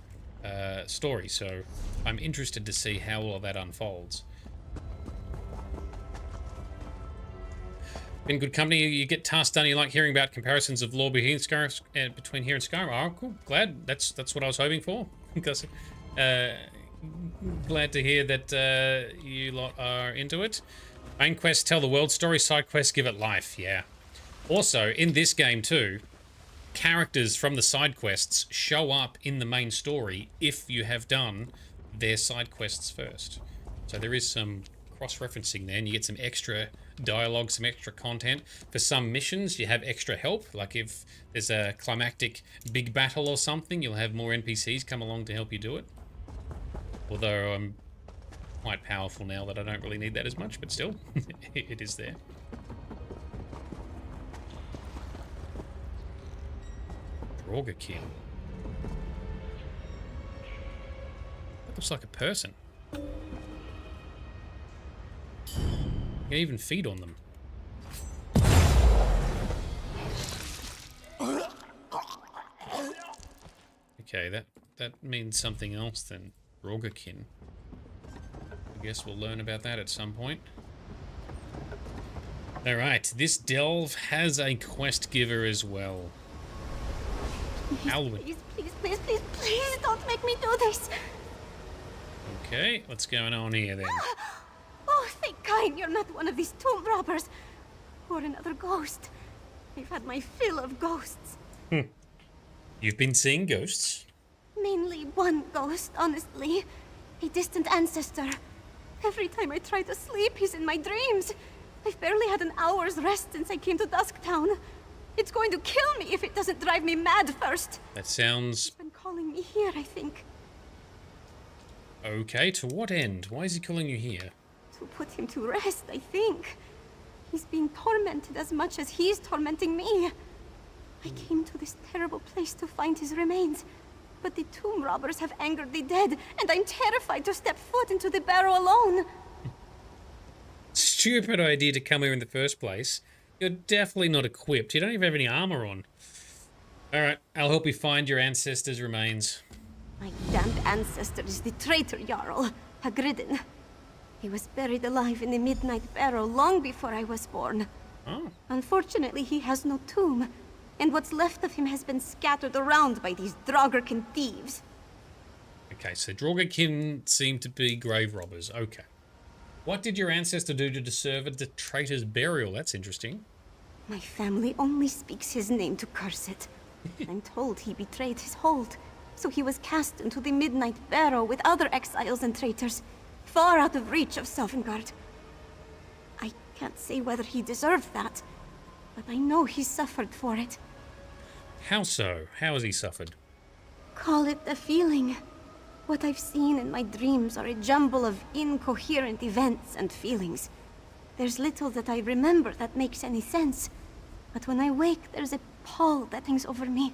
story, so I'm interested to see how all of that unfolds. In good company, you get tasks done. You like hearing about comparisons of lore between here and Skyrim. Oh, cool. Glad. That's what I was hoping for. Because glad to hear that you lot are into it. Main quests tell the world story. Side quests give it life. Yeah. Also, in this game too, characters from the side quests show up in the main story if you have done their side quests first. So there is some cross-referencing there, and you get some extra dialogue, some extra content. For some missions, you have extra help. Like if there's a climactic big battle or something, you'll have more NPCs come along to help you do it. Although I'm quite powerful now that I don't really need that as much, but still, it is there. Draugr-kin. That looks like a person. You can even feed on them. Okay, that means something else than Draugr-kin. I guess we'll learn about that at some point. Alright, this delve has a quest giver as well. Alwyn. Please don't make me do this. Okay, what's going on here then? Oh, thank God you're not one of these tomb robbers. Or another ghost. I've had my fill of ghosts. You've been seeing ghosts? Mainly one ghost, honestly. A distant ancestor. Every time I try to sleep, he's in my dreams. I've barely had an hour's rest since I came to Dusktown. It's going to kill me if it doesn't drive me mad first. That sounds... He's been calling me here, I think. Okay, to what end? Why is he calling you here? To put him to rest, I think. He's being tormented as much as he's tormenting me. I came to this terrible place to find his remains. But the tomb robbers have angered the dead, and I'm terrified to step foot into the barrow alone. Stupid idea to come here in the first place. You're definitely not equipped. You don't even have any armor on. Alright, I'll help you find your ancestors' remains. My damned ancestor is the traitor Jarl, Hagridden. He was buried alive in the Midnight Barrow long before I was born. Oh. Unfortunately, he has no tomb, and what's left of him has been scattered around by these Draugr-kin thieves. Okay, so Draugr-kin seem to be grave robbers. Okay. What did your ancestor do to deserve the traitor's burial? That's interesting. My family only speaks his name to curse it. I'm told he betrayed his hold, so he was cast into the Midnight Barrow with other exiles and traitors, far out of reach of Sovngarde. I can't say whether he deserved that, but I know he suffered for it. How so? How has he suffered? Call it a feeling. What I've seen in my dreams are a jumble of incoherent events and feelings. There's little that I remember that makes any sense, but when I wake, there's a pall that hangs over me,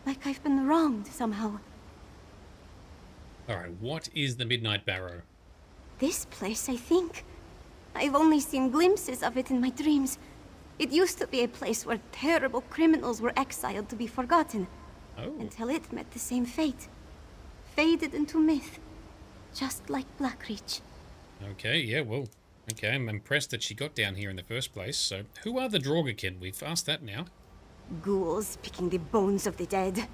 like I've been wronged somehow. Alright, what is the Midnight Barrow? This place, I think. I've only seen glimpses of it in my dreams. It used to be a place where terrible criminals were exiled to be forgotten. Oh. Until it met the same fate. Faded into myth. Just like Blackreach. Okay, yeah, well, okay, I'm impressed that she got down here in the first place. So, who are the Draugr-kin? We've asked that now. Ghouls picking the bones of the dead.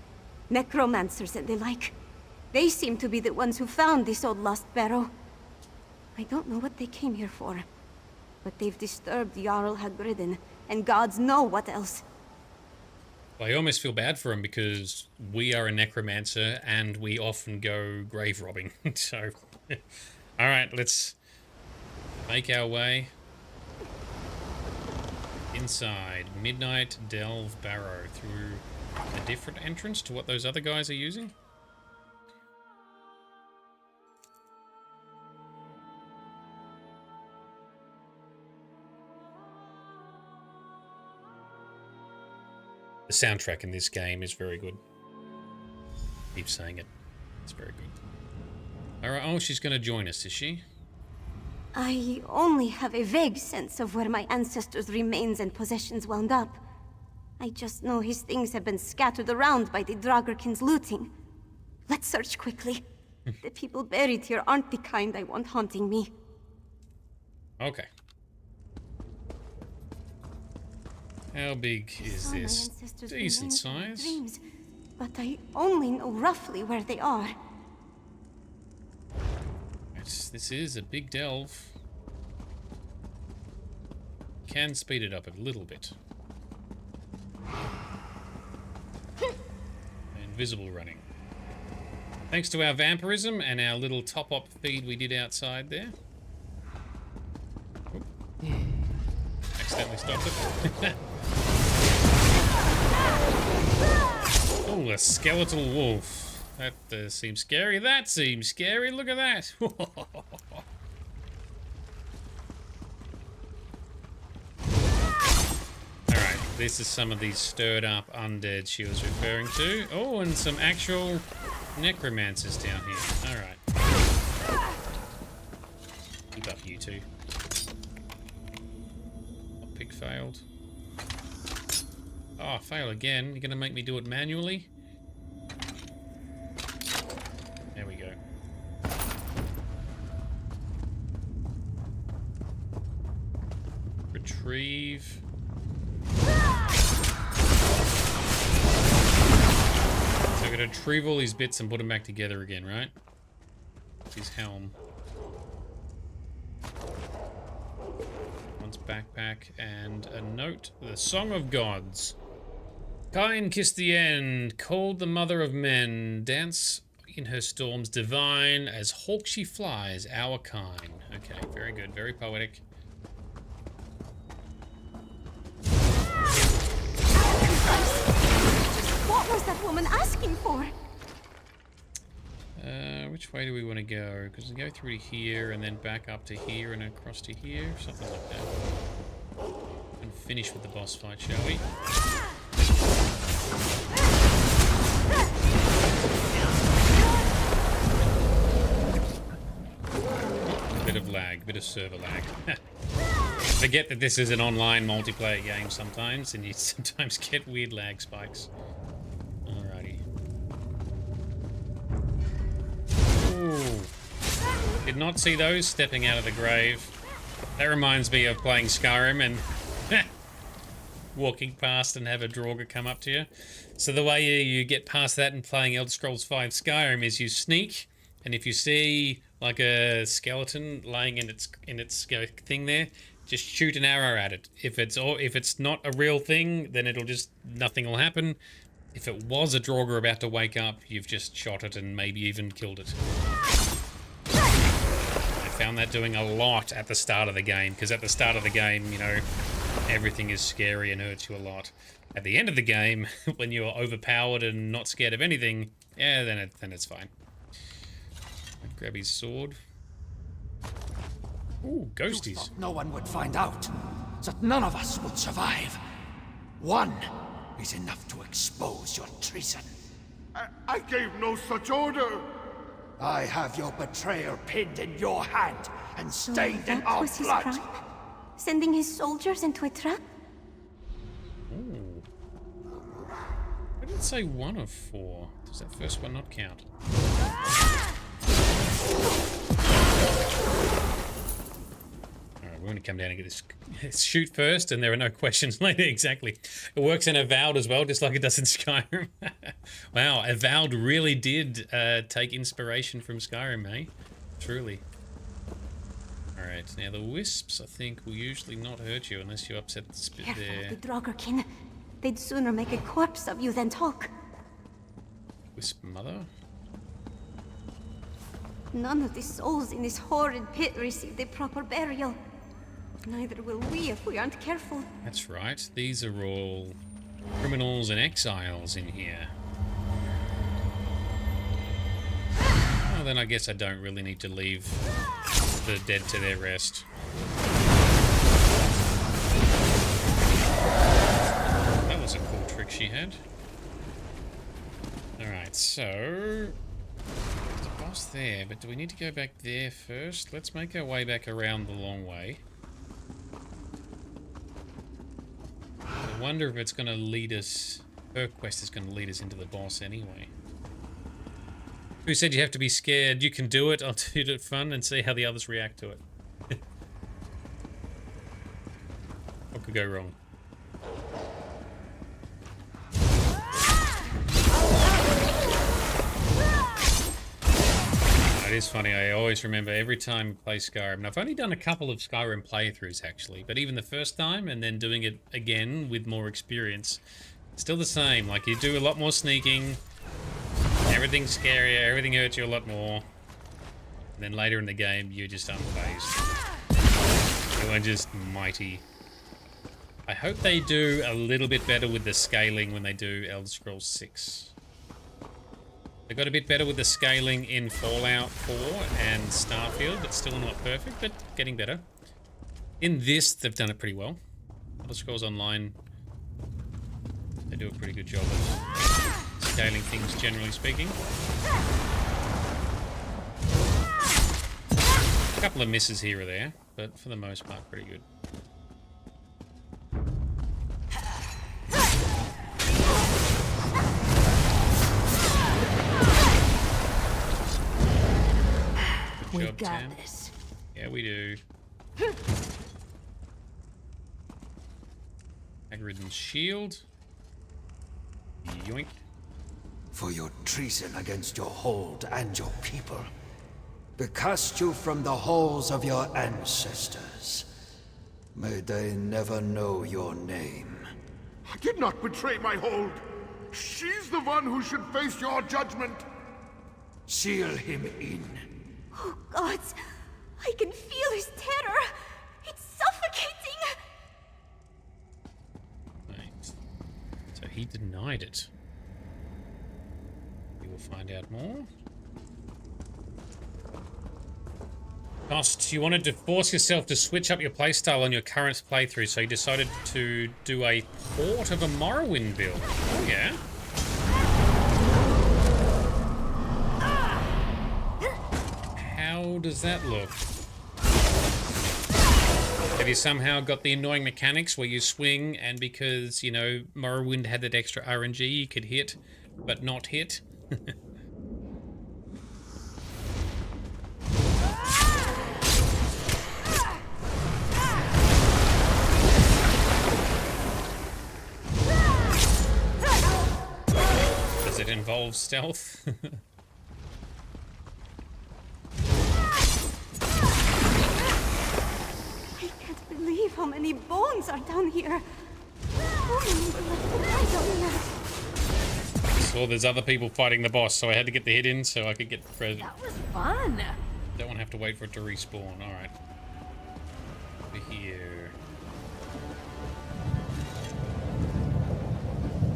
Necromancers and the like. They seem to be the ones who found this old lost barrow. I don't know what they came here for, but they've disturbed Jarl Hagridden, and gods know what else. I almost feel bad for him because we are a necromancer and we often go grave robbing. So, alright, let's make our way inside Midnight Delve Barrow through a different entrance to what those other guys are using. The soundtrack in this game is very good. Keep saying it. It's very good. Alright, oh, she's going to join us, is she? I only have a vague sense of where my ancestors' remains and possessions wound up. I just know his things have been scattered around by the Draugr-kin's looting. Let's search quickly. The people buried here aren't the kind I want haunting me. Okay. How big is this? Decent size. Dreams, but I only know roughly where they are. This is a big delve. Can speed it up a little bit. Invisible running. Thanks to our vampirism and our little top-up feed we did outside there. stopped it. Oh, a skeletal wolf. That seems scary. That seems scary. Look at that. Alright, this is some of these stirred up undead she was referring to. Oh, and some actual necromancers down here. Alright. Keep up, you two. Pick failed. Oh, fail again. You're gonna make me do it manually? There we go. Retrieve. So I'm gonna retrieve all these bits and put them back together again, right? His helm. One's backpack and a note. The Song of Gods. Kine kissed the end, called the mother of men, dance in her storms divine, as hawk she flies, our Kine. Okay, very good, very poetic. What was that woman asking for? Which way do we want to go? Because we go through to here and then back up to here and across to here, something like that. And finish with the boss fight, shall we? Bit of lag, bit of server lag. Forget that this is an online multiplayer game sometimes, and you sometimes get weird lag spikes. Alrighty. Ooh. Did not see those stepping out of the grave. That reminds me of playing Skyrim and walking past and have a Draugr come up to you. So the way you get past that and playing Elder Scrolls V Skyrim is you sneak, and if you see like a skeleton laying in its thing there, just shoot an arrow at it. If it's not a real thing, then it'll just nothing will happen. If it was a Draugr about to wake up, you've just shot it and maybe even killed it. I found that doing a lot at the start of the game, because at the start of the game, you know, everything is scary and hurts you a lot. At the end of the game, when you're overpowered and not scared of anything, yeah, then it's fine. Grab his sword. Ooh, ghosties. Thought no one would find out, that none of us would survive. One is enough to expose your treason. I gave no such order. I have your betrayer pinned in your hand and stained in That our was his blood. crime? Sending his soldiers into a trap? Ooh. I didn't say 1 of 4. Does that first one not count? Alright, we're going to come down and get this shoot first, and there are no questions later. Exactly. It works in Avowed as well, just like it does in Skyrim. Wow, Avowed really did take inspiration from Skyrim, eh? Truly. Alright, now the wisps, I think, will usually not hurt you unless you upset the spit Careful there. of the Draugr-kin. They'd sooner make a corpse of you than talk. Wisp mother? None of the souls in this horrid pit received a proper burial. Neither will we if we aren't careful. That's right. These are all criminals and exiles in here. Well, then I guess I don't really need to leave the dead to their rest. That was a cool trick she had. Alright, so there's a boss there, but do we need to go back there first? Let's make our way back around the long way. I wonder if it's going to lead us... Her quest is going to lead us into the boss anyway. Who said you have to be scared? You can do it. I'll do it fun and see how the others react to it. What could go wrong? It is funny, I always remember every time I play Skyrim, and I've only done a couple of Skyrim playthroughs actually, but even the first time and then doing it again with more experience, still the same. Like, you do a lot more sneaking, everything's scarier, everything hurts you a lot more, and then later in the game you're just unfazed. You are just mighty. I hope they do a little bit better with the scaling when they do Elder Scrolls 6. They got a bit better with the scaling in Fallout 4 and Starfield, but still not perfect, but getting better. In this, they've done it pretty well. Elder Scrolls Online, they do a pretty good job of scaling things, generally speaking. A couple of misses here or there, but for the most part, pretty good. We job, got Tam. this. Yeah, we do. Hagrid's shield. Yoink. For your treason against your hold and your people. They cast you from the halls of your ancestors. May they never know your name. I did not betray my hold. She's the one who should face your judgment. Seal him in. Oh, gods! I can feel his terror! It's suffocating! Right. So he denied it. We will find out more. Cost, you wanted to force yourself to switch up your playstyle on your current playthrough, so you decided to do a port of a Morrowind build. Oh, yeah. How does that look? Have you somehow got the annoying mechanics where you swing and because, you know, Morrowind had that extra RNG, you could hit, but not hit? Does it involve stealth? Believe how many bones are down here. How many were left to die down there? So there's other people fighting the boss, so I had to get the hit in so I could get the credit. That was fun. Don't want to have to wait for it to respawn. All right. Over here.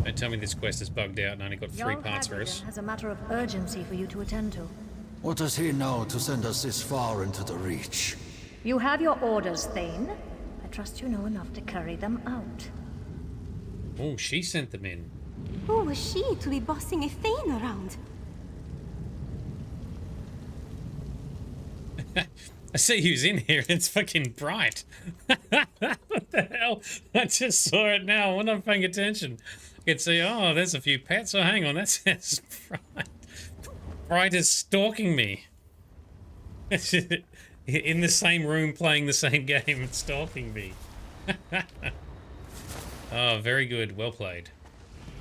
Don't tell me this quest is bugged out and only got 3 parts for us. Has a matter of urgency for you to attend to. What does he know to send us this far into the Reach? You have your orders, Thane. I trust you know enough to carry them out. Oh, she sent them in. Who was she to be bossing a Thane around? I see who's in here. It's fucking bright. What the hell? I just saw it now. I'm not paying attention. I can see, oh, there's a few pets. Oh, hang on. That says Bright. Bright is stalking me. In the same room playing the same game and stalking me. Oh, very good. Well played.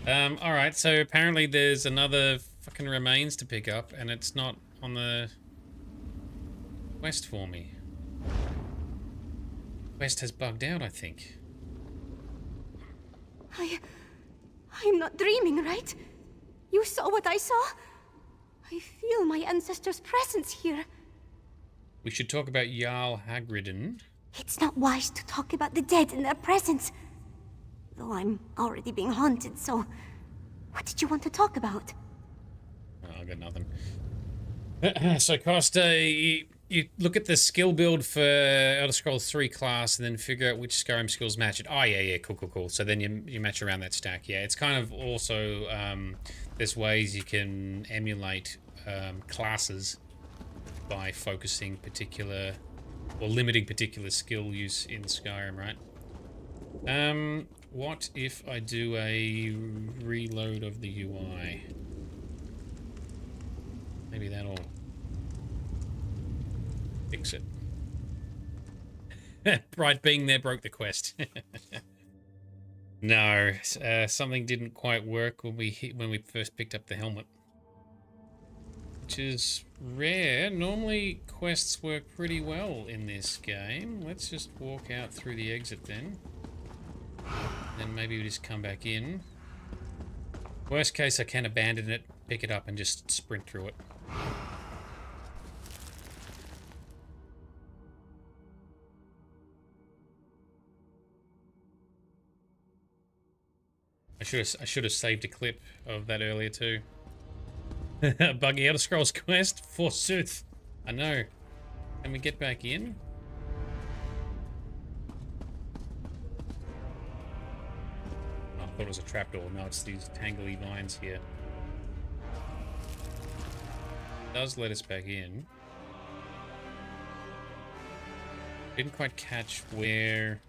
Alright, so apparently there's another fucking remains to pick up, and it's not on the quest for me. Quest has bugged out, I think. I'm not dreaming, right? You saw what I saw? I feel my ancestors' presence here. We should talk about Jarl Hagridden. It's not wise to talk about the dead in their presence. Though I'm already being haunted, so... What did you want to talk about? Oh, I got nothing. So, Costa, you look at the skill build for Elder Scrolls 3 class and then figure out which Skyrim skills match it. Oh, yeah, cool. So then you match around that stack. Yeah, it's kind of also... there's ways you can emulate classes by focusing particular or limiting particular skill use in Skyrim, right? What if I do a reload of the UI? Maybe that'll fix it. Bright being there broke the quest. No, something didn't quite work when we first picked up the helmet. Which is rare. Normally quests work pretty well in this game. Let's just walk out through the exit then. Then maybe we just come back in. Worst case, I can abandon it, pick it up, and just sprint through it. I should have saved a clip of that earlier too. Buggy Elder Scrolls quest, forsooth. I know. Can we get back in? Oh, I thought it was a trapdoor. No, it's these tangly vines here. It does let us back in. Didn't quite catch where...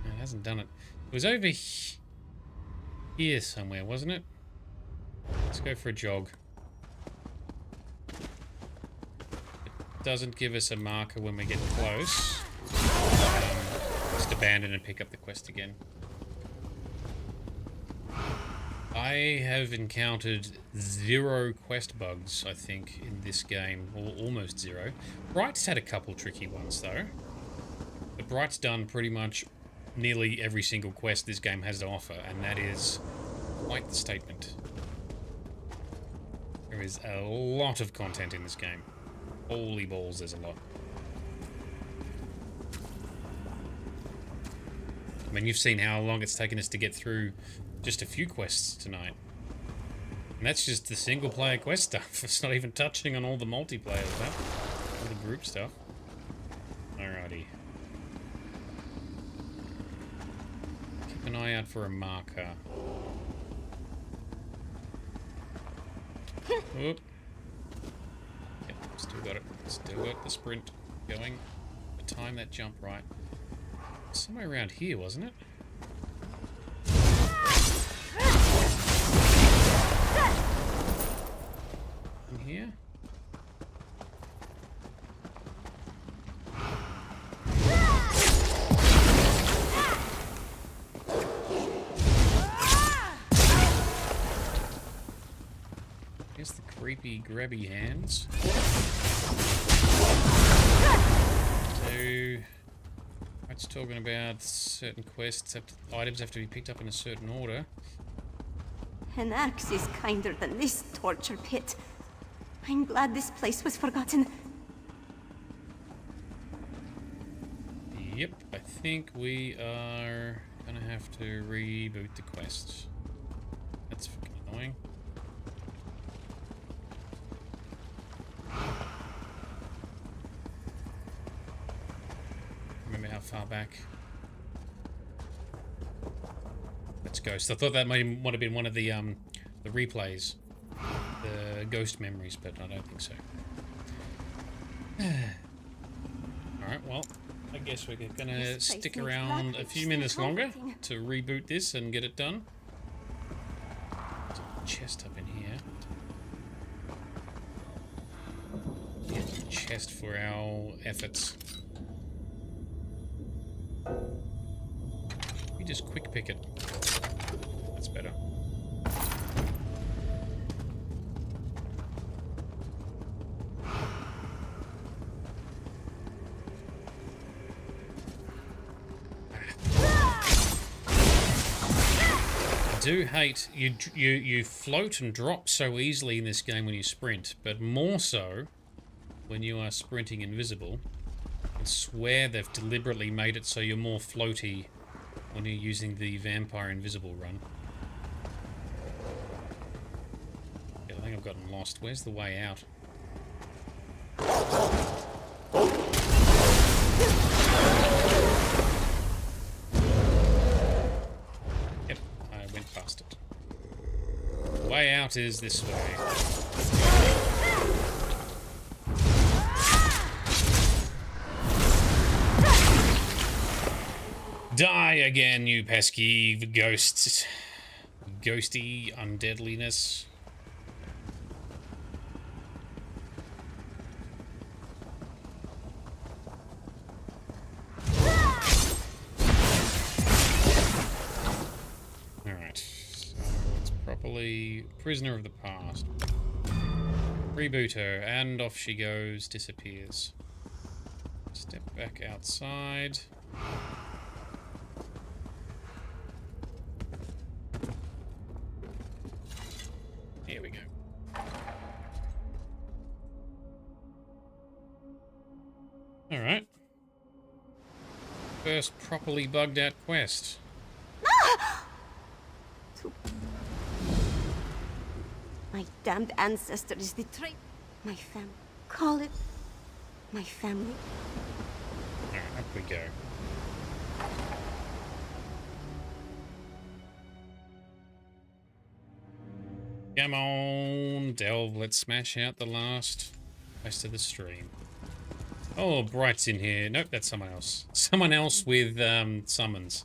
No, it hasn't done it. It was over here somewhere, wasn't it? Let's go for a jog. It doesn't give us a marker when we get close. Just abandon and pick up the quest again. I have encountered 0 quest bugs, I think, in this game, or almost 0. Bright's had a couple tricky ones, though. But Bright's done pretty much nearly every single quest this game has to offer, and that is quite the statement. There is a lot of content in this game. Holy balls, there's a lot. I mean, you've seen how long it's taken us to get through just a few quests tonight. And that's just the single-player quest stuff. It's not even touching on all the multiplayer stuff. All the group stuff. Alrighty. Keep an eye out for a marker. Oop. Yep, still got it. Still got the sprint going. Time that jump right. Somewhere around here, wasn't it? In here? Here's the creepy grabby hands. So, it's talking about certain quests, items have to be picked up in a certain order. An axe is kinder than this torture pit. I'm glad this place was forgotten. Yep, I think we are gonna have to reboot the quest. That's fucking annoying. Remember how far back? Let's go. So I thought that might have been one of the replays, the ghost memories, but I don't think so. All right, well, I guess we're gonna stick around a few minutes longer to reboot this and get it done. There's a chest up in here. Get a chest for our efforts. We just quick pick it. That's better. I do hate you float and drop so easily in this game when you sprint, but more so when you are sprinting invisible. I swear they've deliberately made it so you're more floaty when you're using the vampire invisible run. Yeah, I think I've gotten lost. Where's the way out? Yep, I went past it. The way out is this way. Die again, you pesky ghosts. Ghosty undeadliness. Alright. So it's properly prisoner of the past. Reboot her, and off she goes, disappears. Step back outside. Here we go. Alright. First properly bugged out quest. My damned ancestor is the my call it my family. Alright, up we go. Come on, Delve, let's smash out the last rest of the stream. Oh, Bright's in here. Nope, that's someone else. Someone else with summons.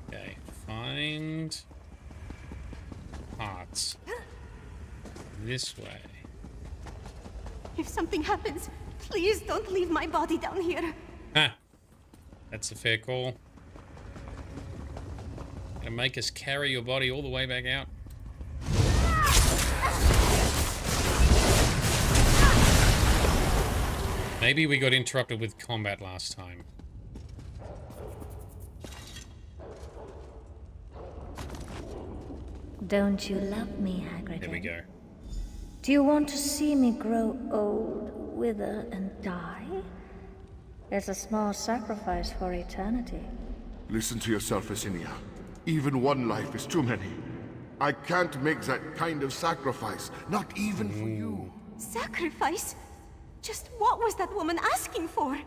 Okay, find parts. This way. If something happens, please don't leave my body down here. Ah, that's a fair call. Gonna make us carry your body all the way back out. Maybe we got interrupted with combat last time. Don't you love me, Hagrid? There we go. Do you want to see me grow old, wither, and die? It's a small sacrifice for eternity. Listen to yourself, Yesenia. Even one life is too many. I can't make that kind of sacrifice, not even for you. Sacrifice? Just what was that woman asking for?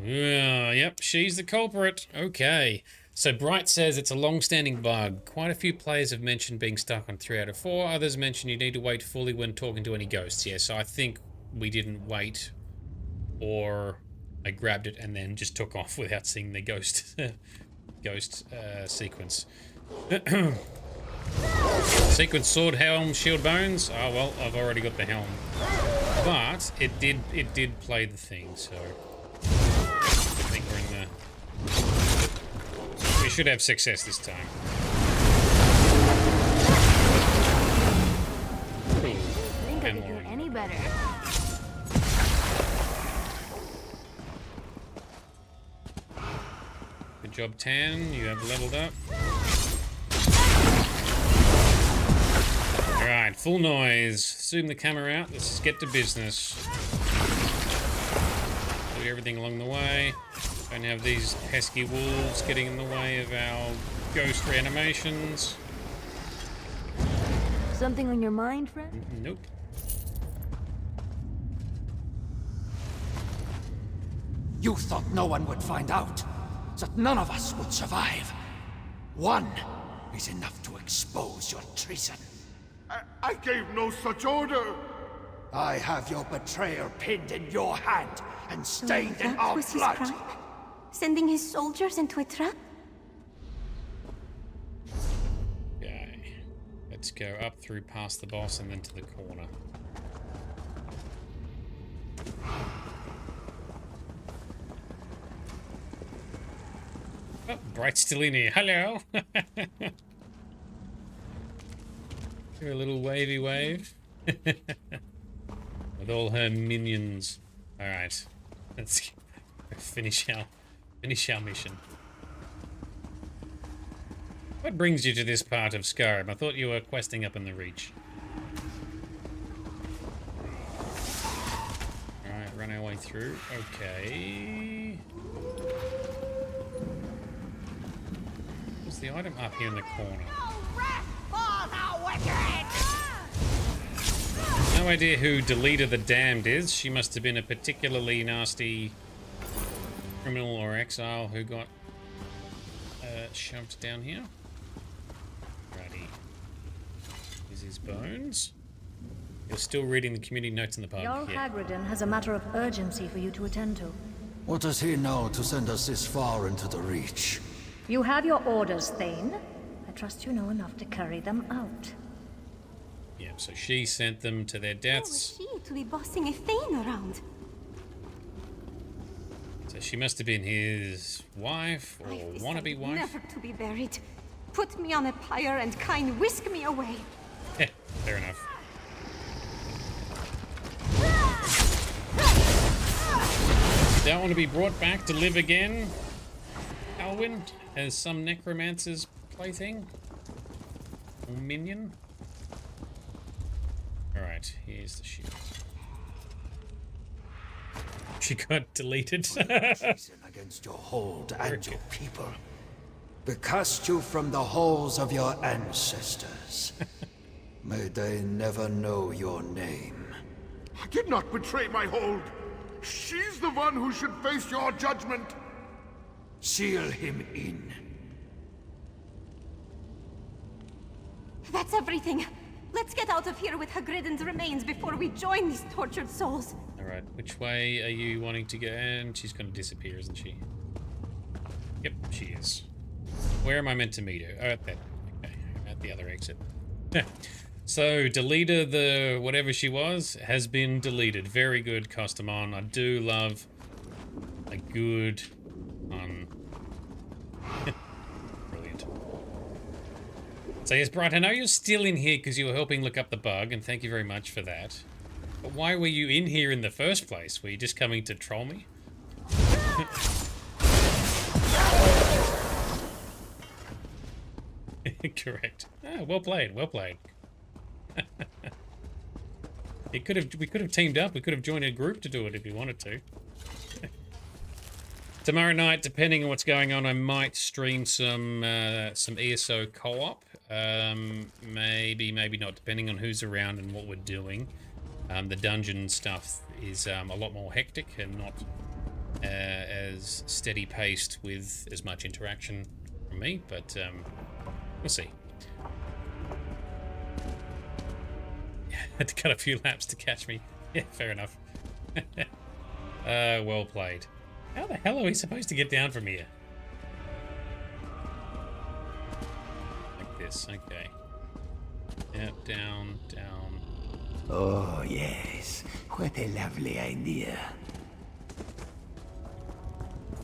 Yeah, yep, she's the culprit. Okay. So Bright says it's a long-standing bug. Quite a few players have mentioned being stuck on 3 out of 4. Others mention you need to wait fully when talking to any ghosts. Yeah, so I think we didn't wait, or I grabbed it and then just took off without seeing the ghost sequence. Sequence, sword, helm, shield, bones. Oh well, I've already got the helm, but it did play the thing. So I think we're in the. We should have success this time. Think I could do any better. Good job, Tan. You have leveled up. Alright, full noise. Zoom the camera out. Let's just get to business. Do everything along the way. Don't have these pesky wolves getting in the way of our ghost reanimations. Something on your mind, friend? Nope. You thought no one would find out, that none of us would survive. One is enough to expose your treason. I gave no such order. I have your betrayer pinned in your hand and stained in That our was his blood. crime? Sending his soldiers into a trap? Okay. Let's go up through past the boss and then to the corner. Oh, Bright's still in here. Hello. Do a little wavy wave. With all her minions. Alright. Let's finish our mission. What brings you to this part of Skyrim? I thought you were questing up in the Reach. Alright, run our way through. Okay. What's the item up here in the corner? No idea who Deleter the Damned is. She must have been a particularly nasty criminal or exile who got shoved down here. Righty. Here's his bones. You're still reading the community notes in the pub. Jarl Hagridon has a matter of urgency for you to attend to. What does he know to send us this far into the Reach? You have your orders, Thane. I trust you know enough to carry them out. Yeah, so she sent them to their deaths. Who was she to be bossing a Thane around? So she must have been his wife or wannabe wife. Never to be buried. Put me on a pyre and kind whisk me away. Yeah, fair enough. Don't want to be brought back to live again, Alwyn, as some necromancer's plaything or minion. Alright, here's the shield. She got deleted. Treason against your hold and your people. We cast you from the halls of your ancestors. May they never know your name. I did not betray my hold. She's the one who should face your judgment. Seal him in. That's everything. Let's get out of here with Hagridden's remains before we join these tortured souls. Alright, which way are you wanting to go? And she's going to disappear, isn't she? Yep, she is. Where am I meant to meet her? Oh, at that. Okay, at the other exit. So, deleter the whatever she was has been deleted. Very good, Costamon. I do love a good one. Brilliant. So yes, Bright, I know you're still in here because you were helping look up the bug, and thank you very much for that. But why were you in here in the first place? Were you just coming to troll me? Correct. Ah, well played, well played. We could have teamed up. We could have joined a group to do it if we wanted to. Tomorrow night, depending on what's going on, I might stream some ESO co-op. Maybe not, depending on who's around and what we're doing. The dungeon stuff is a lot more hectic and not as steady paced with as much interaction from me, but we'll see. Had to cut a few laps to catch me. Yeah, fair enough. Well played. How the hell are we supposed to get down from here? Like this, okay. Yep, down, down. Oh, yes. What a lovely idea.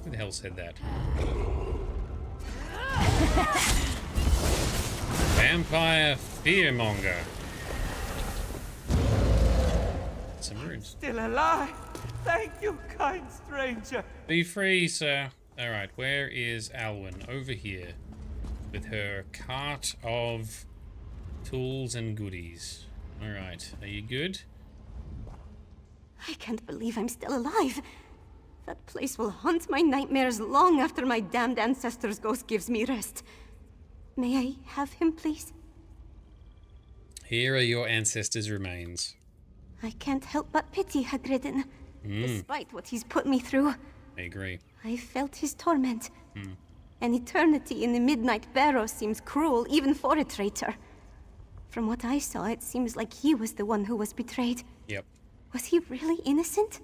Who the hell said that? Vampire fearmonger. Some runes. Still alive. Thank you, kind stranger. Be free, sir. Alright, where is Alwyn? Over here. With her cart of tools and goodies. Alright, are you good? I can't believe I'm still alive. That place will haunt my nightmares long after my damned ancestor's ghost gives me rest. May I have him, please? Here are your ancestors' remains. I can't help but pity Hagridden, despite what he's put me through. I agree. I felt his torment. An eternity in the Midnight Barrow seems cruel, even for a traitor. From what I saw, it seems like he was the one who was betrayed. Yep. Was he really innocent?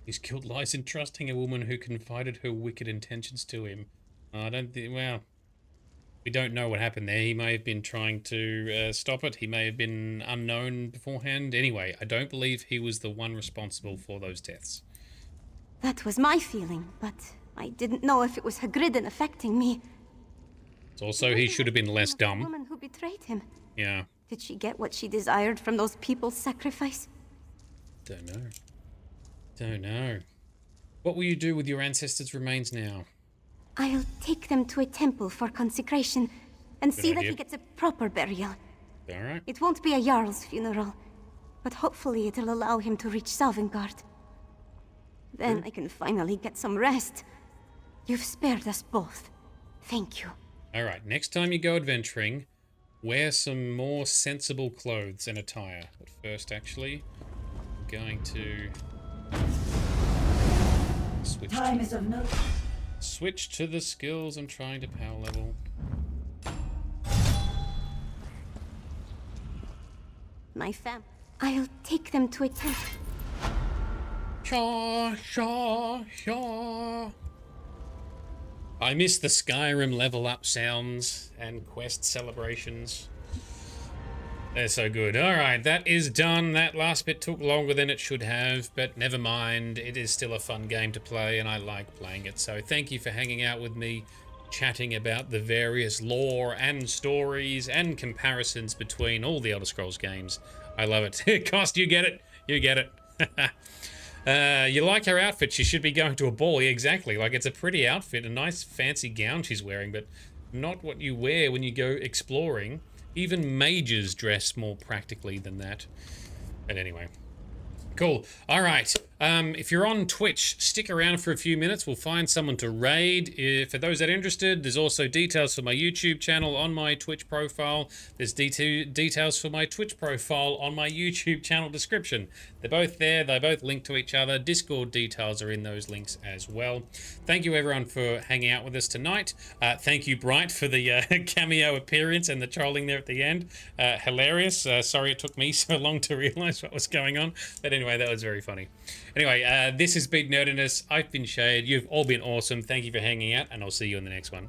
His guilt lies in trusting a woman who confided her wicked intentions to him. I don't think, well, we don't know what happened there. He may have been trying to stop it. He may have been unknown beforehand. Anyway, I don't believe he was the one responsible for those deaths. That was my feeling, but I didn't know if it was Hagridden affecting me. It's also, he should have been less dumb. The woman who betrayed him. Yeah. Did she get what she desired from those people's sacrifice? Don't know. Don't know. What will you do with your ancestors' remains now? I'll take them to a temple for consecration and Good see that idea. he gets a proper burial. Alright. It won't be a Jarl's funeral, but hopefully it'll allow him to reach Sovngarde. Then I can finally get some rest. You've spared us both. Thank you. Alright, next time you go adventuring, wear some more sensible clothes and attire. But first, actually, I'm going to switch Time is of note. Switch to the skills I'm trying to power level. My fam. I'll take them to a temple. Shaw. I miss the Skyrim level up sounds and quest celebrations. They're so good. Alright, that is done. That last bit took longer than it should have, but never mind. It is still a fun game to play, and I like playing it. So thank you for hanging out with me, chatting about the various lore and stories and comparisons between all the Elder Scrolls games. I love it. Cost, you get it? You get it. You like her outfit? She should be going to a ball. Yeah, exactly. Like, it's a pretty outfit, a nice fancy gown she's wearing, but not what you wear when you go exploring. Even mages dress more practically than that. But anyway. Cool. All right. If you're on Twitch, stick around for a few minutes. We'll find someone to raid. For those that are interested, there's also details for my YouTube channel on my Twitch profile. There's details for my Twitch profile on my YouTube channel description. They're both there. They're both linked to each other. Discord details are in those links as well. Thank you, everyone, for hanging out with us tonight. Thank you, Bright, for the cameo appearance and the trolling there at the end. Hilarious. Sorry it took me so long to realize what was going on. But anyway, that was very funny. Anyway, this has been Nerdedness. I've been Shade. You've all been awesome. Thank you for hanging out, and I'll see you in the next one.